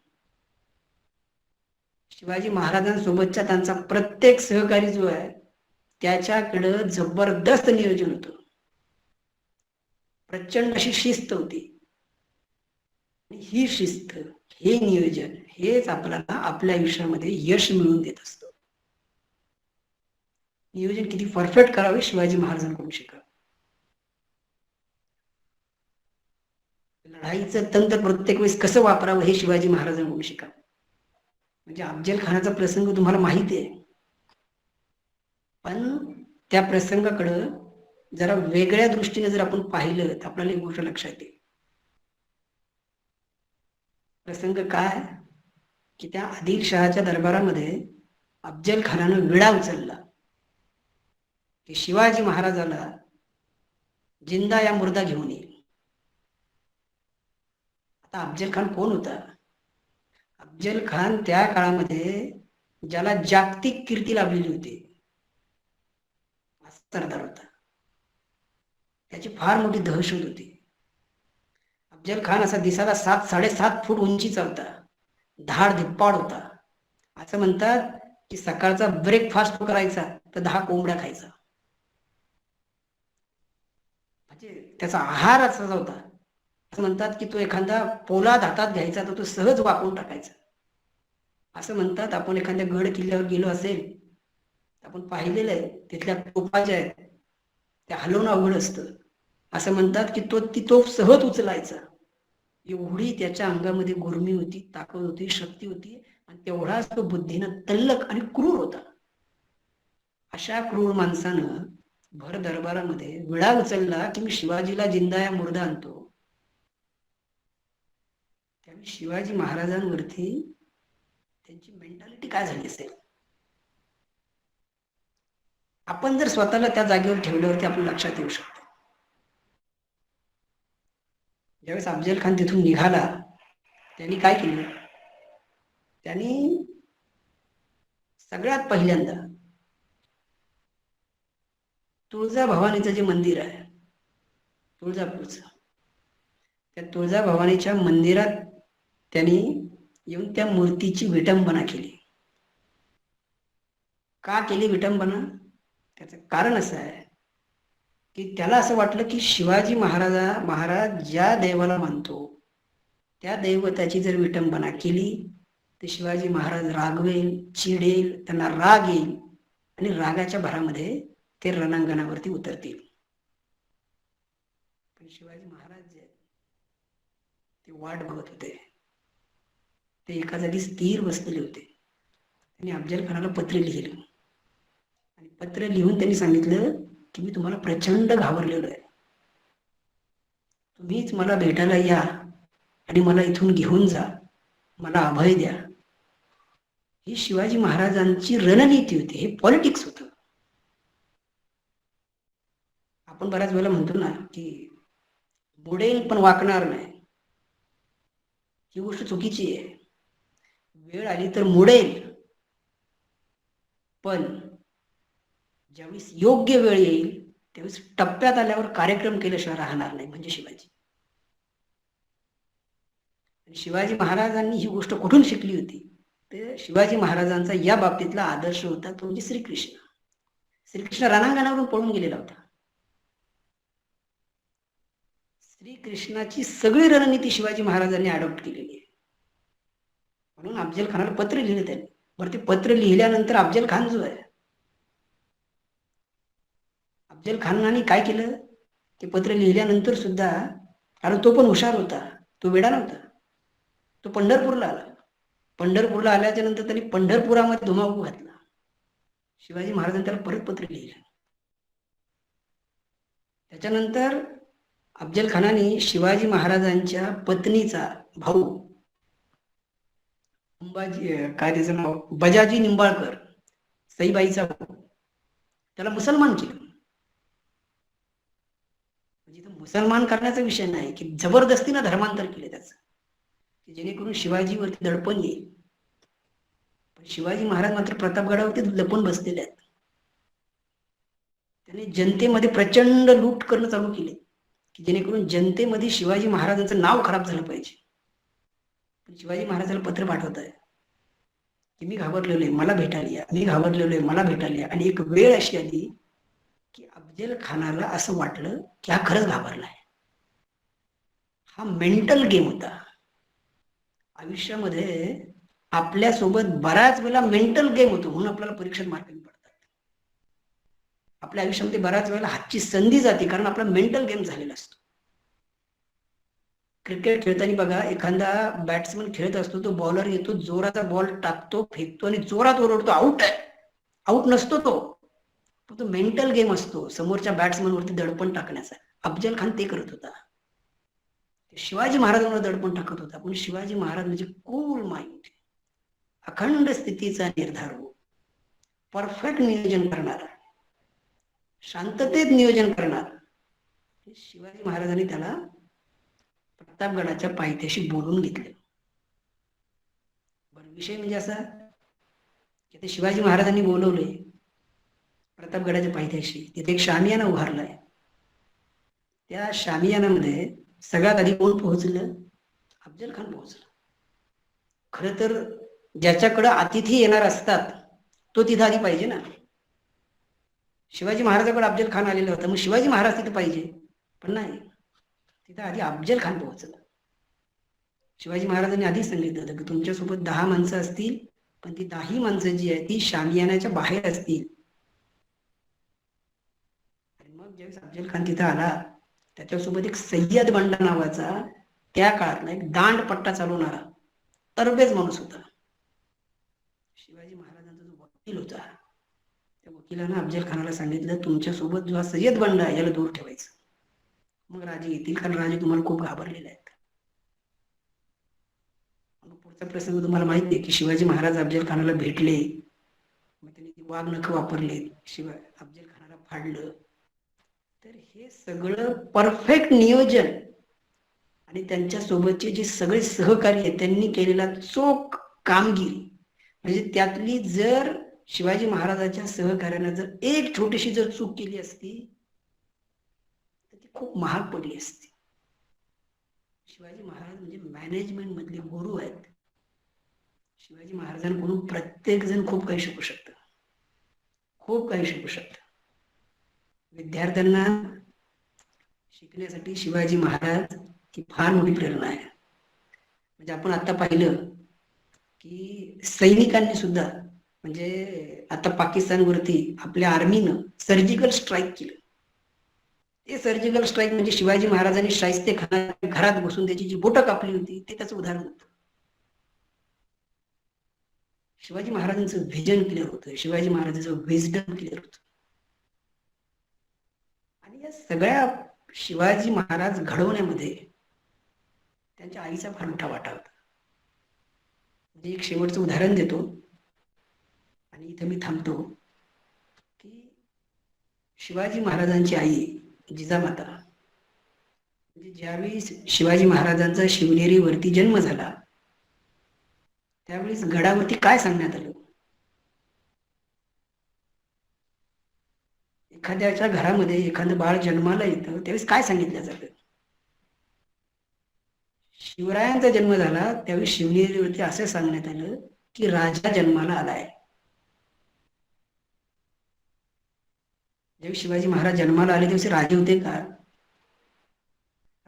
[SPEAKER 3] शिवाजी महाराजांसोबतचा त्यांचा प्रत्येक सहकारी जो आहे त्याच्याकडं जबरदस्त नियोजन होतं. प्रचंड अशी शिस्त होती. ही शिस्त, हे नियोजन, हेच आपल्याला आपल्या आयुष्यामध्ये यश मिळवून देत असतं. नियोजन किती परफेक्ट करावे शिवाजी महाराजांकडून शिका. लढाईचं तंत्र प्रत्येक वेळेस कसं वापरावं हे शिवाजी महाराजांकडून शिका. म्हणजे अफजल खानाचा प्रसंग तुम्हाला माहिती आहे, पण त्या प्रसंगाकडं जरा वेगळ्या दृष्टीने जर आपण पाहिलं तर आपल्याला एक गोष्ट लक्षात येईल. प्रसंग काय की त्या आदिलशहाच्या दरबारामध्ये अफजल खानानं विडा उचलला की शिवाजी महाराजाला जिंदा या मुर्दा घेऊन येईल. आता अफजल खान कोण होता? अफजल खान त्या काळामध्ये ज्याला जागतिक कीर्ती लाभलेली होती सरदार होता. त्याची फार मोठी दहशत होती. अफजल खान असा दिसायला 7-7.5 फूट उंचीचा होता, धाड धिप्पाड होता. असं म्हणतात की सकाळचा ब्रेकफास्ट करायचा तर 10 कोंबड्या खायचा. म्हणजे त्याचा आहार असा होता. असं म्हणतात की तो एखादा पोलाद हातात घ्यायचा तर तो सहज वाकून टाकायचा. असं म्हणतात आपण एखाद्या गड किल्ल्यावर गेलो असेल, आपण पाहिलेलं आहे तिथल्या तोफा ज्या आहेत त्या हलवणं अवघड असतं. असं म्हणतात की ती तोफ सहज उचलायचा. एवढी त्याच्या अंगामध्ये गुर्मी होती, ताकद होती, शक्ती होती आणि तेवढाच तो बुद्धीनं तल्लख आणि क्रूर होता. अशा क्रूर माणसानं भर दरबारामध्ये विडा उचलला की मी शिवाजीला जिंदा या मुर्दा आणतो. त्यामुळे शिवाजी महाराजांवरती त्यांची मेंटॅलिटी काय झाली असेल, आपण जर स्वतःला त्या जागेवर ठेवल्यावरती आपल्या लक्षात येऊ शकतो. ज्यावेळेस अफजल खान तिथून निघाला त्यांनी काय केलं, त्यांनी सगळ्यात पहिल्यांदा तुळजाभवानीचं जे मंदिर आहे तुळजापूरचं, त्या तुळजाभवानीच्या मंदिरात त्यांनी येऊन त्या मूर्तीची विटंबना केली. का केली विटंबना? त्याचं कारण असं आहे की त्याला असं वाटलं की शिवाजी महाराज ज्या देवाला मानतो त्या दैवताची जर विटंबना केली तर शिवाजी महाराज रागवेल, चिडेल, त्यांना राग येईल आणि रागाच्या भरामध्ये ते रणांगणावरती उतरतील. पण शिवाजी महाराज जे ते वाट बघत होते, ते एका जागी स्थिर बसलेले होते. त्यांनी अफजल खानाला पत्र लिहिलं आणि पत्र लिहून त्यांनी सांगितलं की मी तुम्हाला प्रचंड घाबरलेलो आहे, तुम्हीच मला भेटायला या आणि मला इथून घेऊन जा, मला अभय द्या. ही शिवाजी महाराजांची रणनीती होती, हे पॉलिटिक्स होतं. आपण बऱ्याच वेळेला म्हणतो ना की मोडेल पण वाकणार नाही, ही गोष्ट चुकीची आहे. वेळ आली तर मोडेल, पण ज्यावेळेस योग्य वेळ येईल त्यावेळेस टप्प्यात आल्यावर कार्यक्रम केल्याशिवाय राहणार नाही, म्हणजे शिवाजी. शिवाजी महाराजांनी ही गोष्ट कुठून शिकली होती? तर शिवाजी महाराजांचा या बाबतीतला आदर्श होता तो म्हणजे श्रीकृष्ण. श्रीकृष्ण रणांगणावरून पळून गेलेला होता. श्रीकृष्णाची सगळी रणनीती शिवाजी महाराजांनी अडॉप्ट केलेली आहे. म्हणून अफजल खानाला पत्र लिहिलं त्यांनी. बरं, ते पत्र लिहिल्यानंतर अफजल खान जो आहे, अफजल खानाने काय केलं? ते पत्र लिहिल्यानंतर सुद्धा, कारण तो पण हुशार होता, तो वेडा नव्हता, तो पंढरपूरला आला. पंढरपूरला आल्याच्या नंतर त्यांनी पंढरपुरामध्ये धुमाकूळ घातला. शिवाजी महाराजांनी त्याला परत पत्र लिहिलं. त्याच्यानंतर अफजल खानाने शिवाजी महाराजांच्या पत्नीचा भाऊ काय त्याचं नाव, बजाजी निंबाळकर, सईबाईचा भाऊ, त्याला मुसलमान केलं. म्हणजे इथं मुसलमान करण्याचा विषय नाही की जबरदस्तीनं धर्मांतर केले त्याचं, की जेणेकरून शिवाजीवरती दडपण येईल. पण शिवाजी महाराज मात्र प्रतापगडावरती लपून बसलेले आहेत. त्यांनी जनतेमध्ये प्रचंड लूट करणं चालू केले की जेणेकरून जनतेमध्ये शिवाजी महाराजांचं नाव खराब झालं पाहिजे. पण शिवाजी महाराजांना पत्र पाठवत आहे की मी घाबरलेलो आहे, मला भेटायला या, मी घाबरलेलो आहे, मला भेटायला या. आणि एक वेळ अशी आली की अफजल खानाला असं वाटलं की हा खरंच घाबरलाय. हा मेंटल गेम होता. आयुष्यामध्ये आपल्यासोबत बऱ्याच वेळेला मेंटल गेम होतो, म्हणून आपल्याला परीक्षेत मार्क कमी पडतात. आपल्या आयुष्यामध्ये बऱ्याच वेळेला हातची संधी जाते कारण आपला मेंटल गेम झालेला असतो. क्रिकेट खेळताना बघा, एखादा बॅट्समन खेळत असतो, तो बॉलर येतो, जोराचा बॉल टाकतो, फेकतो आणि जोरात ओरडतो, आउट आहे. आउट नसतो तो, पण तो मेंटल गेम असतो समोरच्या बॅट्समनवरती दडपण टाकण्याचा. अफजल खान ते करत होता, शिवाजी महाराजांवर दडपण टाकत होता. पण शिवाजी महाराज म्हणजे कूल माइंड, अखंड स्थितीचा निर्धार, परफेक्ट नियोजन करणारा, शांततेत नियोजन करणारा. शिवाजी महाराजांनी त्याला प्रतापगडाच्या पायथ्याशी बोलून घेतले. बरं, विषय म्हणजे असा की ते शिवाजी महाराजांनी बोलवले प्रतापगडाच्या पायथ्याशी. तिथे एक शामियाना उभारलाय. त्या शामियानामध्ये सगळ्यात आधी कोण पोहोचलं? अफजल खान पोहोचला. खरं तर ज्याच्याकडे अतिथी येणार असतात तो तिथं आधी पाहिजे ना. शिवाजी महाराजांकडे अफजल खान आलेला होता, मग शिवाजी महाराज तिथे पाहिजे, पण नाही, तिथं आधी अफजल खान पोहोचला. शिवाजी महाराजांनी आधीच सांगितलं होतं की तुमच्यासोबत 10 माणसं असतील, पण ती 10 माणसं जी आहे ती शामियानाच्या बाहेर असतील. आणि मग ज्यावेळेस अफजल खान तिथं आला, त्याच्यासोबत एक सय्यद बंडा नावाचा त्या काळातला एक दांड पट्टा चालवणारा तरबेज माणूस होता. शिवाजी महाराजांचा जो वकील होता, त्या वकिलानं अफजल खानाला सांगितलं तुमच्यासोबत जो हा सय्यद बंडा आहे याला दूर ठेवायचं, मग राजे येतील, कारण राजे तुम्हाला खूप घाबरलेले आहेत. पुढचा प्रसंग तुम्हाला माहिती आहे की शिवाजी महाराज अफजल खानाला भेटले, मग त्यांनी ती वाघ नख वापरले, अफजल खानाला फाडलं. तर हे सगळं परफेक्ट नियोजन आणि त्यांच्या सोबतचे जे सगळे सहकारी आहेत त्यांनी केलेला चोख कामगिरी. म्हणजे त्यातली जर शिवाजी महाराजांच्या सहकार्यानं जर एक छोटीशी जर चूक केली असती तर ती खूप महाग पडली असती. शिवाजी महाराज म्हणजे मॅनेजमेंट मधले गुरु आहेत. शिवाजी महाराजांकडून प्रत्येक जण खूप काही शिकू शकतं, खूप काही शिकू शकतं. विद्यार्थ्यांना शिकण्यासाठी शिवाजी महाराज ही फार मोठी प्रेरणा आहे. म्हणजे आपण आता पाहिलं की सैनिकांनी सुद्धा, म्हणजे आता पाकिस्तानवरती आपल्या आर्मीनं सर्जिकल स्ट्राईक केलं. ते सर्जिकल स्ट्राईक म्हणजे शिवाजी महाराजांनी शाहिस्ते खानाच्या घरात बसून त्याची जी बोटं कापली होती ते त्याचं उदाहरण होतं. शिवाजी महाराजांचं व्हिजन क्लिअर होतं, शिवाजी महाराजांचं विजडम क्लिअर होतं. आणि या सगळ्या शिवाजी महाराज घडवण्यामध्ये त्यांच्या आईचा फार मोठा वाटा होता. म्हणजे एक शेवटचं उदाहरण देतो आणि इथं मी थांबतो की शिवाजी महाराजांची आई जिजामाता, म्हणजे ज्यावेळी शिवाजी महाराजांचा शिवनेरीवरती जन्म झाला त्यावेळेस गडावरती काय सांगण्यात आलं? एखाद्याच्या घरामध्ये एखादं बाळ जन्माला येतं त्यावेळेस काय सांगितलं जातं? शिवरायांचा जन्म झाला त्यावेळी शिवनेरीवरती असं सांगण्यात आलं की राजा जन्माला आलाय. ज्यावेळी शिवाजी महाराज जन्माला आले त्यावेळी राजे होते का?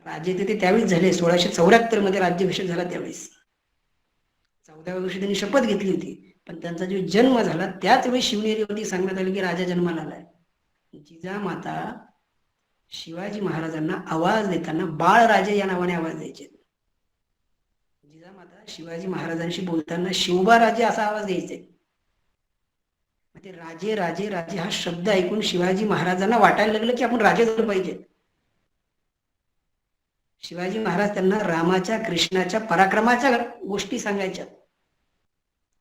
[SPEAKER 3] राजे ते त्यावेळीच झाले. 1674 मध्ये राज्याभिषेक झाला त्यावेळेस. 14व्या वर्षी त्यांनी शपथ घेतली होती, पण त्यांचा जो जन्म झाला त्याच वेळी शिवनेरीवरती सांगण्यात आलं की राजा जन्माला आलाय. जिजामाता शिवाजी महाराजांना आवाज देताना बाळराजे या नावाने आवाज द्यायचे. जिजामाता शिवाजी महाराजांशी बोलताना शिवबा राजे असा आवाज द्यायचे. म्हणजे राजे राजे राजे हा शब्द ऐकून शिवाजी महाराजांना वाटायला लागलं की आपण राजे झालं पाहिजे. शिवाजी महाराज त्यांना रामाच्या कृष्णाच्या पराक्रमाच्या गोष्टी सांगायच्या.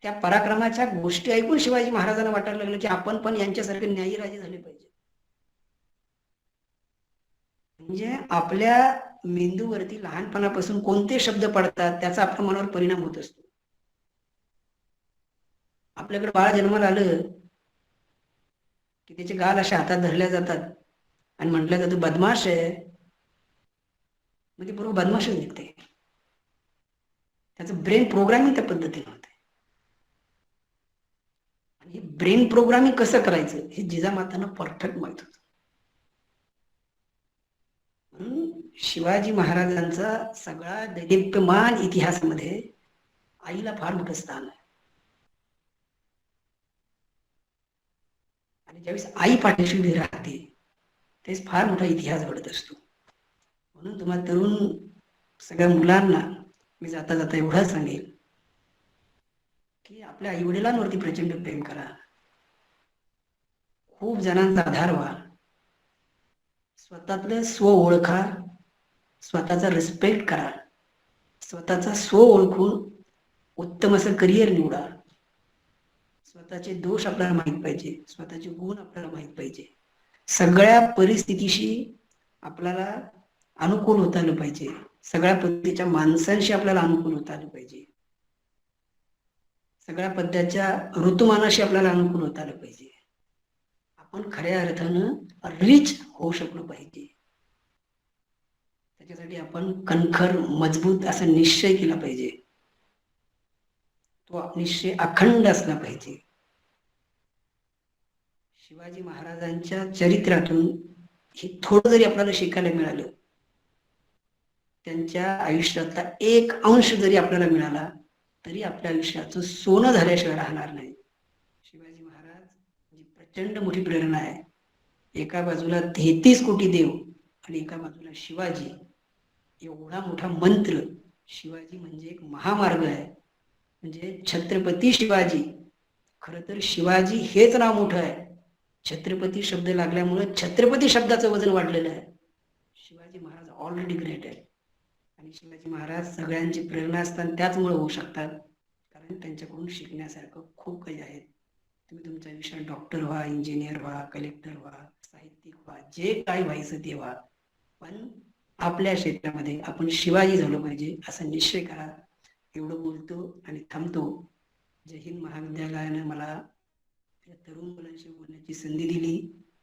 [SPEAKER 3] त्या पराक्रमाच्या गोष्टी ऐकून शिवाजी महाराजांना वाटायला लागलं की आपण पण यांच्यासारखे न्यायी राजे झाले पाहिजे. म्हणजे आपल्या मेंदूवरती लहानपणापासून कोणते शब्द पडतात त्याचा आपल्या मनावर परिणाम होत असतो. आपल्याकडे बाळ जन्माला आलं की त्याचे गाल अशा हातात धरल्या जातात आणि म्हटलं जातं बदमाश आहे, म्हणजे बरोबर बदमाशच निघते. त्याचं ब्रेन प्रोग्रामिंग त्या पद्धतीने होते. आणि ब्रेन प्रोग्रामिंग कसं करायचं हे जिजामातांना परफेक्ट माहित होतं. म्हणून शिवाजी महाराजांचा सगळा दैदिप्यमान इतिहासामध्ये आईला फार मोठं स्थान आहे. आणि ज्यावेळेस आई पाठीशी उभी राहते त्यावेळेस फार मोठा इतिहास घडत असतो. म्हणून तुम्हाला तरुण सगळ्या मुलांना मी जाता जाता एवढंच सांगेल की आपल्या आई वडिलांवरती प्रचंड प्रेम करा, खूप जणांचा आधार व्हा, स्वतःतलं स्व ओळखा, स्वतःचा रिस्पेक्ट करा, स्वतःचा स्व ओळखून उत्तम असं करिअर निवडा. स्वतःचे दोष आपल्याला माहित पाहिजे, स्वतःचे गुण आपल्याला माहित पाहिजे. सगळ्या परिस्थितीशी आपल्याला अनुकूल होता आलं पाहिजे. सगळ्या पद्धतीच्या माणसांशी आपल्याला अनुकूल होता आलं पाहिजे. सगळ्या पद्धतीच्या ऋतुमानाशी आपल्याला अनुकूल होता आलं पाहिजे. आपण खऱ्या अर्थानं रिच होऊ शकलो पाहिजे. त्याच्यासाठी आपण कणखर मजबूत असा निश्चय केला पाहिजे. तो निश्चय अखंड असला पाहिजे. शिवाजी महाराजांच्या चरित्रातून हे थोडं जरी आपल्याला शिकायला मिळालं, त्यांच्या आयुष्यातला एक अंश जरी आपल्याला मिळाला तरी आपल्या आयुष्याचं सोनं झाल्याशिवाय राहणार नाही. शिवाजी महाराज ही प्रचंड मोठी प्रेरणा आहे. एका बाजूला 33 कोटी देव आणि एका बाजूला शिवाजी, एवढा मोठा मंत्र. शिवाजी म्हणजे एक महामार्ग आहे. म्हणजे छत्रपती शिवाजी, खरं तर शिवाजी हेच नाव मोठं आहे. छत्रपती शब्द लागल्यामुळे छत्रपती शब्दाचं वजन वाढलेलं आहे. शिवाजी महाराज ऑलरेडी ग्रेट आहे. आणि शिवाजी महाराज सगळ्यांची प्रेरणा असतात त्याचमुळे होऊ शकतात, कारण त्यांच्याकडून शिकण्यासारखं खूप काही आहे. तुम्ही तुमच्या विषयात डॉक्टर व्हा, इंजिनियर व्हा, कलेक्टर व्हा, साहित्यिक व्हा, जे काय व्हायचं ते व्हा, पण आपल्या क्षेत्रामध्ये आपण शिवाजी झालो पाहिजे असा निश्चय करा. एवढं बोलतो आणि थांबतो. जय हिंद महाविद्यालयाने मला या तरुण मुलांशी बोलण्याची संधी दिली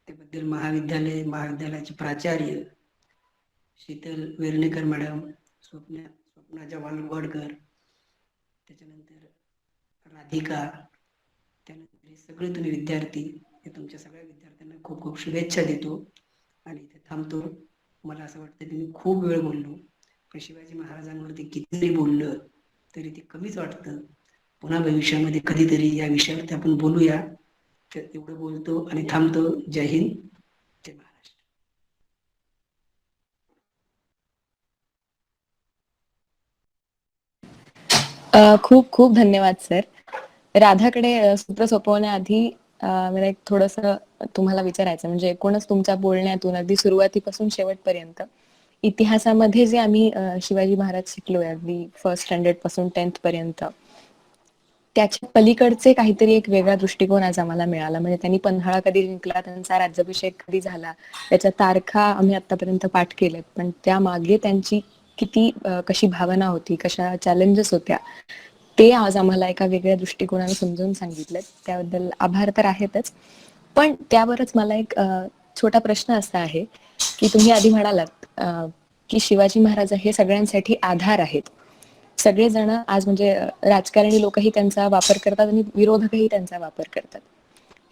[SPEAKER 3] त्याबद्दल महाविद्यालयाचे प्राचार्य शीतल वेर्णेकर मॅडम, स्वप्ना वालवडकर, त्याच्यानंतर राधिका, त्यानंतर हे सगळे तुम्ही विद्यार्थी, हे तुमच्या सगळ्या विद्यार्थ्यांना खूप खूप शुभेच्छा देतो आणि इथे थांबतो. मला असं वाटतं की मी खूप वेळ बोललो, पण शिवाजी महाराजांवरती कितीतरी बोललं तरी ते कमीच वाटतं. पुन्हा भविष्यामध्ये कधीतरी या विषयावरती आपण बोलूया. तर एवढं बोलतो आणि थांबतो. जय हिंद, जय महाराष्ट्र.
[SPEAKER 2] खूप खूप धन्यवाद सर. राधाकडे सूत्र सोपवण्याआधी मला एक थोडंसं तुम्हाला विचारायचं, म्हणजे एकूणच तुमच्या बोलण्यातून अगदी सुरुवातीपासून शेवटपर्यंत इतिहासामध्ये जे आम्ही शिवाजी महाराज शिकलोय अगदी फर्स्ट स्टँडर्ड पासून 10th पर्यंत, त्याच्या पलीकडचे काहीतरी एक वेगळा दृष्टिकोन आज आम्हाला मिळाला. म्हणजे त्यांनी पन्हाळा कधी जिंकला, त्यांचा राज्याभिषेक कधी झाला, त्याच्या तारखा आम्ही आतापर्यंत पाठ केल्यात, पण त्यामागे त्यांची किती कशी भावना होती, कशा चॅलेंजेस होत्या, ते आज आम्हाला एका वेगळ्या दृष्टिकोनाने समजून सांगितलं. त्याबद्दल आभार तर आहेतच, पण त्यावरच मला एक छोटा प्रश्न असा आहे की तुम्ही आधी म्हणालात की शिवाजी महाराज हे सगळ्यांसाठी आधार आहेत. सगळेजण आज म्हणजे राजकारणी लोकही त्यांचा वापर करतात आणि विरोधकही त्यांचा वापर करतात.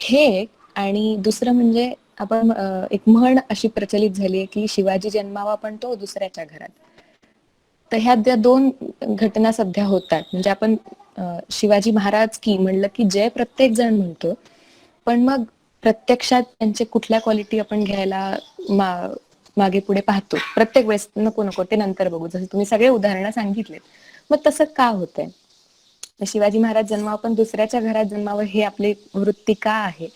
[SPEAKER 2] हे एक. आणि दुसरं म्हणजे आपण एक म्हण अशी प्रचलित झाली आहे की शिवाजी जन्मावा पण तो दुसऱ्याच्या घरात. तर ह्या ज्या दोन घटना सध्या होतात, म्हणजे आपण शिवाजी महाराज की म्हणलं की जय प्रत्येक जण म्हणतो, पण मग प्रत्यक्षात त्यांचे कुठल्या क्वालिटी आपण घ्यायला मागे पुढे पाहतो प्रत्येक वेळेस. नको नको ते नंतर बघू, जसं तुम्ही सगळे उदाहरणं सांगितलेत. मग तसं का होतंय? शिवाजी महाराज जन्मावं पण दुसऱ्याच्या घरात जन्मावं हे आपली वृत्ती का आहे?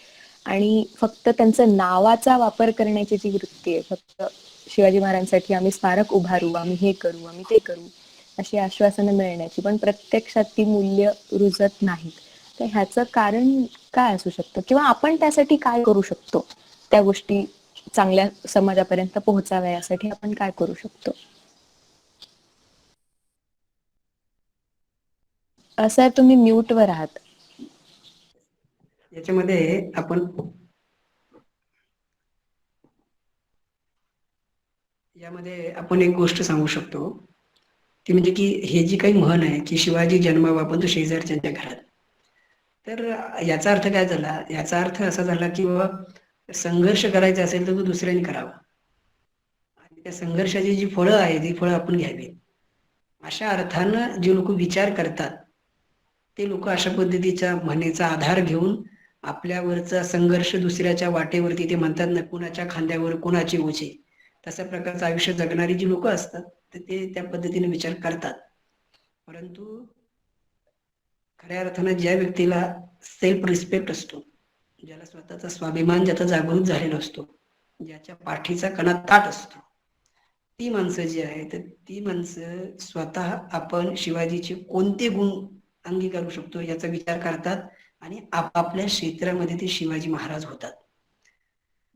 [SPEAKER 2] आणि फक्त त्यांचं नावाचा वापर करण्याची जी वृत्ती आहे, फक्त शिवाजी महाराजांसाठी आम्ही स्मारक उभारू, आम्ही हे करू, आम्ही ते करू, अशी आश्वासनं मिळण्याची, पण प्रत्यक्षात ती मूल्य रुजत नाहीत. तर ह्याचं कारण काय असू शकतं, किंवा आपण त्यासाठी काय करू शकतो? त्या गोष्टी चांगल्या समाजापर्यंत पोहोचाव्या यासाठी आपण काय करू शकतो? सर तुम्ही म्यूटवर आहात.
[SPEAKER 3] याच्यामध्ये आपण एक गोष्ट सांगू शकतो, ती म्हणजे की हे जी काही म्हण आहे की शिवाजी जन्मावा पण तो शेजारच्या घरात, तर याचा अर्थ काय झाला? याचा अर्थ असा झाला की बाबा संघर्ष करायचा असेल तर तो दुसऱ्याने करावा आणि त्या संघर्षाची जी फळं आहेत ती फळं आपण घ्यावी. अशा अर्थानं जे लोक विचार करतात ते लोक अशा पद्धतीच्या म्हणीचा आधार घेऊन आपल्यावरचा संघर्ष दुसऱ्याच्या वाटेवरती, ते म्हणतात ना, कुणाच्या खांद्यावर कुणाचे ओझे, तशा प्रकारचं आयुष्य जगणारी जी लोक असतात तर ते त्या पद्धतीने विचार करतात. परंतु खऱ्या अर्थानं ज्या व्यक्तीला सेल्फ रिस्पेक्ट असतो, ज्याला स्वतःचा स्वाभिमान ज्याचा जागृत झालेला असतो, ज्याच्या पाठीचा कणा ताठ असतो, ती माणसं जी आहेत ती माणसं स्वतः आपण शिवाजीचे कोणते गुण अंगीकारू शकतो याचा विचार करतात आणि आपापल्या क्षेत्रामध्ये ते शिवाजी महाराज होतात.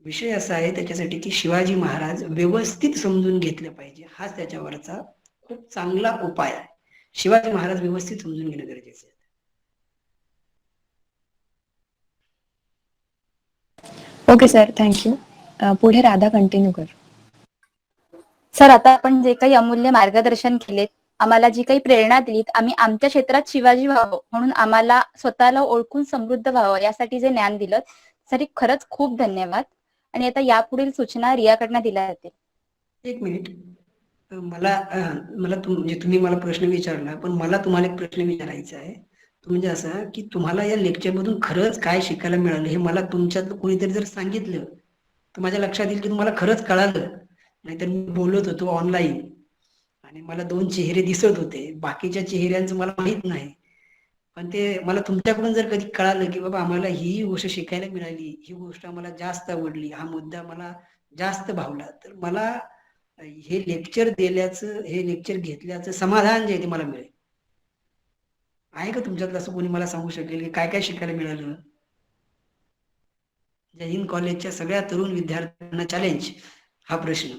[SPEAKER 3] विषय असा आहे त्याच्यासाठी की शिवाजी महाराज व्यवस्थित समजून घेतलं पाहिजे, हाच त्याच्यावरचा खूप चांगला उपाय आहे. शिवाजी महाराज व्यवस्थित समजून घेणं गरजेचं आहे.
[SPEAKER 2] Okay sir, thank you. पुढे राधा कंटिन्यू कर.
[SPEAKER 1] सर, आता आपण जे काही अमूल्य मार्गदर्शन केलेत, आम्हाला जी काही प्रेरणा दिलीत, आम्ही आमच्या क्षेत्रात शिवाजी व्हावं म्हणून आम्हाला स्वतःला ओळखून समृद्ध व्हावं यासाठी जे ज्ञान दिलं, साठी खरंच खूप धन्यवाद. आणि आता यापुढील सूचना रियाकडनं दिल्या जातील.
[SPEAKER 3] एक मिनिट, म्हणजे तुम्ही मला प्रश्न विचारला, पण मला तुम्हाला एक प्रश्न विचारायचा आहे. तो म्हणजे असा की तुम्हाला या लेक्चरमधून खरंच काय शिकायला मिळालं हे मला तुमच्यात कोणीतरी जर सांगितलं तर माझ्या लक्षात येईल की तुम्हाला खरंच कळालं. नाहीतर मी बोलत होतो ऑनलाईन आणि मला 2 चेहरे दिसत होते, बाकीच्या चेहऱ्यांचं मला माहित नाही. पण ते मला तुमच्याकडून जर कधी कळालं की बाबा आम्हाला ही गोष्ट शिकायला मिळाली, ही गोष्ट आम्हाला जास्त आवडली, हा मुद्दा मला जास्त भावला, तर मला हे लेक्चर घेतल्याचं समाधान जे आहे ते मला मिळेल. आहे का तुमच्यातलं असं कोणी मला सांगू शकेल की काय काय शिकायला मिळालं? जय हिंद कॉलेजच्या सगळ्या तरुण विद्यार्थ्यांना चॅलेंज हा प्रश्न.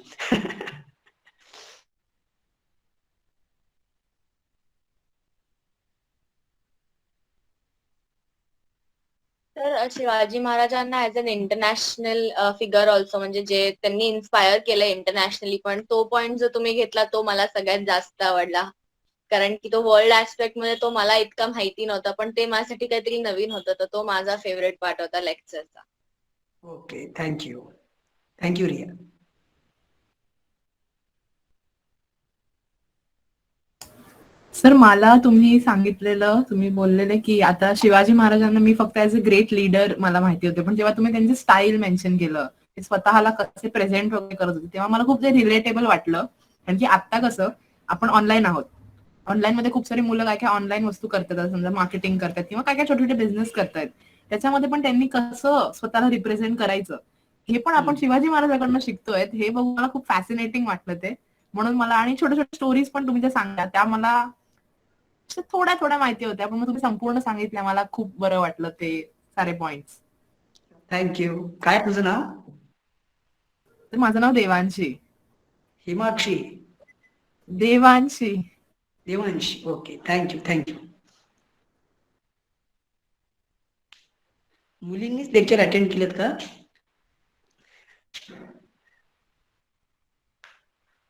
[SPEAKER 4] तर शिवाजी महाराजांना as an international figure also, म्हणजे जे त्यांनी इन्स्पायर केलं इंटरनॅशनली, पण तो पॉइंट जो तुम्ही घेतला तो मला सगळ्यात जास्त आवडला. कारण की तो वर्ल्ड ऍस्पेक्ट मध्ये तो मला इतका माहिती नव्हता, पण ते माझ्यासाठी काहीतरी नवीन होतं, तर तो माझा फेवरेट पार्ट होता लेक्चरचा.
[SPEAKER 3] Okay, thank you. Thank you Riya.
[SPEAKER 5] Sir, मला तुम्ही सांगितलेलं, तुम्ही बोललेले की आता शिवाजी महाराजांना मी फक्त ऍज अ ग्रेट लीडर मला माहिती होते, पण जेव्हा तुम्ही त्यांचे स्टाईल मेन्शन केलं, ते स्वतःला कसे प्रेझेंट वगैरे करत होते, तेव्हा मला खूप ते रिलेटेबल वाटलं. कारण की आता कसं आपण ऑनलाईन आहोत, ऑनलाईन मध्ये खूप सारी मुलं काय काय ऑनलाईन वस्तू करतात, समजा मार्केटिंग करतात किंवा काय काय छोटे छोटे बिझनेस करतायत. त्याच्यामध्ये पण त्यांनी कसं स्वतःला रिप्रेझेंट करायचं हे पण आपण शिवाजी महाराजांकडनं शिकतोय. हे बघून मला खूप फॅसिनेटिंग वाटलं ते. म्हणून मला, आणि छोट्या छोट्या स्टोरीज पण तुम्ही ज्या सांगल्या त्या मला थोड्या थोड्या माहिती होत्या, पण मग तुम्ही संपूर्ण सांगितल्या, मला खूप बरं वाटलं ते सारे पॉइंट्स.
[SPEAKER 3] थँक्यू. काय तुझं नाव?
[SPEAKER 5] तर माझं नाव Devanshi.
[SPEAKER 3] Himakshi.
[SPEAKER 5] Devanshi.
[SPEAKER 3] Devanshi. Okay, thank you. Thank you. मुलींनीच लेक्चर अटेंड केलेत का?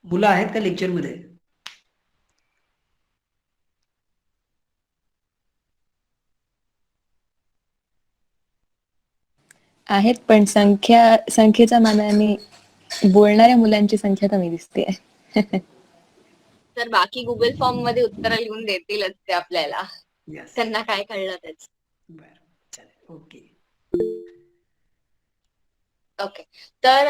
[SPEAKER 3] मुलं आहेत का लेक्चर मध्ये?
[SPEAKER 2] आहेत, पण संख्येच्या मानाने बोलणाऱ्या मुलांची संख्या कमी दिसते.
[SPEAKER 4] तर बाकी गुगल फॉर्म मध्ये उत्तर लिहून देतीलच ते आपल्याला,
[SPEAKER 3] यस.
[SPEAKER 4] त्यांना काय कळलं त्याच.
[SPEAKER 3] बर, चालेल. ओके.
[SPEAKER 4] ओके. तर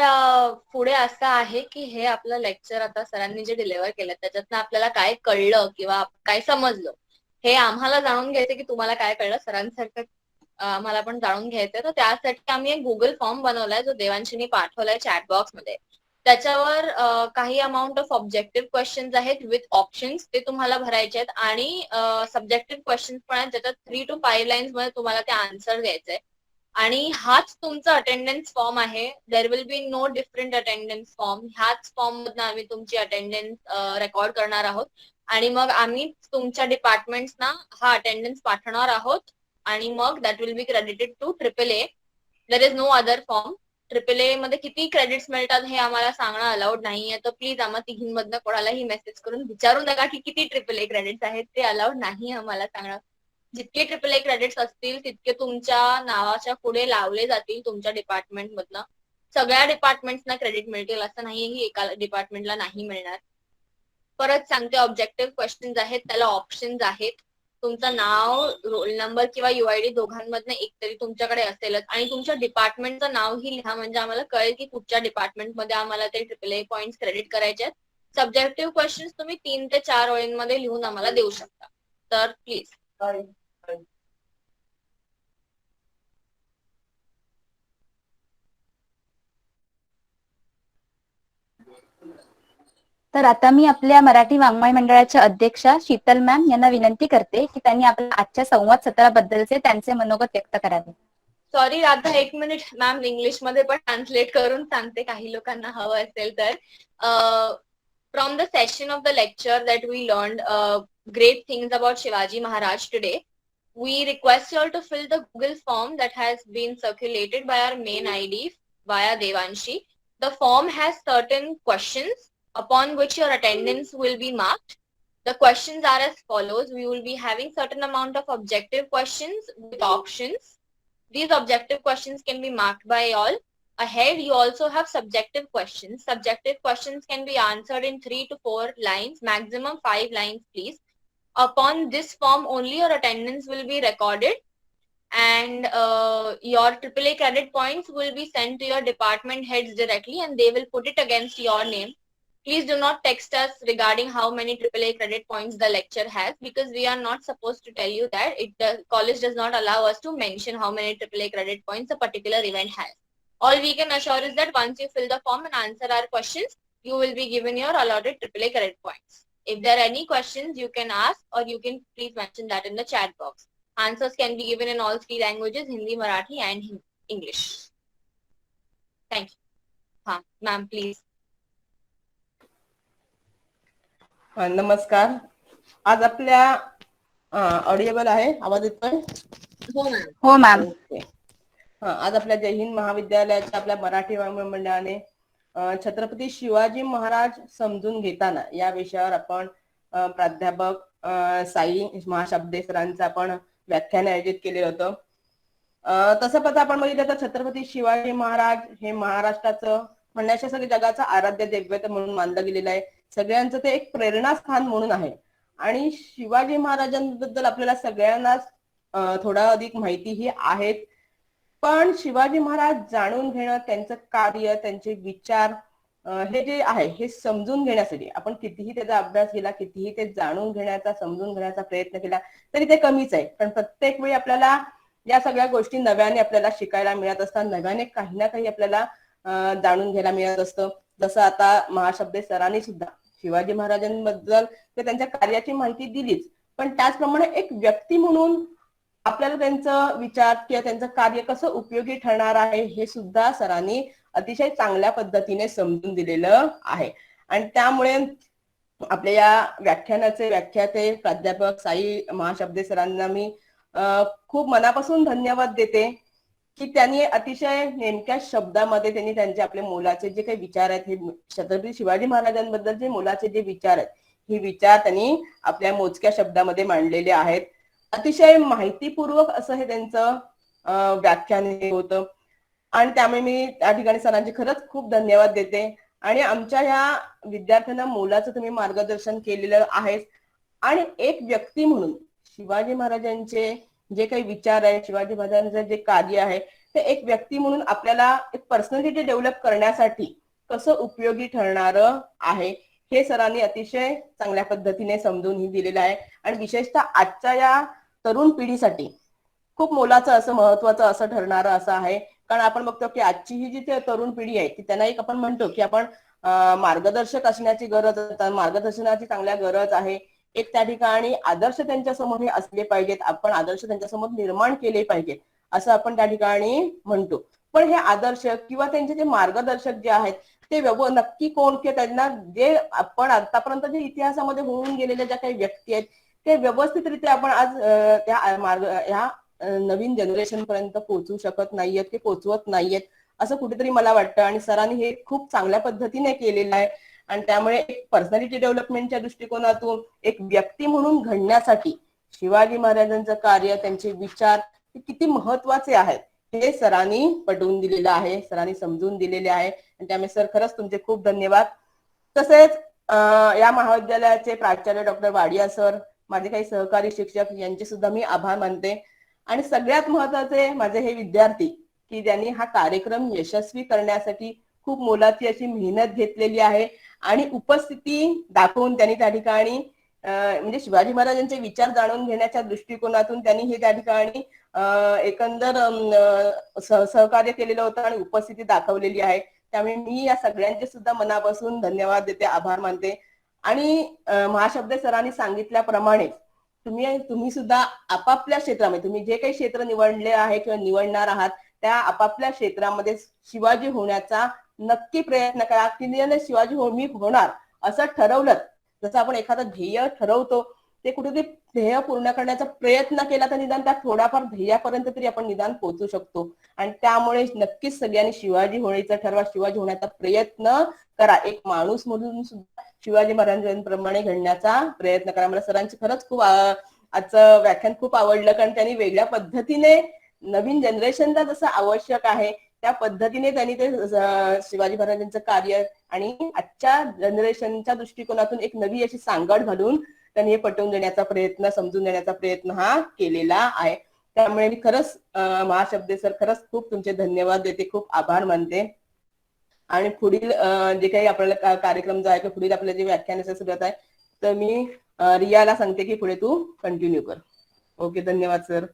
[SPEAKER 4] पुढे असं आहे की हे आपलं लेक्चर आता सरांनी जे डिलिव्हर केलं त्याच्यातनं आपल्याला काय कळलं किंवा काय समजलं हे आम्हाला जाणून घ्यायचं की तुम्हाला काय कळलं सरांसारखं आम्हाला पण जाणून घ्यायचंय. तर त्यासाठी आम्ही एक गुगल फॉर्म बनवलाय जो देवांशीनी पाठवलाय चॅट बॉक्स मध्ये. त्याच्यावर काही अमाऊंट ऑफ ऑब्जेक्टिव्ह क्वेश्चन्स आहेत विथ ऑप्शन्स, ते तुम्हाला भरायचे आहेत, आणि सब्जेक्टिव्ह क्वेश्चन्स पण आहेत ज्याच्यात 3 to 5 लाईन्स मध्ये तुम्हाला ते आन्सर द्यायचंय. आणि हाच तुमचा अटेंडन्स फॉर्म आहे. There will be no different attendance form. ह्याच फॉर्म मधनं आम्ही तुमची अटेंडन्स रेकॉर्ड करणार आहोत आणि मग आम्ही तुमच्या डिपार्टमेंट्सना हा अटेंडन्स पाठवणार आहोत आणि मग that will be credited to AAA. There is no other form. AAA मध्ये किती क्रेडिट्स मिळतात हे आम्हाला सांगणं अलाउड नाहीये, तर प्लीज आम्हा तिघींमधनं कोणालाही मेसेज करून विचारू नका की किती AAA क्रेडिट्स आहेत. ते अलाउड नाही आम्हाला सांगणं. जितके AAA क्रेडिट्स असतील तितके तुमच्या नावाच्या पुढे लावले जातील तुमच्या डिपार्टमेंट मधनं. सगळ्या डिपार्टमेंट्सना क्रेडिट मिळतील असं नाहीये की एका डिपार्टमेंटला नाही मिळणार. परत सांगते, ऑब्जेक्टिव्ह क्वेश्चन्स आहेत, त्याला ऑप्शन्स आहेत. तुमचं नाव, रोल नंबर किंवा UID दोघांमधनं एक तरी तुमच्याकडे असेलच, आणि तुमच्या डिपार्टमेंटचं नावही लिहा म्हणजे आम्हाला कळेल की कुठच्या डिपार्टमेंटमध्ये आम्हाला ते AAA पॉइंट्स क्रेडिट करायचे आहेत. सब्जेक्टिव्ह क्वेश्चन्स तुम्ही 3 ते 4 ओळींमध्ये लिहून आम्हाला देऊ शकता. तर प्लीज.
[SPEAKER 1] तर आता मी आपल्या मराठी वाङ्मय मंडळाच्या अध्यक्षा शीतल मॅम यांना विनंती करते की त्यांनी आपल्या आजच्या संवाद सत्राबद्दलचे त्यांचे मनोगत व्यक्त करावे.
[SPEAKER 4] Sorry Radha, 1 minute ma'am, English मध्ये पण ट्रान्सलेट करून सांगते काही लोकांना हवं असेल तर. From the session of the lecture that we learned great things about Shivaji Maharaj today, we request you all to fill the Google form that has been circulated by our main ID via Devanshi. The form has certain questions upon which your attendance will be marked. The questions are as follows. We will be having certain amount of objective questions with options. These objective questions can be marked by all. Ahead, you also have subjective questions. Subjective questions can be answered in 3 to 4 lines, maximum 5 lines, please. Upon this form, only your attendance will be recorded, and your AAA credit points will be sent to your department heads directly, and they will put it against your name. Please do not text us regarding how many AAA credit points the lecture has, because we are not supposed to tell you that. The college does not allow us to mention how many AAA credit points a particular event has. All we can assure is that once you fill the form and answer our questions, you will be given your allotted AAA credit points. If there are any questions, you can ask, or you can please mention that in the chat box. Answers can be given in all 3 languages, Hindi, Marathi, and English. Thank you. Ma'am, please.
[SPEAKER 6] नमस्कार. आज आपल्या ऑडिएबल आहे, आवाज येतोय?
[SPEAKER 1] हो मॅम.
[SPEAKER 6] ओके. आज आपल्या जय हिंद महाविद्यालयाच्या आपल्या मराठी मंडळाने छत्रपती शिवाजी महाराज समजून घेताना या विषयावर आपण प्राध्यापक साई महाशब्दे सरांचं आपण व्याख्यान आयोजित केलेलं होतं. तसं पता आपण बघितलं तर छत्रपती शिवाजी महाराज हे महाराष्ट्राचं म्हणण्याच्या सगळ्या जगाचं आराध्य दैवत म्हणून मानलं गेलेलं आहे. सगळ्यांचं ते एक प्रेरणास्थान म्हणून आहे. आणि शिवाजी महाराजांबद्दल आपल्याला सगळ्यांनाच थोडा अधिक माहितीही आहेत. पण शिवाजी महाराज जाणून घेणं, त्यांचं कार्य, त्यांचे विचार हे जे आहे हे समजून घेण्यासाठी आपण कितीही त्याचा अभ्यास केला, कितीही ते जाणून घेण्याचा, समजून घेण्याचा प्रयत्न केला तरी ते कमीच आहे. पण प्रत्येक वेळी आपल्याला या सगळ्या गोष्टी नव्याने आपल्याला शिकायला मिळत असतात, नव्याने काही ना काही आपल्याला जाणून घ्यायला मिळत असतं. जसं आता महाशब्दे सरांनी सुद्धा शिवाजी महाराजांबद्दल त्यांच्या कार्याची माहिती दिलीच, पण त्याचप्रमाणे एक व्यक्ती म्हणून आपल्याला त्यांचं विचार किंवा त्यांचं कार्य कसं उपयोगी ठरणार आहे हे सुद्धा सरांनी अतिशय चांगल्या पद्धतीने समजून दिलेलं आहे. आणि त्यामुळे आपल्या या व्याख्यानाचे व्याख्याते प्राध्यापक साई महाशब्दे सरांना मी खूप मनापासून धन्यवाद देते की त्यांनी अतिशय नेमक्या शब्दामध्ये त्यांनी त्यांचे आपले मोलाचे जे काही विचार आहेत, हे छत्रपती शिवाजी महाराजांबद्दल जे मोलाचे जे विचार आहेत, हे विचार त्यांनी आपल्या मोजक्या शब्दामध्ये मांडलेले आहेत. अतिशय माहितीपूर्वक असं हे त्यांचं व्याख्यान होतं. आणि त्यामुळे मी त्या ठिकाणी सरांचे खरंच खूप धन्यवाद देते. आणि आमच्या ह्या विद्यार्थ्यांना मोलाचं तुम्ही मार्गदर्शन केलेलं आहे. आणि एक व्यक्ती म्हणून शिवाजी महाराजांचे जे काही विचार आहे, शिवाजी महाराजांचं जे कार्य आहे, ते एक व्यक्ती म्हणून आपल्याला एक पर्सनॅलिटी डेव्हलप करण्यासाठी कसं उपयोगी ठरणारं आहे हे सरांनी अतिशय चांगल्या पद्धतीने समजून दिलेलं आहे. आणि विशेषतः आजच्या या तरुण पिढीसाठी खूप मोलाचं असं महत्वाचं असं ठरणारं असं आहे. कारण आपण बघतो की आजची ही जी तरुण पिढी आहे ती त्यांना एक आपण म्हणतो की आपण मार्गदर्शक असण्याची गरज, मार्गदर्शनाची चांगल्या गरज आहे. एक त्या ठिकाणी आदर्श त्यांच्या समोर हे असले पाहिजेत, आपण आदर्श त्यांच्या समोर निर्माण केले पाहिजेत असं आपण त्या ठिकाणी म्हणतो. पण हे आदर्श किंवा त्यांचे जे मार्गदर्शक जे आहेत ते नक्की कोण, किंवा त्यांना जे आपण आतापर्यंत जे इतिहासामध्ये होऊन गेलेल्या ज्या काही व्यक्ती आहेत ते व्यवस्थितरित्या आपण आज त्या मार्ग ह्या नवीन जनरेशन पर्यंत पोहोचू शकत नाहीयेत, ते पोहोचवत नाहीयेत असं कुठेतरी मला वाटतं. आणि सरांनी हे खूप चांगल्या पद्धतीने केलेलं आहे. आणि त्यामुळे एक पर्सनॅलिटी डेव्हलपमेंटच्या दृष्टिकोनातून एक व्यक्ती म्हणून घडण्यासाठी शिवाजी महाराजांचं कार्य, त्यांचे विचार हे किती महत्वाचे आहेत हे सरांनी पटवून दिलेलं आहे, सरांनी समजून दिलेले आहे. आणि त्यामुळे सर खरंच तुमचे खूप धन्यवाद. तसेच या महाविद्यालयाचे प्राचार्य डॉक्टर वाडिया सर, माझे काही सहकारी शिक्षक यांचे सुद्धा मी आभार मानते. आणि सगळ्यात महत्वाचे माझे हे विद्यार्थी की ज्यांनी हा कार्यक्रम यशस्वी करण्यासाठी खूप मोलाची अशी मेहनत घेतलेली आहे. आणि उपस्थिती दाखवून त्यांनी त्या ठिकाणी म्हणजे शिवाजी महाराजांचे विचार जाणून घेण्याच्या दृष्टिकोनातून त्यांनी हे त्या ठिकाणी एकंदर सहकार्य केलेलं होतं आणि उपस्थिती दाखवलेली आहे. त्यामुळे मी या सगळ्यांचे सुद्धा मनापासून धन्यवाद देते, आभार मानते. आणि महाशब्दे सरांनी सांगितल्याप्रमाणे तुम्ही सुद्धा आपापल्या क्षेत्रामध्ये तुम्ही जे काही क्षेत्र निवडले आहे किंवा निवडणार आहात त्या आपापल्या क्षेत्रामध्ये शिवाजी होण्याचा नक्की प्रयत्न करा. की शिवाजी मी होणार असं ठरवलं, जसं आपण एखादं ध्येय ठरवतो ते कुठेतरी ध्येय पूर्ण करण्याचा प्रयत्न केला तर निदान त्या थोडाफार ध्येयापर्यंत तरी आपण निदान पोहोचू शकतो. आणि त्यामुळे नक्कीच सगळ्यांनी शिवाजी होण्याचं ठरवा, शिवाजी होण्याचा प्रयत्न करा. एक माणूस म्हणून सुद्धा शिवाजी महाराजांप्रमाणे घडण्याचा प्रयत्न करा. मला सरांची खरंच खूप आजचं व्याख्यान खूप आवडलं, कारण त्यांनी वेगळ्या पद्धतीने नवीन जनरेशनला जसं आवश्यक आहे त्या पद्धतीने त्यांनी ते शिवाजी महाराजांचं कार्य आणि आजच्या जनरेशनच्या दृष्टिकोनातून एक नवी अशी सांगड घालून त्यांनी हे पटवून देण्याचा प्रयत्न, समजून देण्याचा प्रयत्न हा केलेला आहे. त्यामुळे मी खरंच महाशब्दे सर खरंच खूप तुमचे धन्यवाद देते, खूप आभार मानते. आणि पुढील जे काही आपल्याला कार्यक्रम जो आहे किंवा पुढील आपलं जे व्याख्यानाचं सुरुवात आहे तर मी रियाला सांगते की पुढे तू कंटिन्यू कर. ओके, धन्यवाद सर.